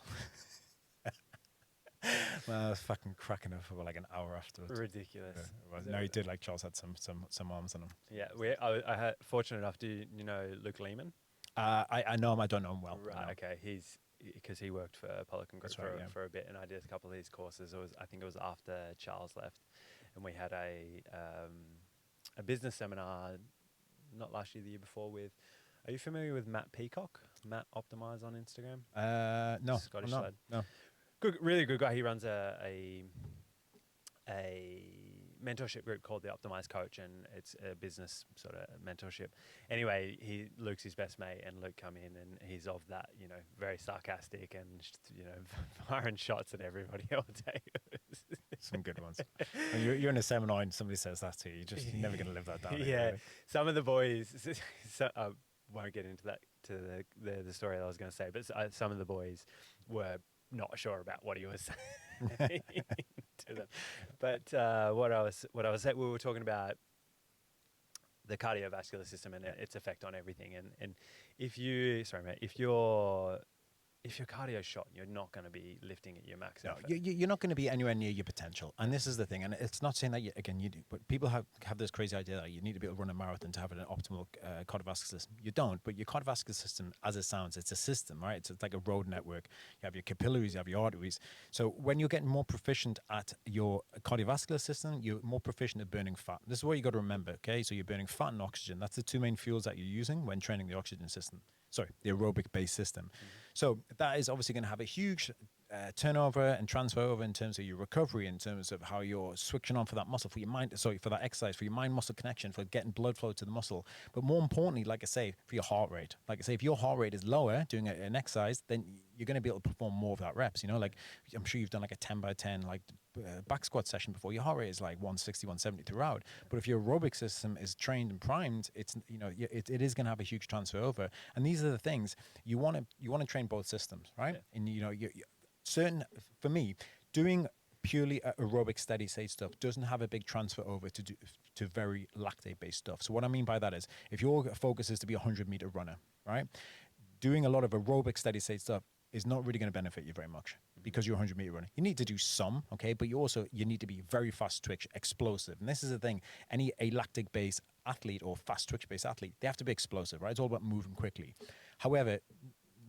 Well, I was fucking cracking up for like an hour afterwards. Ridiculous. No, he did. Like Charles had some arms on him. Yeah, I had fortunate enough. Do you know Luke Lehman? I know him. I don't know him well. Right. Okay. Because he worked for Pelican Group That's right, yeah. for a bit, and I did a couple of his courses. I think it was after Charles left, and we had a business seminar, not last year, the year before. With, are you familiar with Matt Peacock? Matt Optimize on Instagram. No, Scottish I'm not. lad. No. Good, really good guy. He runs a mentorship group called the Optimized Coach, and it's a business sort of mentorship. Anyway, Luke's his best mate, and Luke come in, and he's of that, very sarcastic and firing shots at everybody all day. Some good ones. And you're in a seminar and somebody says that to you, you're never going to live that down. Yeah, Really. some of the boys. I won't get into that the story that I was going to say, but some of the boys were not sure about what he was saying to them. But what I was saying, we were talking about the cardiovascular system and its effect on everything. And if your cardio's shot, you're not going to be lifting at your max No, effort. you're not going to be anywhere near your potential. And this is the thing. And it's not saying that, but people have this crazy idea that you need to be able to run a marathon to have an optimal cardiovascular system. You don't, but your cardiovascular system, as it sounds, it's a system, right? It's like a road network. You have your capillaries, you have your arteries. So when you're getting more proficient at your cardiovascular system, you're more proficient at burning fat. This is what you got to remember, okay? So you're burning fat and oxygen. That's the two main fuels that you're using when training the oxygen system. Sorry, the aerobic-based system. So that is obviously going to have a huge turnover and transfer over in terms of your recovery, in terms of how you're switching on for that muscle, for your mind, for that exercise, for your mind-muscle connection, for getting blood flow to the muscle. But more importantly, like I say, for your heart rate. Like I say, if your heart rate is lower doing an exercise, then you're going to be able to perform more of that reps. Like I'm sure you've done like a 10 by 10 back squat session before. Your heart rate is like 160, 170 throughout. But if your aerobic system is trained and primed, it is going to have a huge transfer over. And these are the things you want to train both systems, right? Yeah. And for me, doing purely aerobic steady state stuff doesn't have a big transfer over to very lactate based stuff. So what I mean by that is, if your focus is to be a 100-meter runner, right, doing a lot of aerobic steady state stuff is not really going to benefit you very much because you're a 100-meter runner. You need to do some, okay, but you need to be very fast twitch, explosive. And this is the thing, a lactic based athlete or fast twitch based athlete, they have to be explosive, right? It's all about moving quickly. However,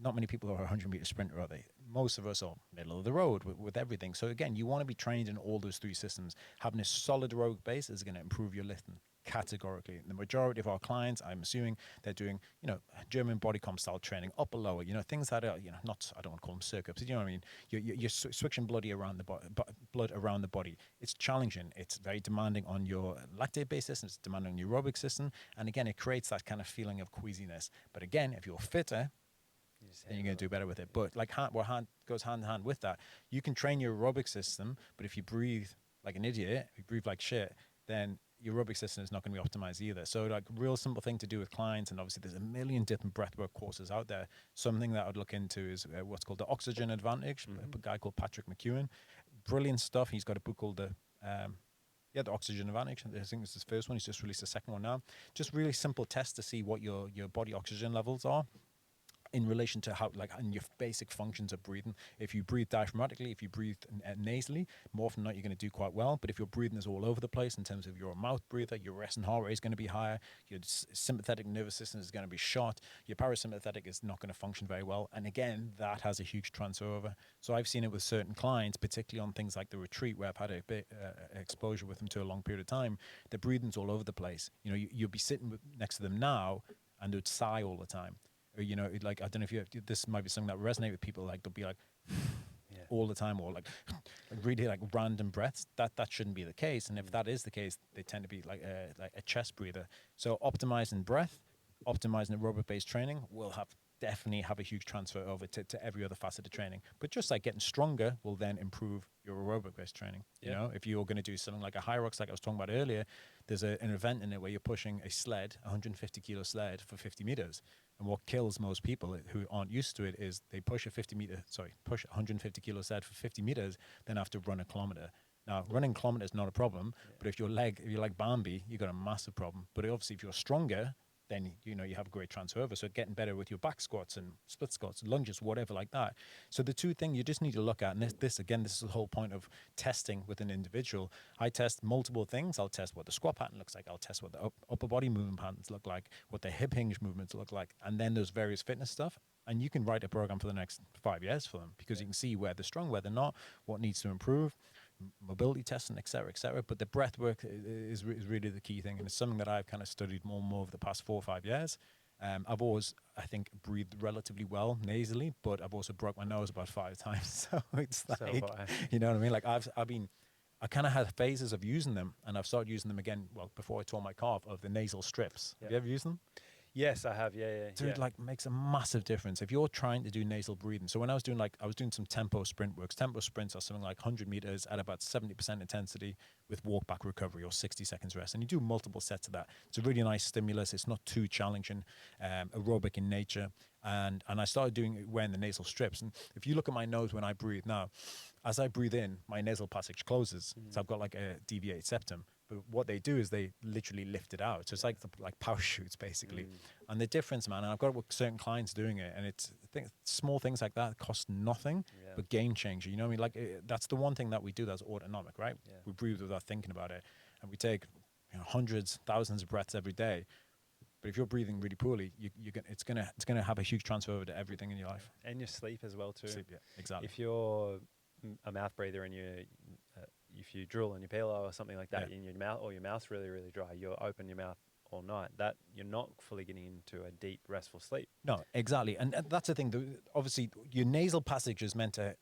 not many people are a 100-meter sprinter, are they? Most of us are middle of the road with everything. So again, you want to be trained in all those three systems. Having a solid aerobic base is going to improve your lifting categorically. The majority of our clients, I'm assuming, they're doing, German body comp style training, upper lower, things that are, not, I don't want to call them circuits, you know what I mean? You're switching blood around the body. It's challenging. It's very demanding on your lactate based system. It's demanding on your aerobic system. And again, it creates that kind of feeling of queasiness. But again, if you're fitter, then you're going to do better with it. But goes hand in hand with that. You can train your aerobic system, but if you breathe like an idiot, you breathe like shit, then your aerobic system is not going to be optimized either. So like real simple thing to do with clients, and obviously there's a million different breathwork courses out there. Something that I'd look into is what's called the Oxygen Advantage. A guy called Patrick McEwen, brilliant stuff. He's got a book called the Oxygen Advantage. I think this is his first one. He's just released the second one now. Just really simple tests to see what your body oxygen levels are in relation to how, like, and your basic functions of breathing. If you breathe diaphragmatically, if you breathe nasally, more often than not, you're going to do quite well. But if your breathing is all over the place in terms of your mouth breather, your resting heart rate is going to be higher, your sympathetic nervous system is going to be shot, your parasympathetic is not going to function very well. And again, that has a huge transfer over. So I've seen it with certain clients, particularly on things like the retreat, where I've had a bit exposure with them to a long period of time. Their breathing's all over the place. You know, you'll be sitting next to them now, and they'd sigh all the time. Or, you know, like, I don't know if you have, this might be something that resonate with people, like they'll be like all the time, or like really like random breaths. That shouldn't be the case. And if that is the case, they tend to be like a chest breather. So optimizing breath, optimizing aerobic based training will definitely have a huge transfer over to every other facet of training. But just like getting stronger will then improve your aerobic based training. You know, if you're going to do something like a high rocks, like I was talking about earlier, there's an event in it where you're pushing a sled, 150 kilo sled for 50 meters. And what kills most people who aren't used to it is they push a 150 kilo sled for 50 meters, then have to run a kilometer. Now, running kilometers is not a problem, but if you're like Bambi, you've got a massive problem. But obviously, if you're stronger, then you know you have a great transfer over. So getting better with your back squats and split squats, lunges, whatever like that. So the two things you just need to look at, and this is the whole point of testing with an individual. I test multiple things. I'll test what the squat pattern looks like. I'll test what the upper body movement patterns look like, what the hip hinge movements look like, and then there's various fitness stuff. And you can write a program for the next 5 years for them, because you can see where they're strong, where they're not, what needs to improve, mobility testing, et cetera, et cetera. But the breath work is really the key thing. And it's something that I've kind of studied more and more over the past 4 or 5 years. I've always, I think, breathed relatively well nasally, but I've also broke my nose about 5 times. So it's like, you know what I mean? Like I kind of had phases of using them, and I've started using them again. Well, before I tore my calf, of the nasal strips. Have you ever used them? Yes, I have. Yeah. Dude, like, makes a massive difference if you're trying to do nasal breathing. So when I was doing some tempo sprint works. Tempo sprints are something like 100 meters at about 70% intensity with walk back recovery or 60 seconds rest, and you do multiple sets of that. It's a really nice stimulus. It's not too challenging, aerobic in nature. And I started wearing the nasal strips. And if you look at my nose when I breathe now, as I breathe in, my nasal passage closes. So I've got like a deviated septum. But what they do is they literally lift it out. So it's like parachutes, basically. And the difference, man, and I've got certain clients doing it, and small things like that cost nothing, but game changer. You know what I mean? Like, that's the one thing that we do that's autonomic, right? We breathe without thinking about it. And we take hundreds, thousands of breaths every day. But if you're breathing really poorly, it's gonna have a huge transfer over to everything in your life. And your sleep as well too. Sleep, yeah, exactly. If you're a mouth breather and if you drool on your pillow or something like that in your mouth, or your mouth's really, really dry, you'll open your mouth all night. That you're not fully getting into a deep, restful sleep. No, exactly. And that's the thing. Obviously, your nasal passage is meant to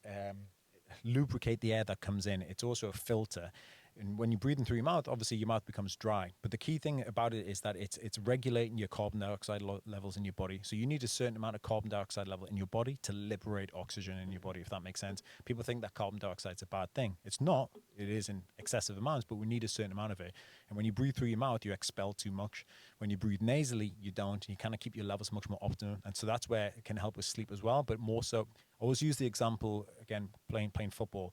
lubricate the air that comes in. It's also a filter. And when you're breathing through your mouth, obviously your mouth becomes dry. But the key thing about it is that it's regulating your carbon dioxide levels in your body. So you need a certain amount of carbon dioxide level in your body to liberate oxygen in your body, if that makes sense. People think that carbon dioxide is a bad thing. It's not. It is in excessive amounts, but we need a certain amount of it. And when you breathe through your mouth, you expel too much. When you breathe nasally, you don't. You kind of keep your levels much more optimum. And so that's where it can help with sleep as well. But more so, I always use the example, again, playing football.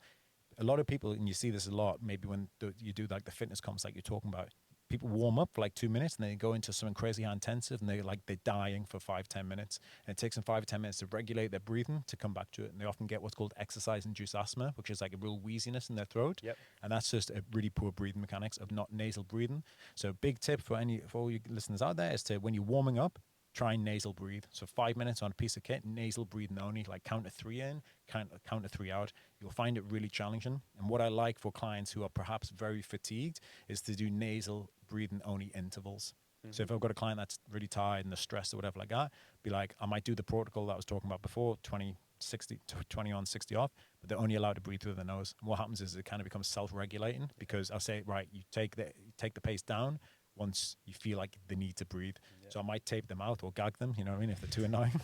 A lot of people, and you see this a lot, maybe when you do like the fitness comps like you're talking about, people warm up for like 2 minutes and they go into something crazy high intensive, and they're dying for 5-10 minutes. And it takes them 5 or 10 minutes to regulate their breathing to come back to it. And they often get what's called exercise-induced asthma, which is like a real wheeziness in their throat. And that's just a really poor breathing mechanics of not nasal breathing. So big tip for all you listeners out there is to, when you're warming up, try nasal breathe. So 5 minutes on a piece of kit, nasal breathing only, like count to 3 in, count to 3 out. You'll find it really challenging. And what I like for clients who are perhaps very fatigued is to do nasal breathing only intervals. So if I've got a client that's really tired and they're stressed or whatever like that, be like, I might do the protocol that I was talking about before, 20 on, 60 off, but they're only allowed to breathe through the nose. And what happens is it kind of becomes self-regulating, because I'll say, right, you take the pace down once you feel like the need to breathe. So I might tape them out or gag them, you know what I mean, if they're too annoying.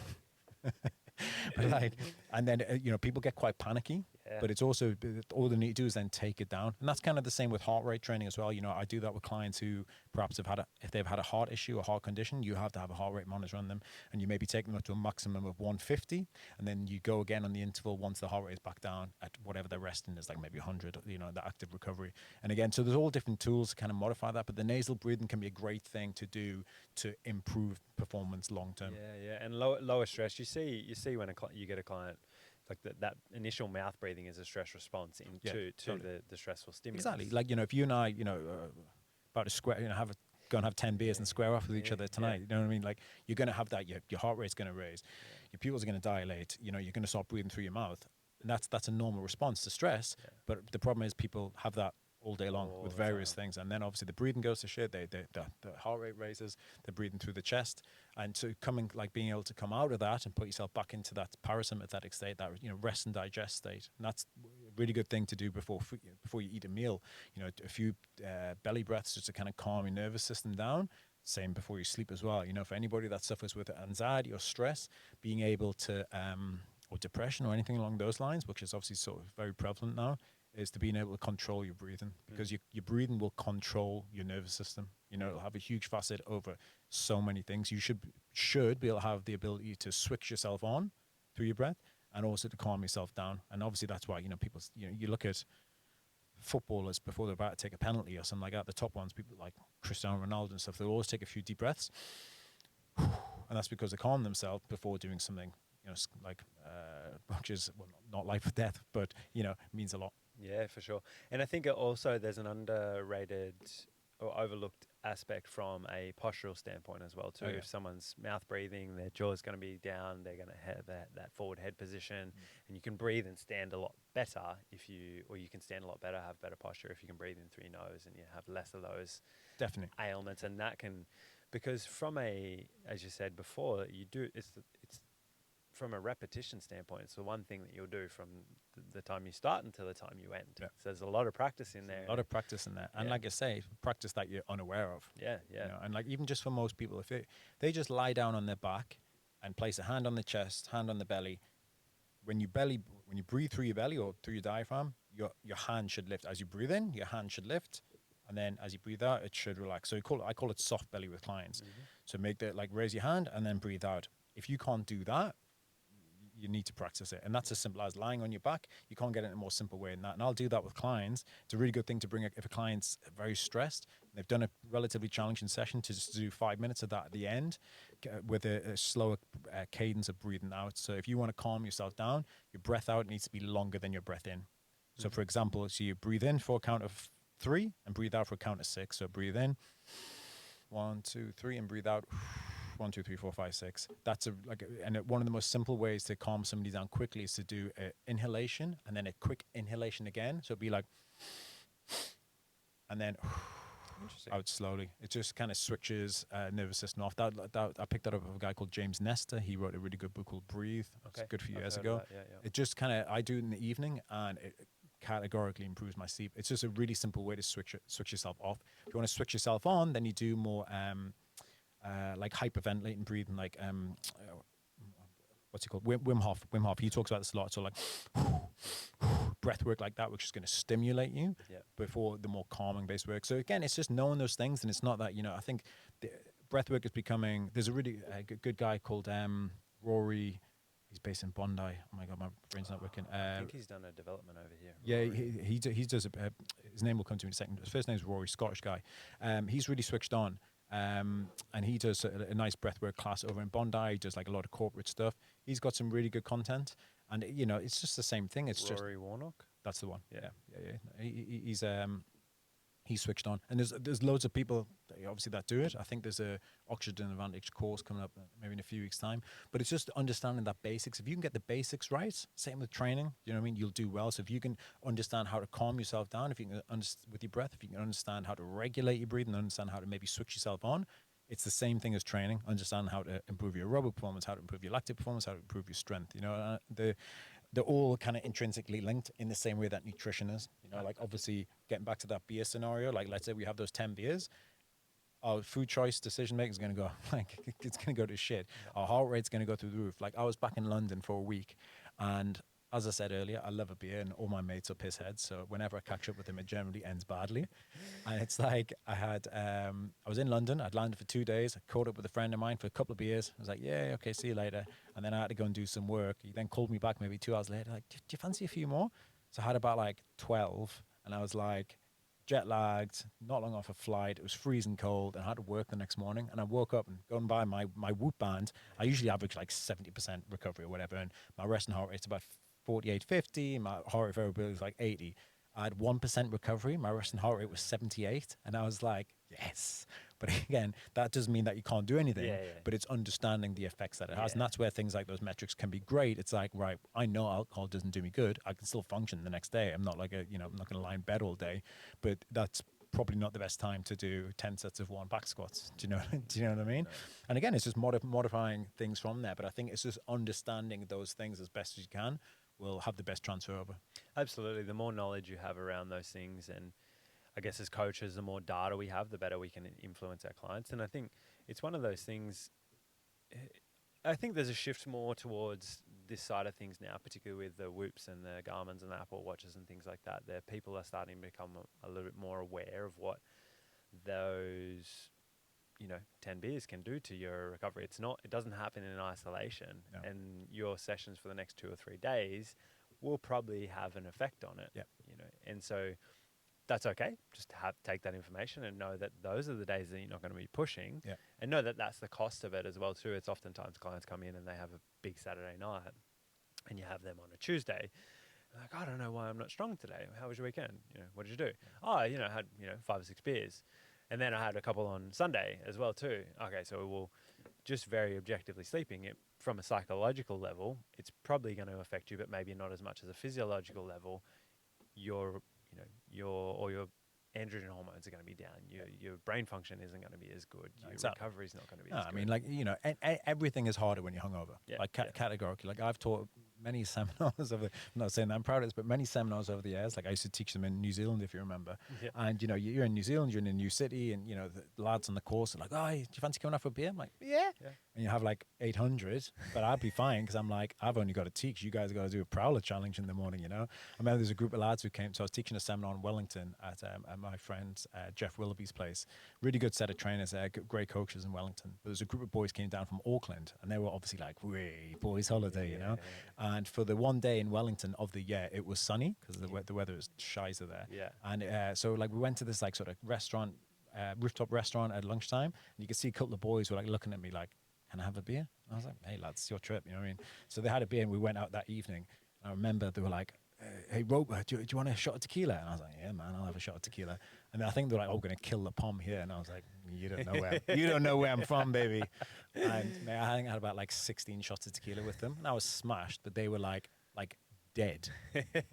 But like, and then people get quite panicky. But it's also all they need to do is then take it down, and that's kind of the same with heart rate training as well. You know, I do that with clients who perhaps have had if they've had a heart issue, a heart condition, you have to have a heart rate monitor on them, and you maybe take them up to a maximum of 150, and then you go again on the interval once the heart rate is back down at whatever they're resting is, like maybe 100. You know, the active recovery, and again, so there's all different tools to kind of modify that. But the nasal breathing can be a great thing to do to improve performance long term. Yeah, and lower stress. You see when you get a client, like that initial mouth breathing is a stress response to totally. the stressful stimulus. Exactly. Like, you know, if you and I, you know, about to square, you know, go and have 10 beers and square off with each other tonight. You know what I mean? Like, you're going to have that. Your heart rate's going to raise. Your pupils are going to dilate. You know, you're going to start breathing through your mouth. And that's a normal response to stress. But the problem is people have that all day long with various things, and then obviously the breathing goes to shit. The heart rate raises. They're breathing through the chest, and so being able to come out of that and put yourself back into that parasympathetic state, that, you know, rest and digest state, and that's a really good thing to do before you eat a meal. You know, a few belly breaths just to kind of calm your nervous system down. Same before you sleep as well. You know, for anybody that suffers with anxiety or stress, being able to or depression or anything along those lines, which is obviously sort of very prevalent now, is to being able to control your breathing, because your breathing will control your nervous system. You know, it'll have a huge facet over so many things. You should be able to have the ability to switch yourself on through your breath, and also to calm yourself down. And obviously that's why, you know, people, you know, you look at footballers before they're about to take a penalty or something like that, the top ones, people like Cristiano Ronaldo and stuff, they'll always take a few deep breaths, and that's because they calm themselves before doing something, you know, like which is, well, not life or death, but, you know, means a lot. Yeah, for sure. And I think also there's an underrated or overlooked aspect from a postural standpoint as well too. If someone's mouth breathing, their jaw's going to be down, they're going to have that forward head position, and you can breathe and stand a lot better you can stand a lot better, have better posture if you can breathe in through your nose, and you have less of those Definitely ailments. And that can, because from as you said before, it's from a repetition standpoint, it's the one thing that you'll do from the time you start until the time you end. So there's a lot of practice in there. A lot of practice in there. And like I say, practice that you're unaware of. Yeah. You know? And like, even just for most people, if they just lie down on their back and place a hand on the chest, hand on the belly, when you breathe through your belly or through your diaphragm, your hand should lift. As you breathe in, your hand should lift. And then as you breathe out, it should relax. So I call it soft belly with clients. So raise your hand and then breathe out. If you can't do that, you need to practice it. And that's as simple as lying on your back. You can't get it in a more simple way than that. And I'll do that with clients. It's a really good thing to bring if a client's very stressed, they've done a relatively challenging session, to just do 5 minutes of that at the end with a slower cadence of breathing out. So if you want to calm yourself down, your breath out needs to be longer than your breath in. So for example, so you breathe in for a count of 3 and breathe out for a count of 6. So breathe in, 1, 2, 3, and breathe out. 1, 2, 3, 4, 5, 6. That's one of the most simple ways to calm somebody down quickly is to do an inhalation and then a quick inhalation again. So it'd be like, and then out slowly. It just kind of switches nervous system off. That I picked that up with a guy called James Nestor. He wrote a really good book called Breathe. It's a good few years ago. It just kind of, I do it in the evening, and it categorically improves my sleep. It's just a really simple way to switch yourself off. If you want to switch yourself on, then you do more like hyperventilating breathing, like what's he called? Wim Hof. Wim Hof. He talks about this a lot. So like breath work like that, which is going to stimulate you before the more calming based work. So again, it's just knowing those things, and it's not that, you know, I think the breath work is becoming. There's a really good guy called Rory. He's based in Bondi. Oh my God, my brain's not working. I think he's done a development over here. Yeah, he does. His name will come to me in a second. His first name is Rory, Scottish guy. He's really switched on. And he does a nice breathwork class over in Bondi. He does like a lot of corporate stuff. He's got some really good content, and you know, it's just the same thing. It's Rory Warnock. That's the one. Yeah. He's switched on, and there's loads of people obviously that do it. I think there's a Oxygen Advantage course coming up maybe in a few weeks' time. But it's just understanding that basics. If you can get the basics right, same with training, you know what I mean, you'll do well. So if you can understand how to calm yourself down, if you can with your breath, if you can understand how to regulate your breathing, understand how to maybe switch yourself on, it's the same thing as training. Understand how to improve your aerobic performance, how to improve your lactic performance, how to improve your strength. You know, they're all kind of intrinsically linked in the same way that nutrition is. You know, like obviously getting back to that beer scenario, like let's say we have those 10 beers, our food choice decision making is going to go, like, it's going to go to shit. Our heart rate's going to go through the roof. Like I was back in London for a week, and as I said earlier, I love a beer, and all my mates are piss heads. So whenever I catch up with them, it generally ends badly. And it's like I was in London. I'd landed for 2 days. I caught up with a friend of mine for a couple of beers. I was like, yeah, okay, see you later. And then I had to go and do some work. He then called me back maybe 2 hours later, like, do you fancy a few more? So I had about like 12, and I was like jet lagged, not long off a flight. It was freezing cold, and I had to work the next morning. And I woke up and going by my Whoop band. I usually average like 70% recovery or whatever, and my resting heart rate's about 48, 50. My heart rate variability is like 80. I had 1% recovery. My resting heart rate was 78. And I was like, yes. But again, that doesn't mean that you can't do anything, Yeah, yeah. but it's understanding the effects that it has. And Yeah. that's where things like those metrics can be great. It's like, right, I know alcohol doesn't do me good. I can still function the next day. I'm not like I'm not going to lie in bed all day, but that's probably not the best time to do 10 sets of one back squats. Do you know, do you know what I mean? No. And again, it's just modifying things from there. But I think it's just understanding those things as best as you can will have the best transfer over. Absolutely. The more knowledge you have around those things, and I guess as coaches, the more data we have, the better we can influence our clients. And I think it's one of those things. I think there's a shift more towards this side of things now, particularly with the Whoops and the Garmins and the Apple Watches and things like that. There, people are starting to become a little bit more aware of what those 10 beers can do to your recovery. It doesn't happen in isolation, No. and your sessions for the next 2 or 3 days will probably have an effect on it. Yeah. And so that's okay. Just take that information and know that those are the days that you're not going to be pushing, Yeah. and know that that's the cost of it as well too. It's oftentimes clients come in and they have a big Saturday night, and you have them on a Tuesday. They're like, I don't know why I'm not strong today. How was your weekend? What did you do? Oh, I had 5 or 6 beers, and then I had a couple on Sunday as well too. Okay, so we'll just very objectively sleeping it from a psychological level, it's probably going to affect you, but maybe not as much as a physiological level. Your your androgen hormones are going to be down. Your brain function isn't going to be as good. No, Your exactly. recovery is not going to be No, as I good. mean, like, everything is harder when you're hungover. Yeah, Like yeah. categorically. Like I've taught many seminars over. I'm not saying that I'm proud of this, but many seminars over the years. Like I used to teach them in New Zealand, if you remember. Yeah. And you're in New Zealand, you're in a new city, and the lads on the course are like, "Oh, do you fancy coming out for a beer?" I'm like, "Yeah." Yeah. And you have like 800, but I'd be fine because I'm like, I've only got to teach. You guys got to do a prowler challenge in the morning. I remember there's a group of lads who came. So I was teaching a seminar in Wellington at my friend Jeff Willoughby's place. Really good set of trainers there, great coaches in Wellington. But there's a group of boys came down from Auckland, and they were obviously like, "Way boys holiday," Yeah. And for the one day in Wellington of the year, it was sunny because the weather is shizer there. Yeah. And so like we went to this like sort of restaurant, rooftop restaurant at lunchtime, and you could see a couple of boys were like looking at me like, "Can I have a beer?" And I was like, "Hey lads, it's your trip," you know what I mean? So they had a beer, and we went out that evening. And I remember they were like, "Hey Rob, do you want a shot of tequila?" And I was like, "Yeah, man, I'll have a shot of tequila." And I think they're like, "Oh, we're gonna kill the pom here," and I was like, "You don't know where I'm from, baby." And I think I had about like 16 shots of tequila with them, and I was smashed, but they were like dead.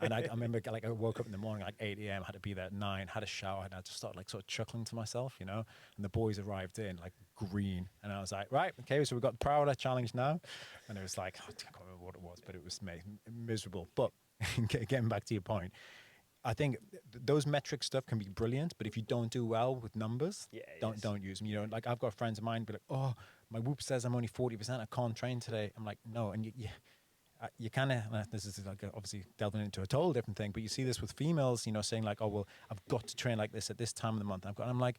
And I remember like I woke up in the morning like 8 a.m. had to be there at 9, had a shower, and I just started like sort of chuckling to myself, and the boys arrived in like green, and I was like, right, okay, so we've got the Prowler challenge now. And it was like, I can't remember what it was, but it was miserable. But getting back to your point, I think those metric stuff can be brilliant, but if you don't do well with numbers, don't use them. Like I've got friends of mine be like, "Oh, my Whoop says I'm only 40%. I can't train today." I'm like, "No," and you kind of, this is like obviously delving into a total different thing, but you see this with females, saying like, "Oh, well, I've got to train like this at this time of the month." I'm like,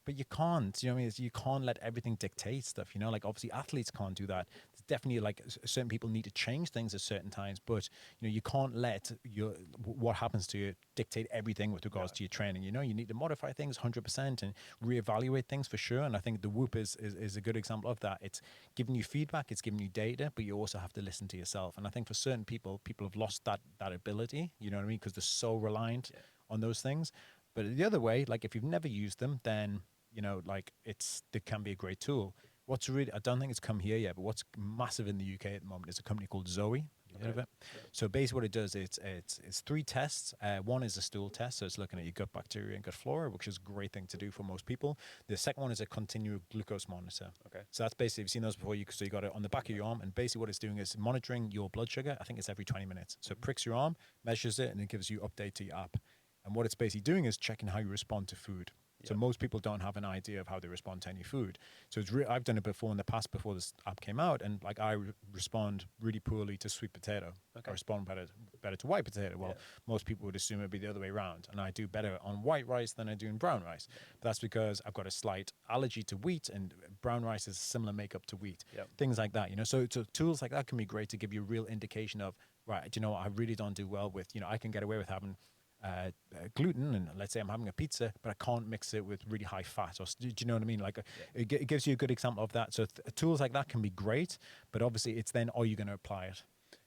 but you can't, what I mean? You can't let everything dictate stuff, like obviously athletes can't do that. It's definitely like certain people need to change things at certain times, but you can't let what happens to you dictate everything with regards to your training. You need to modify things 100% and reevaluate things for sure. And I think the Whoop is a good example of that. It's giving you feedback, it's giving you data, but you also have to listen to yourself. And I think for certain people have lost that ability, you know what I mean? Because they're so reliant on those things. But the other way, like if you've never used them, then like they can be a great tool. What's really, I don't think it's come here yet, but what's massive in the UK at the moment is a company called Zoe. Heard of it? So basically what it does, it's 3 tests. One is a stool test, so it's looking at your gut bacteria and gut flora, which is a great thing to do for most people. The second one is a continual glucose monitor. Okay. So that's basically, you've seen those before, so you got it on the back of your arm, and basically what it's doing is monitoring your blood sugar. I think it's every 20 minutes. So it pricks your arm, measures it, and it gives you update to your app. And what it's basically doing is checking how you respond to food. So Yep. most people don't have an idea of how they respond to any food. So I've done it before in the past before this app came out, and like I respond really poorly to sweet potato. Okay. I respond better to white potato. Well, Yeah. most people would assume it'd be the other way around, and I do better on white rice than I do in brown rice. But that's because I've got a slight allergy to wheat, and brown rice is similar makeup to wheat. Yep. Things like that, you know. So tools like that can be great to give you a real indication of, right, do you know what, I really don't do well with, you know, I can get away with having gluten, and let's say I'm having a pizza, but I can't mix it with really high fat. Or do you know what I mean? Like it gives you a good example of that. So tools like that can be great, but obviously it's then, are you going to apply it?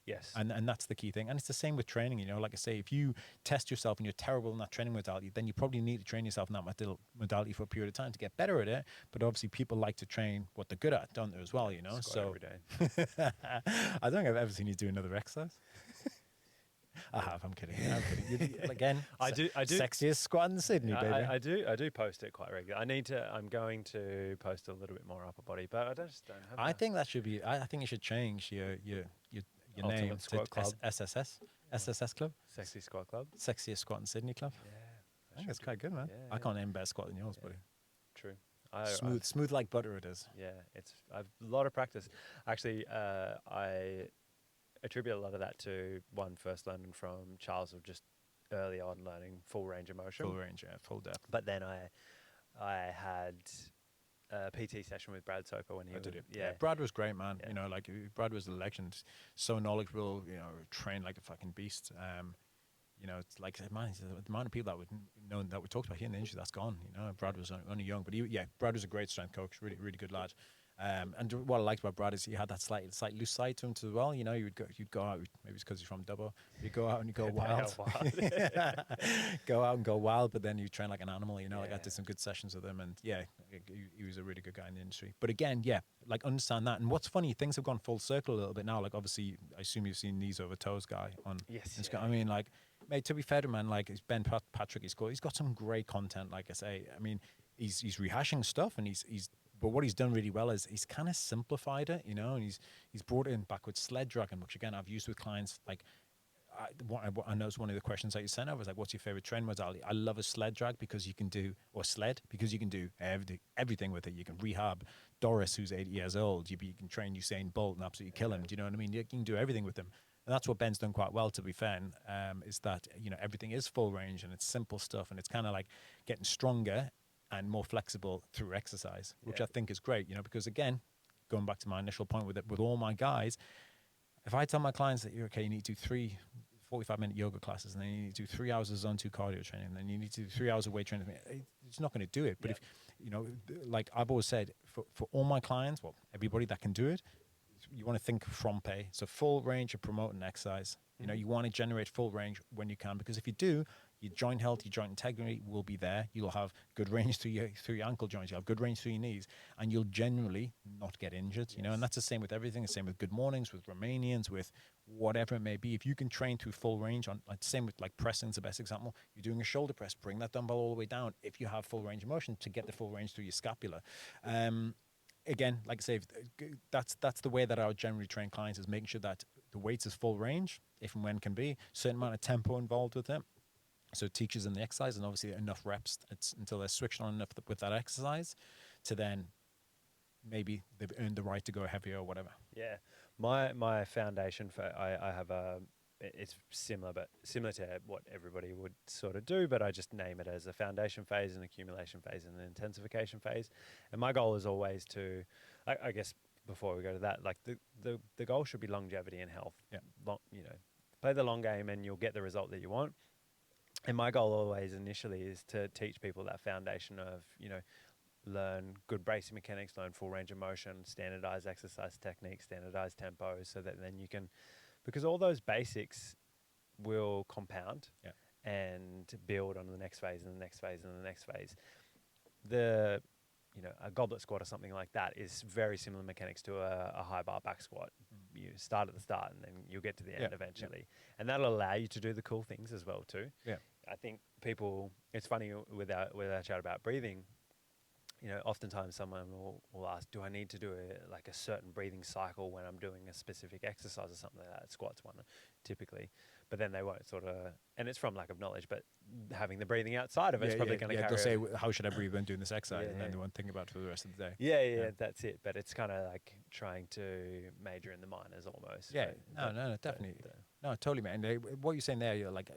Yes. And that's the key thing. And it's the same with training, you know, like I say, if you test yourself and you're terrible in that training modality, then you probably need to train yourself in that modality for a period of time to get better at it. But obviously people like to train what they're good at, don't they, as well, you know? Squat So every day. I don't think I've ever seen you do another exercise. I have. I'm kidding. I'm kidding. Again, I do. sexiest squat in Sydney, baby. I do. I do post it quite regularly. I'm going to post a little bit more upper body, but I just don't have. I think that should be. I think you should change your Ultimate name Squat to Club. SSS Club, Sexy Squat Club. Sexiest Squat in Sydney Club. Yeah. I think it's quite good, man. Yeah, I can't name better squat than yours, buddy. True. Smooth like butter it is. Yeah, I've a lot of practice. Actually, I attribute a lot of that to first learning from Charles of just early on learning full range of motion. Full range, yeah, full depth. But then I had a PT session with Brad Soper when he did was, it. Yeah, Brad was great, man. You know, like Brad was a legend, so knowledgeable. You know, trained like a fucking beast. You know, it's like, man, the amount of people that would know that we talked about here in the industry, that's gone. You know, Brad was only young, but Brad was a great strength coach, really, really good lad. And what I liked about Brad is he had that slight loose side to him as well. You know, you'd go out, maybe it's because he's from Dubbo. You go out and you go wild, go out and go wild. But then you train like an animal. You know, like I did some good sessions with him, and he was a really good guy in the industry. But again, like understand that. And what's funny, things have gone full circle a little bit now. Like obviously, I assume you've seen Knees Over Toes guy on. Yes. Instagram. I mean, like, mate, to be fair to him, man, like Ben Patrick, he's got some great content. Like I say, I mean, he's rehashing stuff, and but what he's done really well is he's kind of simplified it, you know, and he's brought in backwards sled dragging, which again I've used with clients. Like I know it's one of the questions that you sent over was like, what's your favorite training modality? I love a sled drag because you can do everything with it. You can rehab Doris, who's 80 years old. You can train Usain Bolt and absolutely kill him. Do you know what I mean? You can do everything with him. And that's what Ben's done quite well, to be fair, is that, you know, everything is full range and it's simple stuff, and it's kind of like getting stronger and more flexible through exercise, which I think is great, you know, because again, going back to my initial point with all my guys, if I tell my clients that you're okay, you need to do 3 45-minute yoga classes, and then you need to do 3 hours of zone 2 cardio training, and then you need to do 3 hours of weight training, it's not going to do it. But if, you know, like I've always said, for all my clients, well, everybody that can do it, you want to think from pay. So full range of promoting exercise. You know, you want to generate full range when you can, because if you do, your joint health, your joint integrity will be there. You'll have good range through your ankle joints. You'll have good range through your knees, and you'll generally not get injured. You know, and that's the same with everything. The same with good mornings, with Romanians, with whatever it may be. If you can train through full range, on like same with like pressing's the best example. You're doing a shoulder press, bring that dumbbell all the way down. If you have full range of motion, to get the full range through your scapula. Again, like I say, that's the way that I would generally train clients, is making sure that the weights is full range, if and when can be, certain amount of tempo involved with it. So it teaches them the exercise, and obviously enough reps until they're switched on enough with that exercise to then maybe they've earned the right to go heavier or whatever. Yeah, my foundation for I have it's similar to what everybody would sort of do, but I just name it as a foundation phase, an accumulation phase, and an intensification phase. And my goal is always to, I guess before we go to that, like the goal should be longevity and health. Yeah, you know, play the long game and you'll get the result that you want. And my goal always initially is to teach people that foundation of, you know, learn good bracing mechanics, learn full range of motion, standardized exercise techniques, standardized tempos, so that then you can, because all those basics will compound and build on the next phase and the next phase and the next phase. You know, a goblet squat or something like that is very similar mechanics to a high bar back squat. You start at the start and then you'll get to the end eventually. And that'll allow you to do the cool things as well too. Yeah. I think people, it's funny with our chat about breathing, oftentimes someone will ask, do I need to do a certain breathing cycle when I'm doing a specific exercise or something like that? Squats one typically, but then they won't sort of, and it's from lack of knowledge, but having the breathing outside of it's probably going to They'll carry say, over. how should I breathe when doing this exercise? Yeah, And then yeah. they won't think about it for the rest of the day. Yeah, that's it. But it's kind of like trying to major in the minors almost. Yeah, but, no, definitely. No, totally, man. What you're saying there, you're like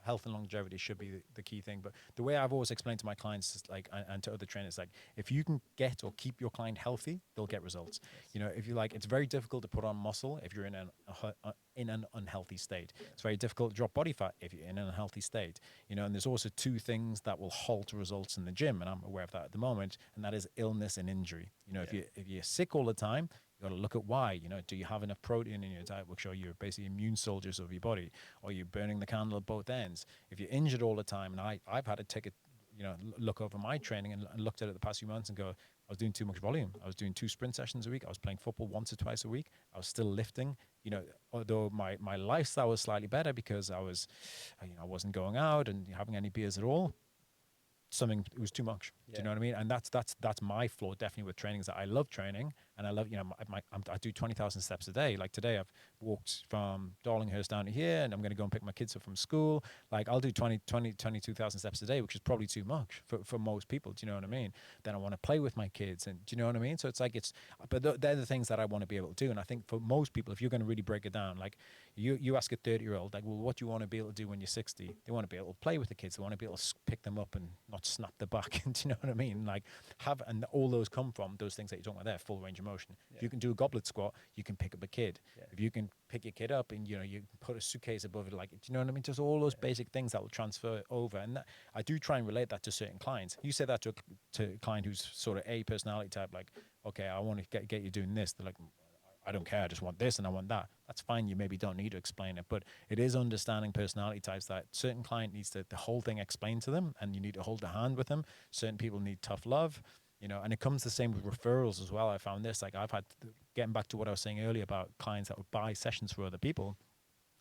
health and longevity should be the key thing. But the way I've always explained to my clients, is like, and to other trainers, like, if you can get or keep your client healthy, they'll get results. Yes. If you like, it's very difficult to put on muscle if you're in an unhealthy state. Yeah. It's very difficult to drop body fat if you're in an unhealthy state. And there's also two things that will halt results in the gym, and I'm aware of that at the moment, and that is illness and injury. If you're sick all the time, you got to look at why. Do you have enough protein in your diet, which are your basically immune soldiers of your body, or are you burning the candle at both ends? If you're injured all the time, and I've had to take a look over my training and looked at it the past few months and go, I was doing too much volume. I was doing 2 sprint sessions a week. I was playing football once or twice a week. I was still lifting. Although my lifestyle was slightly better because I wasn't going out and having any beers at all. It was too much. Do you know what I mean? And that's my flaw definitely with training, is that I love training and I love, I do 20,000 steps a day. Like today I've walked from Darlinghurst down to here and I'm going to go and pick my kids up from school. Like I'll do 22,000 steps a day, which is probably too much for most people. Do you know what I mean? Then I want to play with my kids, and do you know what I mean? So it's like, but they're the things that I want to be able to do. And I think for most people, if you're going to really break it down, like you ask a 30-year-old, like, well, what do you want to be able to do when you're 60? They want to be able to play with the kids. They want to be able to pick them up and not snap their back. Do you know what I mean? Like and all those come from those things that you're talking about there, full range of motion. Yeah. If you can do a goblet squat, you can pick up a kid. Yeah. If you can pick your kid up and you put a suitcase above it, like, do you know what I mean? Just all those basic things that will transfer over. And I do try and relate that to certain clients. You say that to a client who's sort of a personality type, like, okay, I want to get you doing this. They're like, I don't care, I just want this and I want that. That's fine, you maybe don't need to explain it, but it is understanding personality types that certain client needs the whole thing explained to them, and you need to hold the hand with them. Certain people need tough love, and it comes the same with referrals as well. I found this, like, I've had, getting back to what I was saying earlier about clients that would buy sessions for other people,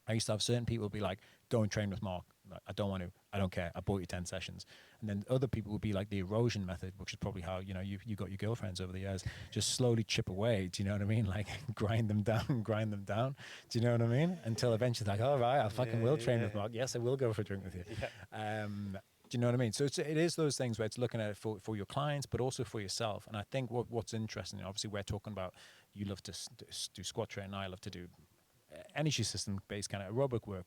I used to have certain people be like, go and train with Mark. Like, I don't want to. I don't care. I bought you 10 sessions. And then other people would be like the erosion method, which is probably how, you got your girlfriends over the years. Just slowly chip away. Do you know what I mean? Like grind them down, grind them down. Do you know what I mean? Until eventually like, all right, I fucking will train with Mark. Yes, I will go for a drink with you. Yeah. Do you know what I mean? So it is those things where it's looking at it for your clients, but also for yourself. And I think what's interesting, obviously we're talking about, you love to do squat training. I love to do energy system based kind of aerobic work.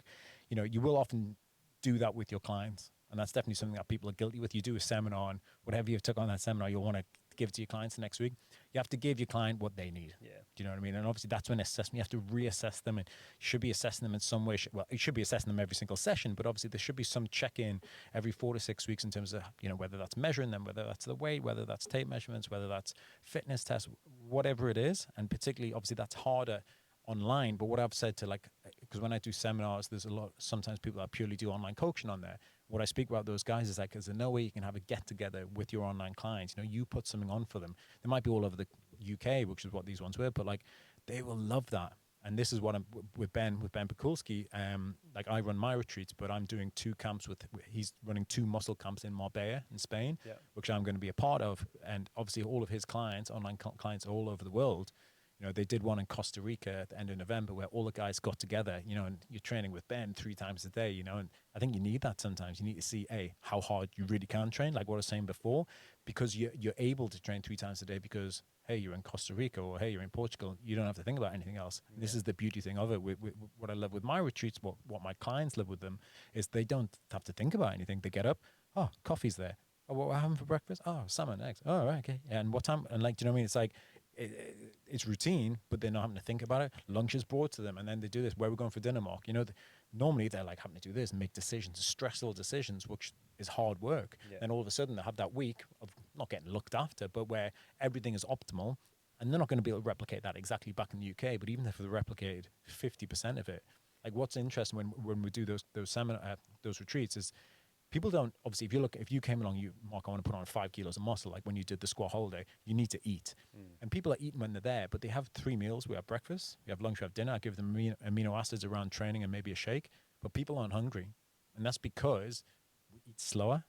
You will often do that with your clients, and that's definitely something that people are guilty with. You do a seminar, and whatever you've took on that seminar, you'll want to give to your clients the next week. You have to give your client what they need. Yeah. Do you know what I mean? And obviously that's when assessment, you have to reassess them, and you should be assessing them in some way. Well, you should be assessing them every single session, but obviously there should be some check-in every 4 to 6 weeks in terms of, whether that's measuring them, whether that's the weight, whether that's tape measurements, whether that's fitness tests, whatever it is. And particularly, obviously that's harder online, but what I've said to, like, because when I do seminars, there's sometimes people that purely do online coaching on there. What I speak about those guys is like, there's no way you can have a get together with your online clients. You put something on for them. They might be all over the UK, which is what these ones were, but like they will love that. And this is what I'm with Ben Pekulski. Like I run my retreats, but I'm doing 2 camps he's running 2 muscle camps in Marbella in Spain, which I'm going to be a part of. And obviously all of his clients, online clients all over the world, they did one in Costa Rica at the end of November where all the guys got together, and you're training with Ben 3 times a day, and I think you need that sometimes. You need to see, how hard you really can train, like what I was saying before, because you're able to train 3 times a day because, hey, you're in Costa Rica or, hey, you're in Portugal. You don't have to think about anything else. Yeah. This is the beauty thing of it. What I love with my retreats, what my clients love with them, is they don't have to think about anything. They get up, oh, coffee's there. Oh, what we're having for breakfast? Oh, salmon, eggs. Oh, right, okay. And what time? And like, do you know what I mean? It's like, it's routine, but they're not having to think about it. Lunch is brought to them, and then they do this. Where are we going for dinner, Mark? Normally they're like having to do this and make decisions, stressful decisions, which is hard work. Yeah. Then all of a sudden they have that week of not getting looked after, but where everything is optimal, and they're not going to be able to replicate that exactly back in the UK. But even if they replicated 50% of it, like what's interesting when we do those retreats is, people don't, obviously, if you came along, Mark, I want to put on 5 kilos of muscle, like when you did the squat holiday, you need to eat. And people are eating when they're there, but they have 3 meals. We have breakfast, we have lunch, we have dinner. I give them amino acids around training and maybe a shake, but people aren't hungry. And that's because we eat slower,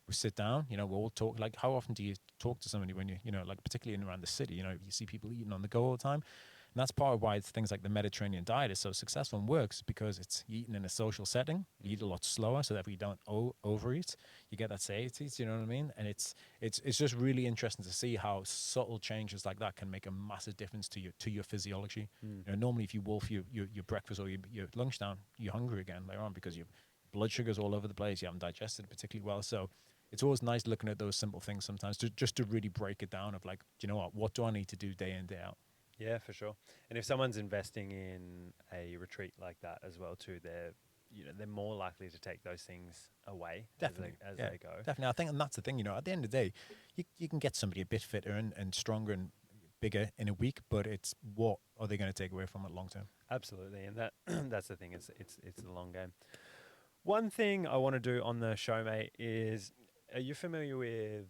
We sit down, you know, we all talk. Like, how often do you talk to somebody when you know, like, particularly in around the city, you know, you see people eating on the go all the time. And that's part of why it's things like the Mediterranean diet is so successful and works, because it's eaten in a social setting. You eat a lot slower so that we don't overeat. You get that satiety, you know what I mean? And it's just really interesting to see how subtle changes like that can make a massive difference to your physiology. You know, normally if you wolf your breakfast or your lunchtime, you're hungry again later on because your blood sugar's all over the place. You haven't digested it particularly well. So it's always nice looking at those simple things sometimes just to really break it down of like, do you know what do I need to do day in, day out? Yeah, for sure. And if someone's investing in a retreat like that as well too, they're more likely to take those things away Definitely. as Yeah, they go. definitely. I think, and that's the thing, you know, at the end of the day, you can get somebody a bit fitter and stronger and bigger in a week, but it's what are they going to take away from it long term? Absolutely, and that that's the thing. It's the long game. One thing I want to do on the show, mate, is are you familiar with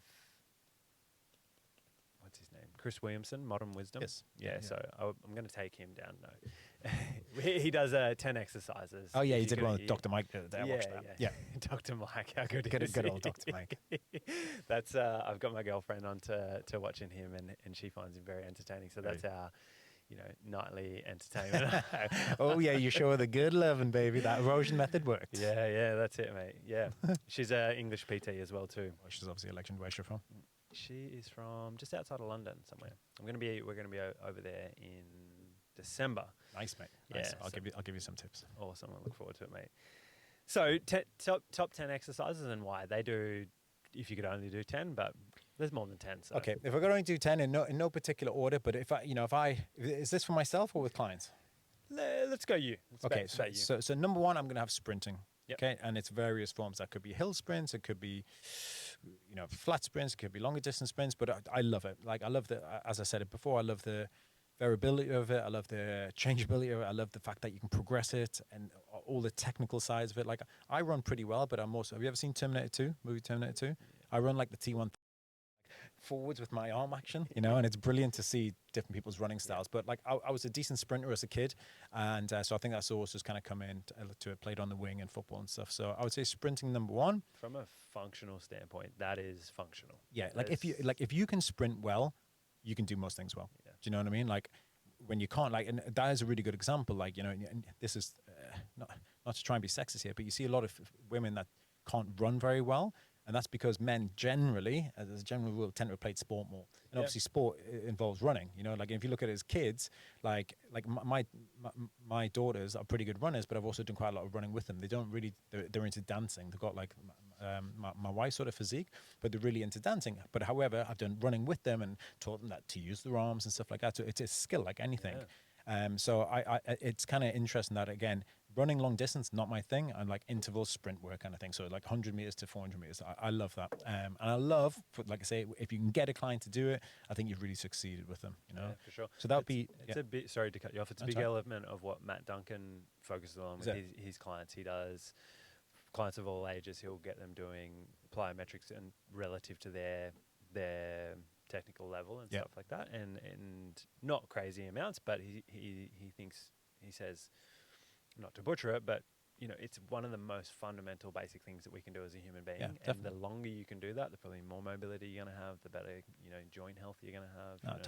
what's his name? Chris Williamson, Modern Wisdom. Yes. Yeah. Yeah. So I'm going to take him down. No, he does 10 exercises. Oh yeah, if he you did could- one with he- Dr. Mike the other day. I Yeah, watched that. yeah. Yeah. Dr. Mike, how good Good, is good he? old Dr. Mike. That's I've got my girlfriend on to watching him, and she finds him very entertaining. So that's Right. our, nightly entertainment. Oh yeah, you show her the good loving, baby. That erosion method worked. Yeah, that's it, mate. Yeah, she's a English PT as well too. Well, she's obviously a legend. Where's she from? She is from just outside of London somewhere. We're gonna be over there in December. Nice, mate. Nice. Yeah, I'll give you some tips. Awesome. I look forward to it, mate. So top 10 exercises and why they do. If you could only do 10, but there's more than 10. So Okay, if we're going to do 10 in no particular order, but if is this for myself or with clients? Let's go you. Okay, so number one, I'm going to have sprinting. Yep. Okay, and it's various forms. That could be hill sprints, it could be, flat sprints, it could be longer distance sprints. But I love it. Like I love as I said it before, I love the variability of it. I love the changeability of it. I love the fact that you can progress it and all the technical sides of it. Like I run pretty well, but I'm also. Have you ever seen Terminator 2? Movie Terminator 2? I run like the T1 forwards with my arm action, and it's brilliant to see different people's running styles. But like I was a decent sprinter as a kid, and so I think that's also just kind of come in to it, played on the wing and football and stuff. So I would say sprinting number one. from a functional standpoint, that is functional. Yeah, like if you can sprint well, you can do most things well. Yeah. Do you know what I mean? Like when you can't, like, and that is a really good example. Like and this is not to try and be sexist here, but you see a lot of women that can't run very well. And that's because men generally, as a general rule, tend to play sport more. And obviously sport involves running, like if you look at it as kids, like my daughters are pretty good runners, but I've also done quite a lot of running with them. They don't really, they're into dancing. They've got like my wife's sort of physique, but they're really into dancing. But however, I've done running with them and taught them that to use their arms and stuff like that. So it's a skill like anything. Yeah. So I it's kind of interesting that, again, running long distance, not my thing. I like interval sprint work kind of thing. So like 100 meters to 400 meters. I love that. And I love, like I say, if you can get a client to do it, I think you've really succeeded with them, Yeah, for sure. So that would be... It's a bit, sorry to cut you off, it's a big element of what Matt Duncan focuses on with his clients. He does clients of all ages. He'll get them doing plyometrics and relative to their technical level and stuff like that, and not crazy amounts, but he says, not to butcher it, but it's one of the most fundamental basic things that we can do as a human being. And the longer you can do that, the probably more mobility you're going to have, the better joint health you're going to have.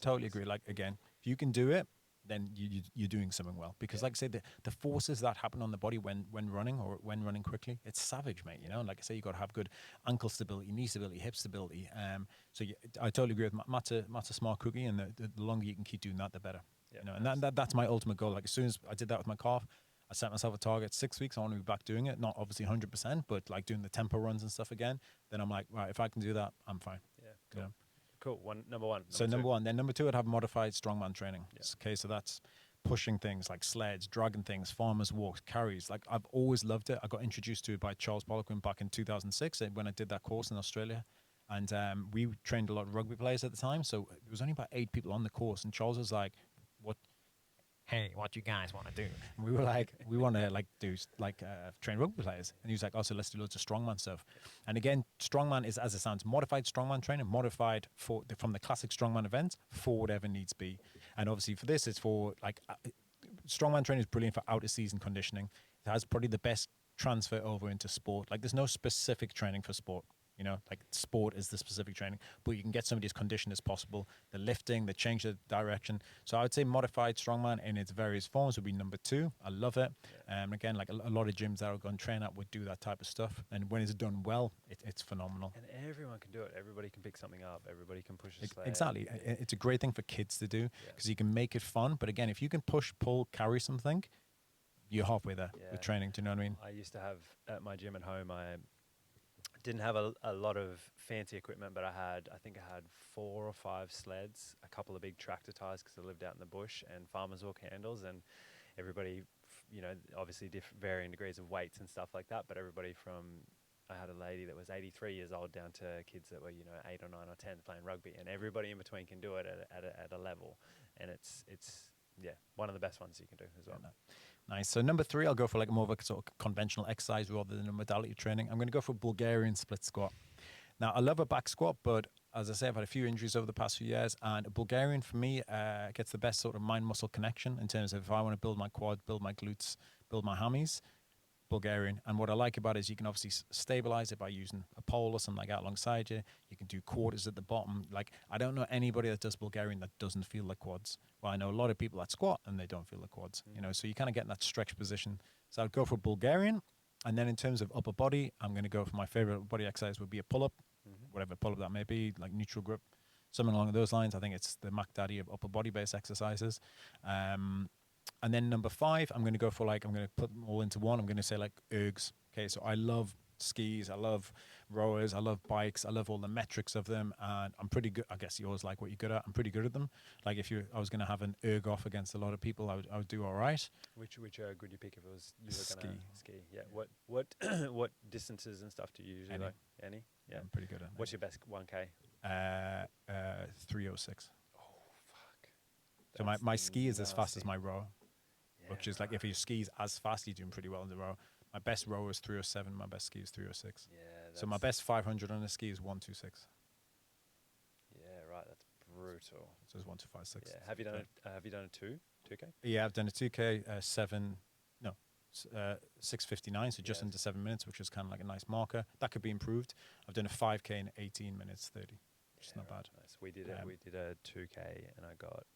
Totally agree. Like, again, if you can do it, then you're doing something well. Because like I said, the forces that happen on the body when running or when running quickly, it's savage, mate. Like I say, you got to have good ankle stability, knee stability, hip stability. I totally agree with Matt's a smart cookie, and the longer you can keep doing that, the better. And that's my ultimate goal. Like as soon as I did that with my calf, I set myself a target 6 weeks. I want to be back doing it, not obviously 100%, but like doing the tempo runs and stuff again. Then I'm like, right, if I can do that, I'm fine. Yeah, cool. Number one. Number one. Then number two, I'd have modified strongman training. Yeah. Okay, so that's pushing things like sleds, dragging things, farmers walks, carries. Like I've always loved it. I got introduced to it by Charles Poliquin back in 2006 when I did that course in Australia. And we trained a lot of rugby players at the time. So there was only about 8 people on the course. And Charles was like, hey, what do you guys want to do? And we were like, we want to train rugby players. And he was like, oh, so let's do loads of strongman stuff. And again, strongman is, as it sounds, modified strongman training, modified from the classic strongman events for whatever needs be. And obviously for this, it's for strongman training is brilliant for out of season conditioning. It has probably the best transfer over into sport. Like there's no specific training for sport. You know, like sport is the specific training, but you can get somebody as conditioned as possible. The lifting, the change of direction. So I would say modified strongman in its various forms would be number 2. I love it. Again, like a lot of gyms that are going to train at would do that type of stuff. And when it's done well, it's phenomenal. And everyone can do it. Everybody can pick something up. Everybody can push a sled. Exactly. It's a great thing for kids to do because you can make it fun. But again, if you can push, pull, carry something, you're halfway there with training. Do you know what I mean? I used to have at my gym at home, I didn't have a lot of fancy equipment, but I think I had 4 or 5 sleds, a couple of big tractor tires because I lived out in the bush, and farmer's walk handles, and everybody, obviously varying degrees of weights and stuff like that, but everybody from, I had a lady that was 83 years old down to kids that were, 8 or 9 or 10 playing rugby, and everybody in between can do it at a level, and it's one of the best ones you can do as well. Nice. So number 3, I'll go for like more of a sort of conventional exercise rather than a modality training. I'm going to go for Bulgarian split squat. Now, I love a back squat, but as I say, I've had a few injuries over the past few years, and a Bulgarian for me gets the best sort of mind-muscle connection in terms of if I want to build my quad, build my glutes, build my hammies, Bulgarian. And what I like about it is you can obviously stabilize it by using a pole or something like that alongside you. You can do quarters at the bottom. Like, I don't know anybody that does Bulgarian that doesn't feel like quads. Well, I know a lot of people that squat and they don't feel like quads, so you kind of get in that stretch position. So I'd go for Bulgarian. And then in terms of upper body, I'm going to go for my favorite upper body exercise would be a pull-up, whatever pull-up that may be, like neutral grip, something along those lines. I think it's the Mac Daddy of upper body-based exercises. And then number 5, I'm going to go for I'm going to put them all into one. I'm going to say ergs. Okay, so I love skis, I love rowers, I love bikes, I love all the metrics of them, and I'm pretty good. I guess you always like what you're good at. I'm pretty good at them. Like I was going to have an erg off against a lot of people, I would do all right. Which erg would you pick if it was you were going to ski? Yeah. Yeah. What distances and stuff do you usually like? Any? Yeah. I'm pretty good at. What's your best 1K? 3:06. Oh fuck. So my ski is as fast as my row. Which is like if your ski's as fast, you're doing pretty well in the row. My best row is 3:07. My best ski is 3:06. Yeah. So my best 500 on a ski is 1:26. Yeah, right. That's brutal. So it's 1:256. Yeah. Have you done a 2K? Yeah, I've done a 2K 6:59. So just under 7 minutes, which is kind of like a nice marker. That could be improved. I've done a 5K in 18 minutes 30. Which is not bad. Nice. We did a 2K and I got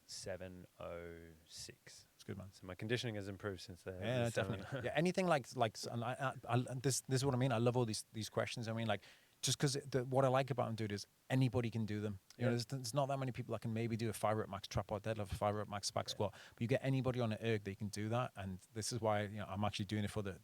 7:06. It's good, man. So my conditioning has improved since then. Yeah, definitely. Yeah, anything like and this is what I mean. I love all these questions. I mean, like, just because what I like about them, dude, is anybody can do them. You know, there's not that many people that can maybe do a 5 rep max trap or deadlift, a 5 rep max back squat. But you get anybody on an erg, they can do that. And this is why I'm actually doing it for the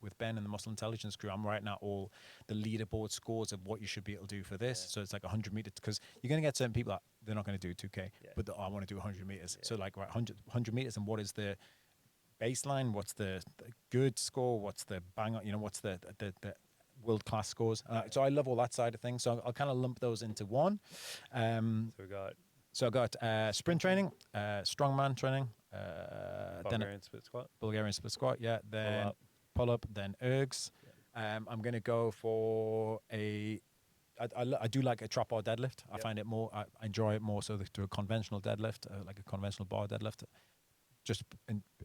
with Ben and the Muscle Intelligence crew. I'm writing out all the leaderboard scores of what you should be able to do for this. Yeah. So it's like 100 meters, because you're going to get certain people that they're not going to do 2K, but I want to do 100 meters. Yeah. So like 100 meters, and what is the baseline? What's the good score? What's the bang? What's the world-class scores. So I love all that side of things. So I'll kind of lump those into one. So I got sprint training, strongman training, Bulgarian split squat. Bulgarian split squat, yeah. Then pull-up, then ergs. Yeah. I'm going to go for I do like a trap bar deadlift. I find it more, I enjoy it more so to a conventional deadlift, like a conventional bar deadlift. Just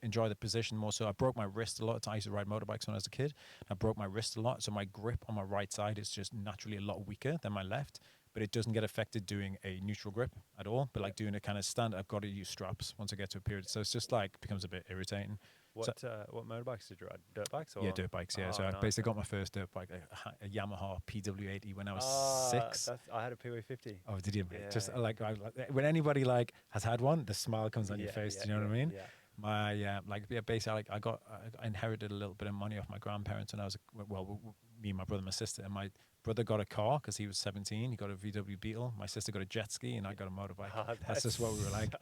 enjoy the position more. So I broke my wrist a lot. I used to ride motorbikes when I was a kid. I broke my wrist a lot. So my grip on my right side is just naturally a lot weaker than my left, but it doesn't get affected doing a neutral grip at all. But like doing a kind of standard, I've got to use straps once I get to a period. So it's just like becomes a bit irritating. What motorbikes did you ride? Dirt bikes? Or? Yeah, dirt bikes. Yeah. So I basically got my first dirt bike, a Yamaha PW80 when I was 6. I had a PW50. Oh, did you? Yeah. Just like when anybody like has had one, the smile comes on your face. Do you know what I mean? Yeah. My basically I inherited a little bit of money off my grandparents, and I was me, my brother, my sister, and my brother got a car because he was 17. He got a VW Beetle. My sister got a jet ski, and I got a motorbike. That's just what we were like,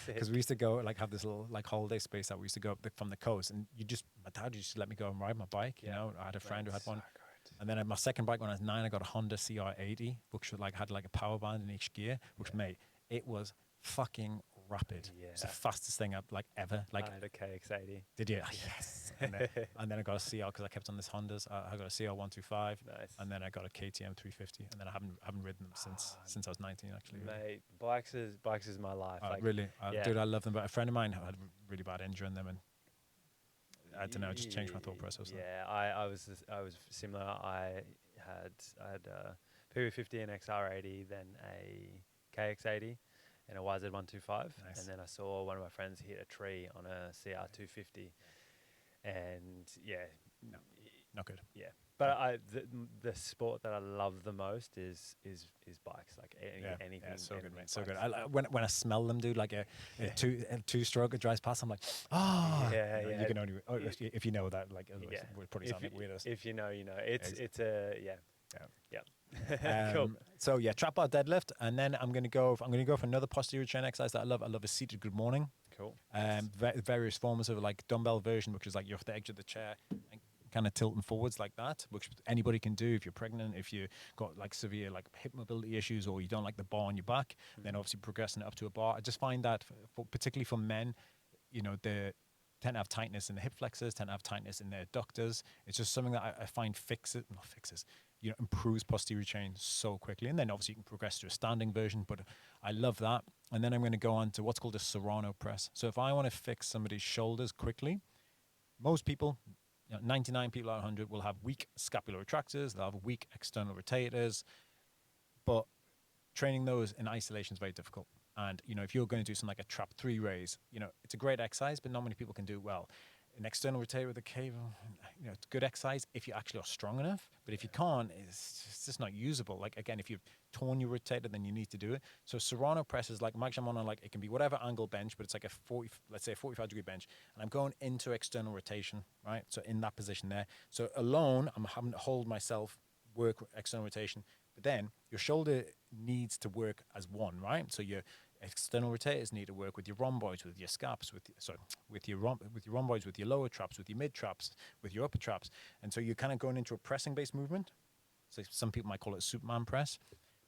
because we used to go have this little holiday space that we used to go from the coast, and my dad used to let me go and ride my bike. I had a friend who had one. And then my second bike when I was 9, I got a Honda CR80, which had like a power band in each gear, which mate, it was fucking rapid. Yeah. It's the fastest thing I've ever. I had a KX80. Did you? Yes. And then I got a CR because I kept on this Hondas. I got a CR 125. Nice. And then I got a KTM 350. And then I haven't ridden them since I was 19 actually. Mate, bikes is my life. Really, dude, I love them. But a friend of mine had a really bad injury in them, and I don't know, just changed my thought process. Yeah, I was similar. I had a PV50 and XR80, then a KX80 and a YZ125, Nice. and then I saw one of my friends hit a tree on a CR250, and yeah, No, not good. yeah. But the sport that I love the most is bikes, like anything. Yeah, so good, anything mate. So good. bikes. When I smell them, dude, like a two stroke, it drives past. I'm like, oh, Yeah, you know, yeah. you can only if you know that. Like, otherwise, Yeah. it would probably sound like weirdest. If you know, you know. It's Ex- it's a yeah. Yeah. Yeah. Cool. So yeah, trap bar deadlift, and then I'm gonna go. I'm gonna go for another posterior chain exercise that I love. I love a seated good morning. Cool. Various forms of like dumbbell version, which is like you're off the edge of the chair and kind of tilting forwards like that, which anybody can do if you're pregnant, if you got like severe like hip mobility issues, or you don't like the bar on your back. Then obviously progressing it up to a bar. I just find that particularly for men, you know, they tend to have tightness in the hip flexors, tend to have tightness in their adductors. It's just something that I find improves posterior chain so quickly. And then obviously you can progress to a standing version, but I love that. And then I'm going to go on to what's called a Serrano press. So if I want to fix somebody's shoulders quickly, most people, 99 people out of 100 will have weak scapular retractors, they'll have weak external rotators, but training those in isolation is very difficult. And, you know, if you're going to do something like a trap 3 raise, you know, it's a great exercise, but not many people can do it well. An external rotator with a cable, you know, it's good exercise if you actually are strong enough. But if you can't, it's just not usable. Like, again, if you've torn your rotator, then you need to do it. So Serrano press is like, I'm on like, it can be whatever angle bench, but it's like let's say a 45-degree bench. And I'm going into external rotation, right? So in that position there. So alone, I'm having to hold myself, work external rotation. But then your shoulder needs to work as one, right? So your external rotators need to work with your rhomboids, with your scaps, with your rhomboids, with your lower traps, with your mid traps, with your upper traps. And so you're kind of going into a pressing based movement. So some people might call it a Superman press,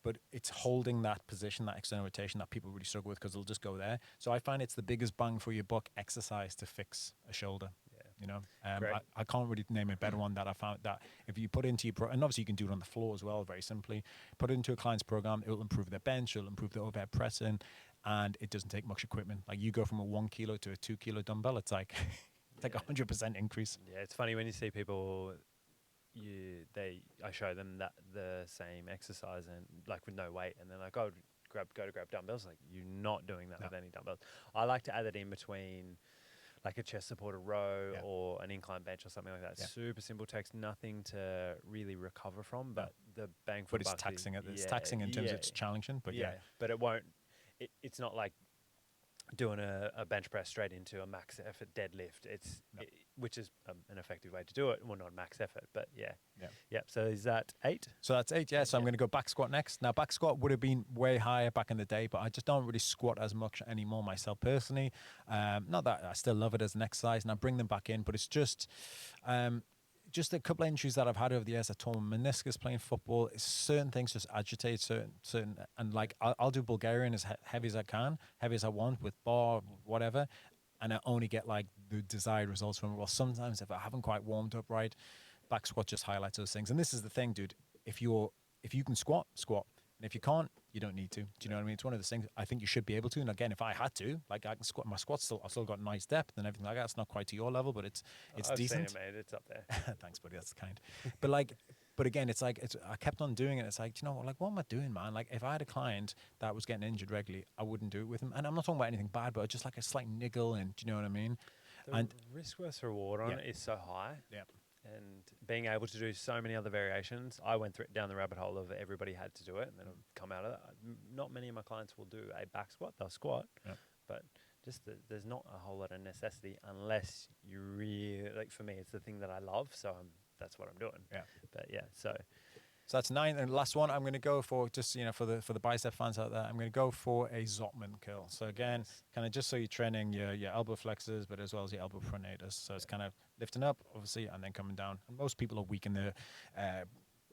but it's holding that position, that external rotation that people really struggle with because they'll just go there. So I find it's the biggest bang for your buck exercise to fix a shoulder. You know, I can't really name a better one that I found that if you put into your and obviously you can do it on the floor as well, very simply. Put it into a client's program, it will improve their bench, it'll improve their overhead pressing, and it doesn't take much equipment. Like you go from a 1 kilo to a 2 kilo dumbbell, it's like it's like 100% increase. Yeah, it's funny when you see people. I show them that the same exercise and like with no weight, and they're like, "Oh, go to grab dumbbells." Like you're not doing that with any dumbbells. I like to add it in between like a chest supported row or an incline bench or something like that. Super simple, takes nothing to really recover from, but the bang for buck. But it's taxing. It's taxing in terms of it's challenging, but but it won't. It's not like doing a bench press straight into a max effort deadlift. Which is an effective way to do it. Well, not max effort, but yeah. So is that 8? So that's 8, yeah. So I'm going to go back squat next. Now, back squat would have been way higher back in the day, but I just don't really squat as much anymore myself personally. Not that I still love it as an exercise, and I bring them back in, but it's just a couple of injuries that I've had over the years. I tore my meniscus playing football. Certain things just agitate certain, and like I'll do Bulgarian as heavy as I can, heavy as I want with bar, whatever, and I only get like the desired results from it. Well, sometimes if I haven't quite warmed up right, back squat just highlights those things. And this is the thing, dude. If you can squat, squat. And if you can't, you don't need to. Do you know what I mean? It's one of those things I think you should be able to. And again, if I had to, like I can squat, my squat's I've still got nice depth and everything like that. It's not quite to your level, but it's I've decent. Seen it, mate. It's up there. Thanks, buddy. That's kind. But again, it's like I kept on doing it. It's like, you know, like what am I doing, man? Like if I had a client that was getting injured regularly, I wouldn't do it with him. And I'm not talking about anything bad, but just like a slight niggle, and do you know what I mean? The risk versus reward on it is so high. Yeah. And being able to do so many other variations, I went down the rabbit hole of everybody had to do it, and then I've come out of that. Not many of my clients will do a back squat; they'll squat, but just there's not a whole lot of necessity unless you really like. For me, it's the thing that I love, so that's what I'm doing. Yeah, but So that's 9, and the last one I'm going to go for, just for the bicep fans out there, I'm going to go for a Zotman curl. So again, kind of just so you're training your elbow flexors, but as well as your elbow pronators. So it's kind of lifting up, obviously, and then coming down. And most people are weak in the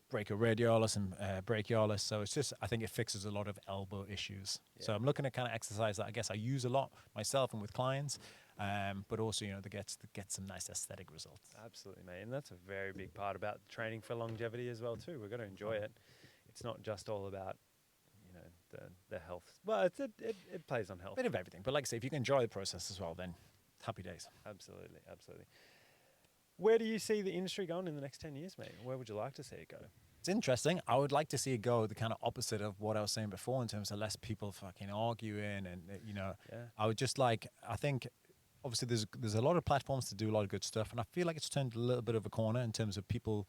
brachioradialis and brachialis. So it's just, I think it fixes a lot of elbow issues. Yeah. So I'm looking at kind of exercise that I guess I use a lot myself and with clients. But also, to get some nice aesthetic results. Absolutely, mate. And that's a very big part about training for longevity as well, too. We've got to enjoy it. It's not just all about, the health. Well, it plays on health. A bit of everything. But like I say, if you can enjoy the process as well, then happy days. Absolutely, absolutely. Where do you see the industry going in the next 10 years, mate? Where would you like to see it go? It's interesting. I would like to see it go the kind of opposite of what I was saying before in terms of less people fucking arguing and Yeah. I would just like I think obviously there's a lot of platforms to do a lot of good stuff and I feel like it's turned a little bit of a corner in terms of people,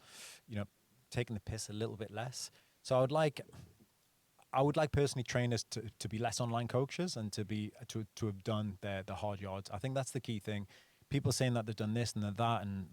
taking the piss a little bit less. So I would like personally trainers to be less online coaches and to have done the hard yards. I think that's the key thing. People saying that they've done this and that, and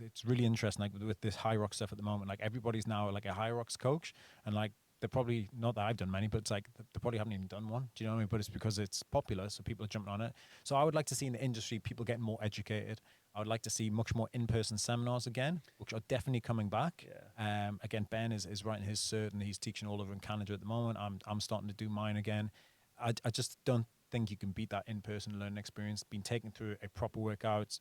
it's really interesting. Like with this high rock stuff at the moment, like everybody's now like a high rocks coach, and like they're probably not that I've done many, but it's like they probably haven't even done one. Do you know what I mean? But it's because it's popular, so people are jumping on it. So I would like to see in the industry people getting more educated. I would like to see much more in-person seminars again, which are definitely coming back. Yeah. Again, Ben is writing his cert and he's teaching all over in Canada at the moment. I'm starting to do mine again. I just don't think you can beat that in-person learning experience. Being taken through a proper workout.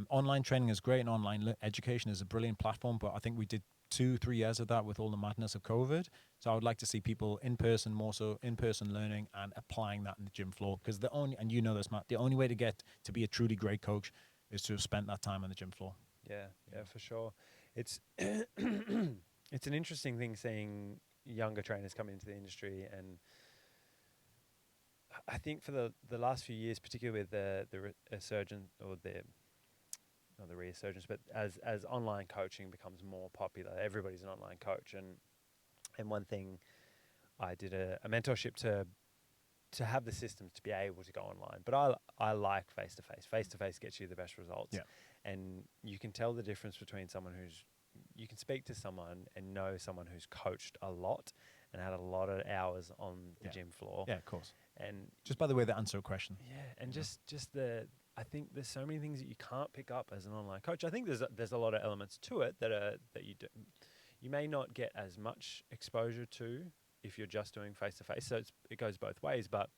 Online training is great and online education is a brilliant platform, but I think we did 2-3 years of that with all the madness of COVID. So I would like to see people in person, more so in person learning and applying that in the gym floor. Because and you know this, Matt, the only way to get to be a truly great coach is to have spent that time on the gym floor. Yeah, for sure. It's it's an interesting thing seeing younger trainers come into the industry, and I think for the last few years, particularly with the resurgence or the not the resurgence, but as online coaching becomes more popular, everybody's an online coach, and one thing I did a mentorship to have the systems to be able to go online. But I like face to face. Face to face gets you the best results. Yeah. And you can tell the difference between someone you can speak to someone and know someone who's coached a lot and had a lot of hours on the gym floor. Yeah, of course. And just by the way, they answer a question. Yeah, and just I think there's so many things that you can't pick up as an online coach. I think there's a lot of elements to it that you may not get as much exposure to if you're just doing face to face. So it goes both ways, but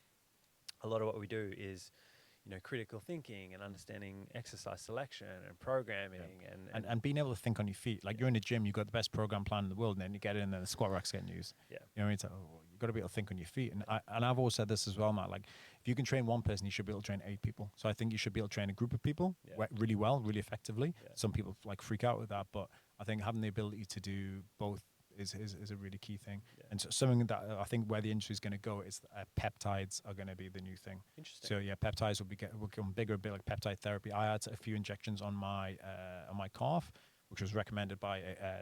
a lot of what we do is, critical thinking and understanding exercise selection and programming and being able to think on your feet. Like you're in the gym, you've got the best program plan in the world, and then you get in and the squat rack's getting used. Yeah. You know what I mean? It's like, you've got to be able to think on your feet. And I've always said this as well, Matt, like if you can train one person, you should be able to train 8 people. So I think you should be able to train a group of people really well, really effectively. Yeah. Some people like freak out with that, but I think having the ability to do both is a really key thing. Yeah. And so something that I think where the industry is going to go is peptides are going to be the new thing. Interesting. So yeah, peptides will become bigger, a bit like peptide therapy. I had a few injections on my calf, which was recommended by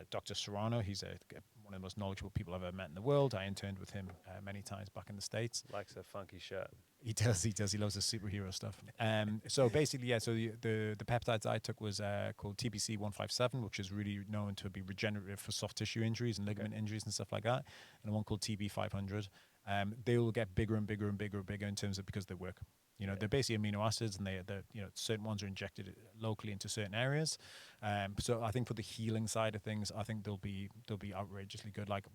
Dr. Serrano. He's one of the most knowledgeable people I've ever met in the world. I interned with him many times back in the States. Likes a funky shirt. He does. He loves the superhero stuff. So basically, yeah. So the peptides I took was called TPC 157, which is really known to be regenerative for soft tissue injuries and ligament injuries and stuff like that. And one called TB 500. They will get bigger and bigger and bigger and bigger in terms of because they work. They're basically amino acids, and they're certain ones are injected locally into certain areas. So I think for the healing side of things, I think they'll be outrageously good. Like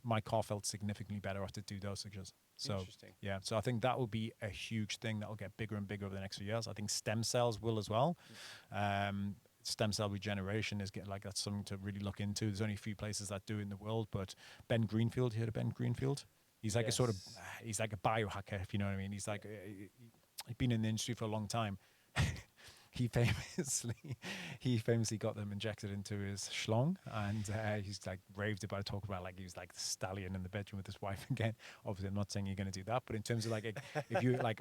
my calf felt significantly better after 2 dosages. So Interesting. yeah, so I think that will be a huge thing that will get bigger and bigger over the next few years. I think stem cells will as well. Stem cell regeneration that's something to really look into. There's only a few places that do it in the world, but Ben Greenfield, you heard of Ben Greenfield? He's like he's like a biohacker, if you know what I mean. He's like, he's been in the industry for a long time. he famously got them injected into his schlong, and he's like raved about it, talking about like he was like the stallion in the bedroom with his wife again. Obviously, I'm not saying you're going to do that, but in terms of like if you like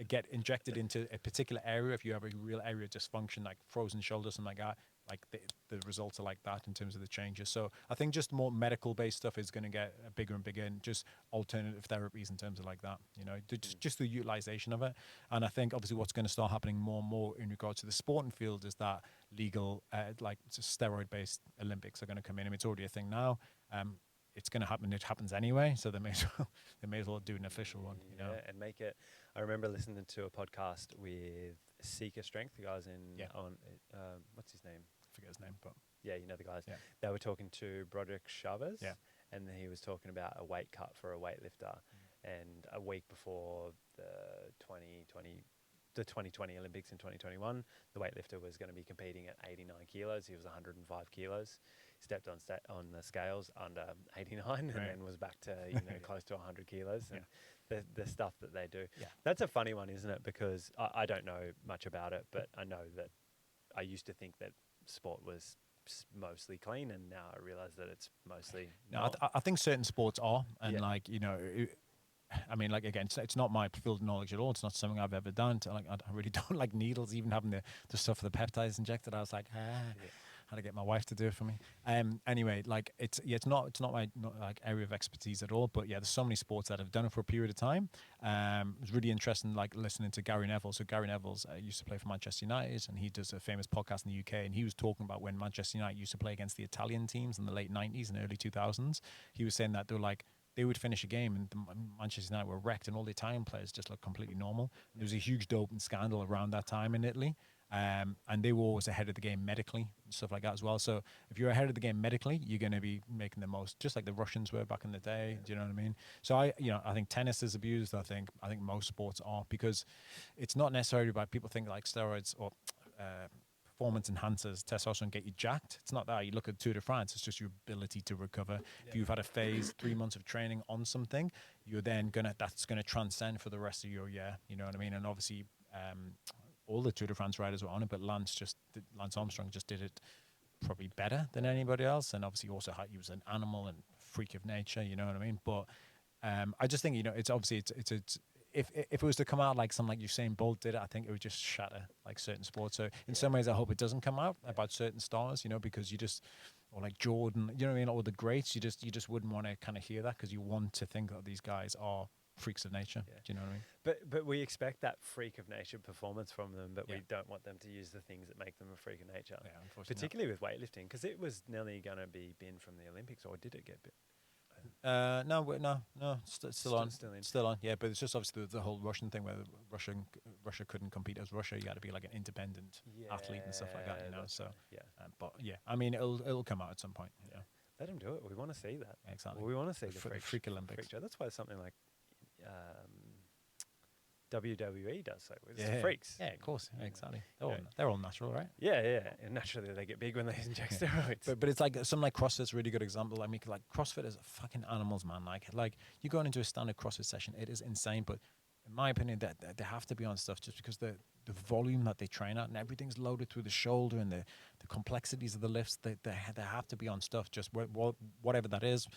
get injected into a particular area, if you have a real area of dysfunction, like frozen shoulder, something like that, like the results are like that in terms of the changes. So I think just more medical based stuff is going to get bigger and bigger, and just alternative therapies in terms of like that, just the utilization of it. And I think obviously what's going to start happening more and more in regards to the sporting field is that legal like steroid based Olympics are going to come in. I mean, it's already a thing now. It's going to happen. It happens anyway, so they may as well do an official one. And make it. I remember listening to a podcast with Seeker Strength, the guys on what's his name? I forget his name, but yeah, you know the guys. Yeah. They were talking to Broderick Chavez, Yeah. and he was talking about a weight cut for a weightlifter, and a week before the 2020 Olympics in 2021, the weightlifter was going to be competing at 89 kilos. He was 105 kilos. Stepped on the scales under 89, and then was back to close to 100 kilos. And the stuff that they do. Yeah. That's a funny one, isn't it? Because I don't know much about it, but I know that I used to think that sport was mostly clean, and now I realize that it's mostly No, not. I think certain sports are, and Yeah. like I mean, like again, it's not my field of knowledge at all. It's not something I've ever done. Like I really don't like needles, even having the stuff for the peptides injected. I was like, Yeah. had to get my wife to do it for me. Anyway, like it's not my like area of expertise at all. But yeah, there's so many sports that have done it for a period of time. It was really interesting, like listening to Gary Neville. So Gary Neville's used to play for Manchester United, and he does a famous podcast in the UK. And he was talking about when Manchester United used to play against the Italian teams in the late '90s and early 2000s. He was saying that they were like they would finish a game and Manchester United were wrecked and all the Italian players just looked completely normal. There was a huge doping scandal around that time in Italy. And they were always ahead of the game medically and stuff like that as well. So if you're ahead of the game medically, you're going to be making the most, just like the Russians were back in the day. Do you know what I mean? So I think tennis is abused. I think most sports are, because it's not necessarily about people think like steroids or performance enhancers, testosterone get you jacked. It's not that. You look at Tour de France, it's just your ability to recover. Yeah. If you've had a phase, 3 months of training on something, you're then that's gonna transcend for the rest of your year. You know what I mean? And obviously, all the Tour de France riders were on it, but Lance Armstrong just did it probably better than anybody else. And obviously, also he was an animal and freak of nature. You know what I mean? But I just think it's obviously it's if it was to come out like something like Usain Bolt did it, I think it would just shatter like certain sports. So in some ways, I hope it doesn't come out about certain stars, because you just, or like Jordan, you know what I mean, or the greats, you just wouldn't want to kind of hear that, because you want to think that these guys are freaks of nature. Yeah. Do you know what I mean? But we expect that freak of nature performance from them, but Yeah. we don't want them to use the things that make them a freak of nature. Yeah, unfortunately. Particularly with weightlifting, because it was nearly going to be binned from the Olympics, or did it get bit? No, still on, Still in. still on. Yeah, but it's just obviously the whole Russian thing where Russia couldn't compete as Russia. You got to be like an independent athlete and stuff like that, that's So, right. Yeah. but yeah, I mean, it'll come out at some point. You know? Let them do it. We want to see that. Yeah, exactly. Well, we want to see the Freak Olympics. freak show. That's why something like WWE does so. It's Yeah, freaks. Yeah, of course. Yeah, exactly. Yeah. They're all natural, right? Yeah. And naturally, they get big when they inject steroids. But it's like something like CrossFit's a really good example. I mean, like CrossFit is fucking animals, man. Like you going into a standard CrossFit session, it is insane. But in my opinion, that they have to be on stuff just because the volume that they train at and everything's loaded through the shoulder and the complexities of the lifts. They have to be on stuff, just whatever that is.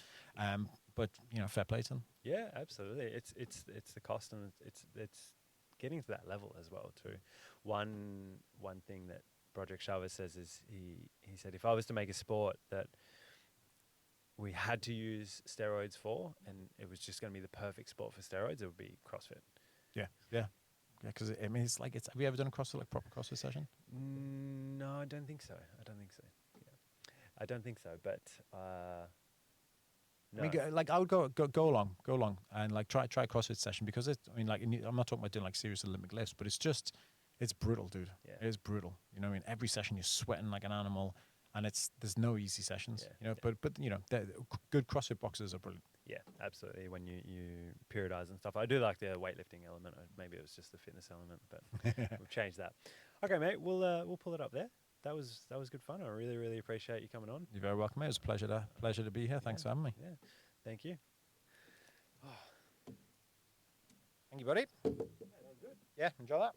But fair play to them. Yeah, absolutely. It's the cost, and it's getting to that level as well too. One thing that Broderick Chavez says is he said, if I was to make a sport that we had to use steroids for, and it was just going to be the perfect sport for steroids, it would be CrossFit. Yeah. Because I mean, it's like have you ever done a CrossFit, like proper CrossFit session? No, I don't think so. Yeah, I don't think so. But no. I mean, like I would go along, and like try a CrossFit session, because I mean, like I'm not talking about doing like serious Olympic lifts, but it's brutal, dude. Yeah. It is brutal. You know what I mean? Every session you're sweating like an animal, and there's no easy sessions. Yeah. But good CrossFit boxers are brilliant. Yeah, absolutely. When you periodize and stuff, I do like the weightlifting element. Maybe it was just the fitness element, but we've changed that. Okay, mate. We'll pull it up there. That was good fun. I really, really appreciate you coming on. You're very welcome, mate. It was a pleasure to be here. Thanks for having me. Yeah, thank you. Thank you, buddy. Yeah, that was good. Yeah, enjoy that.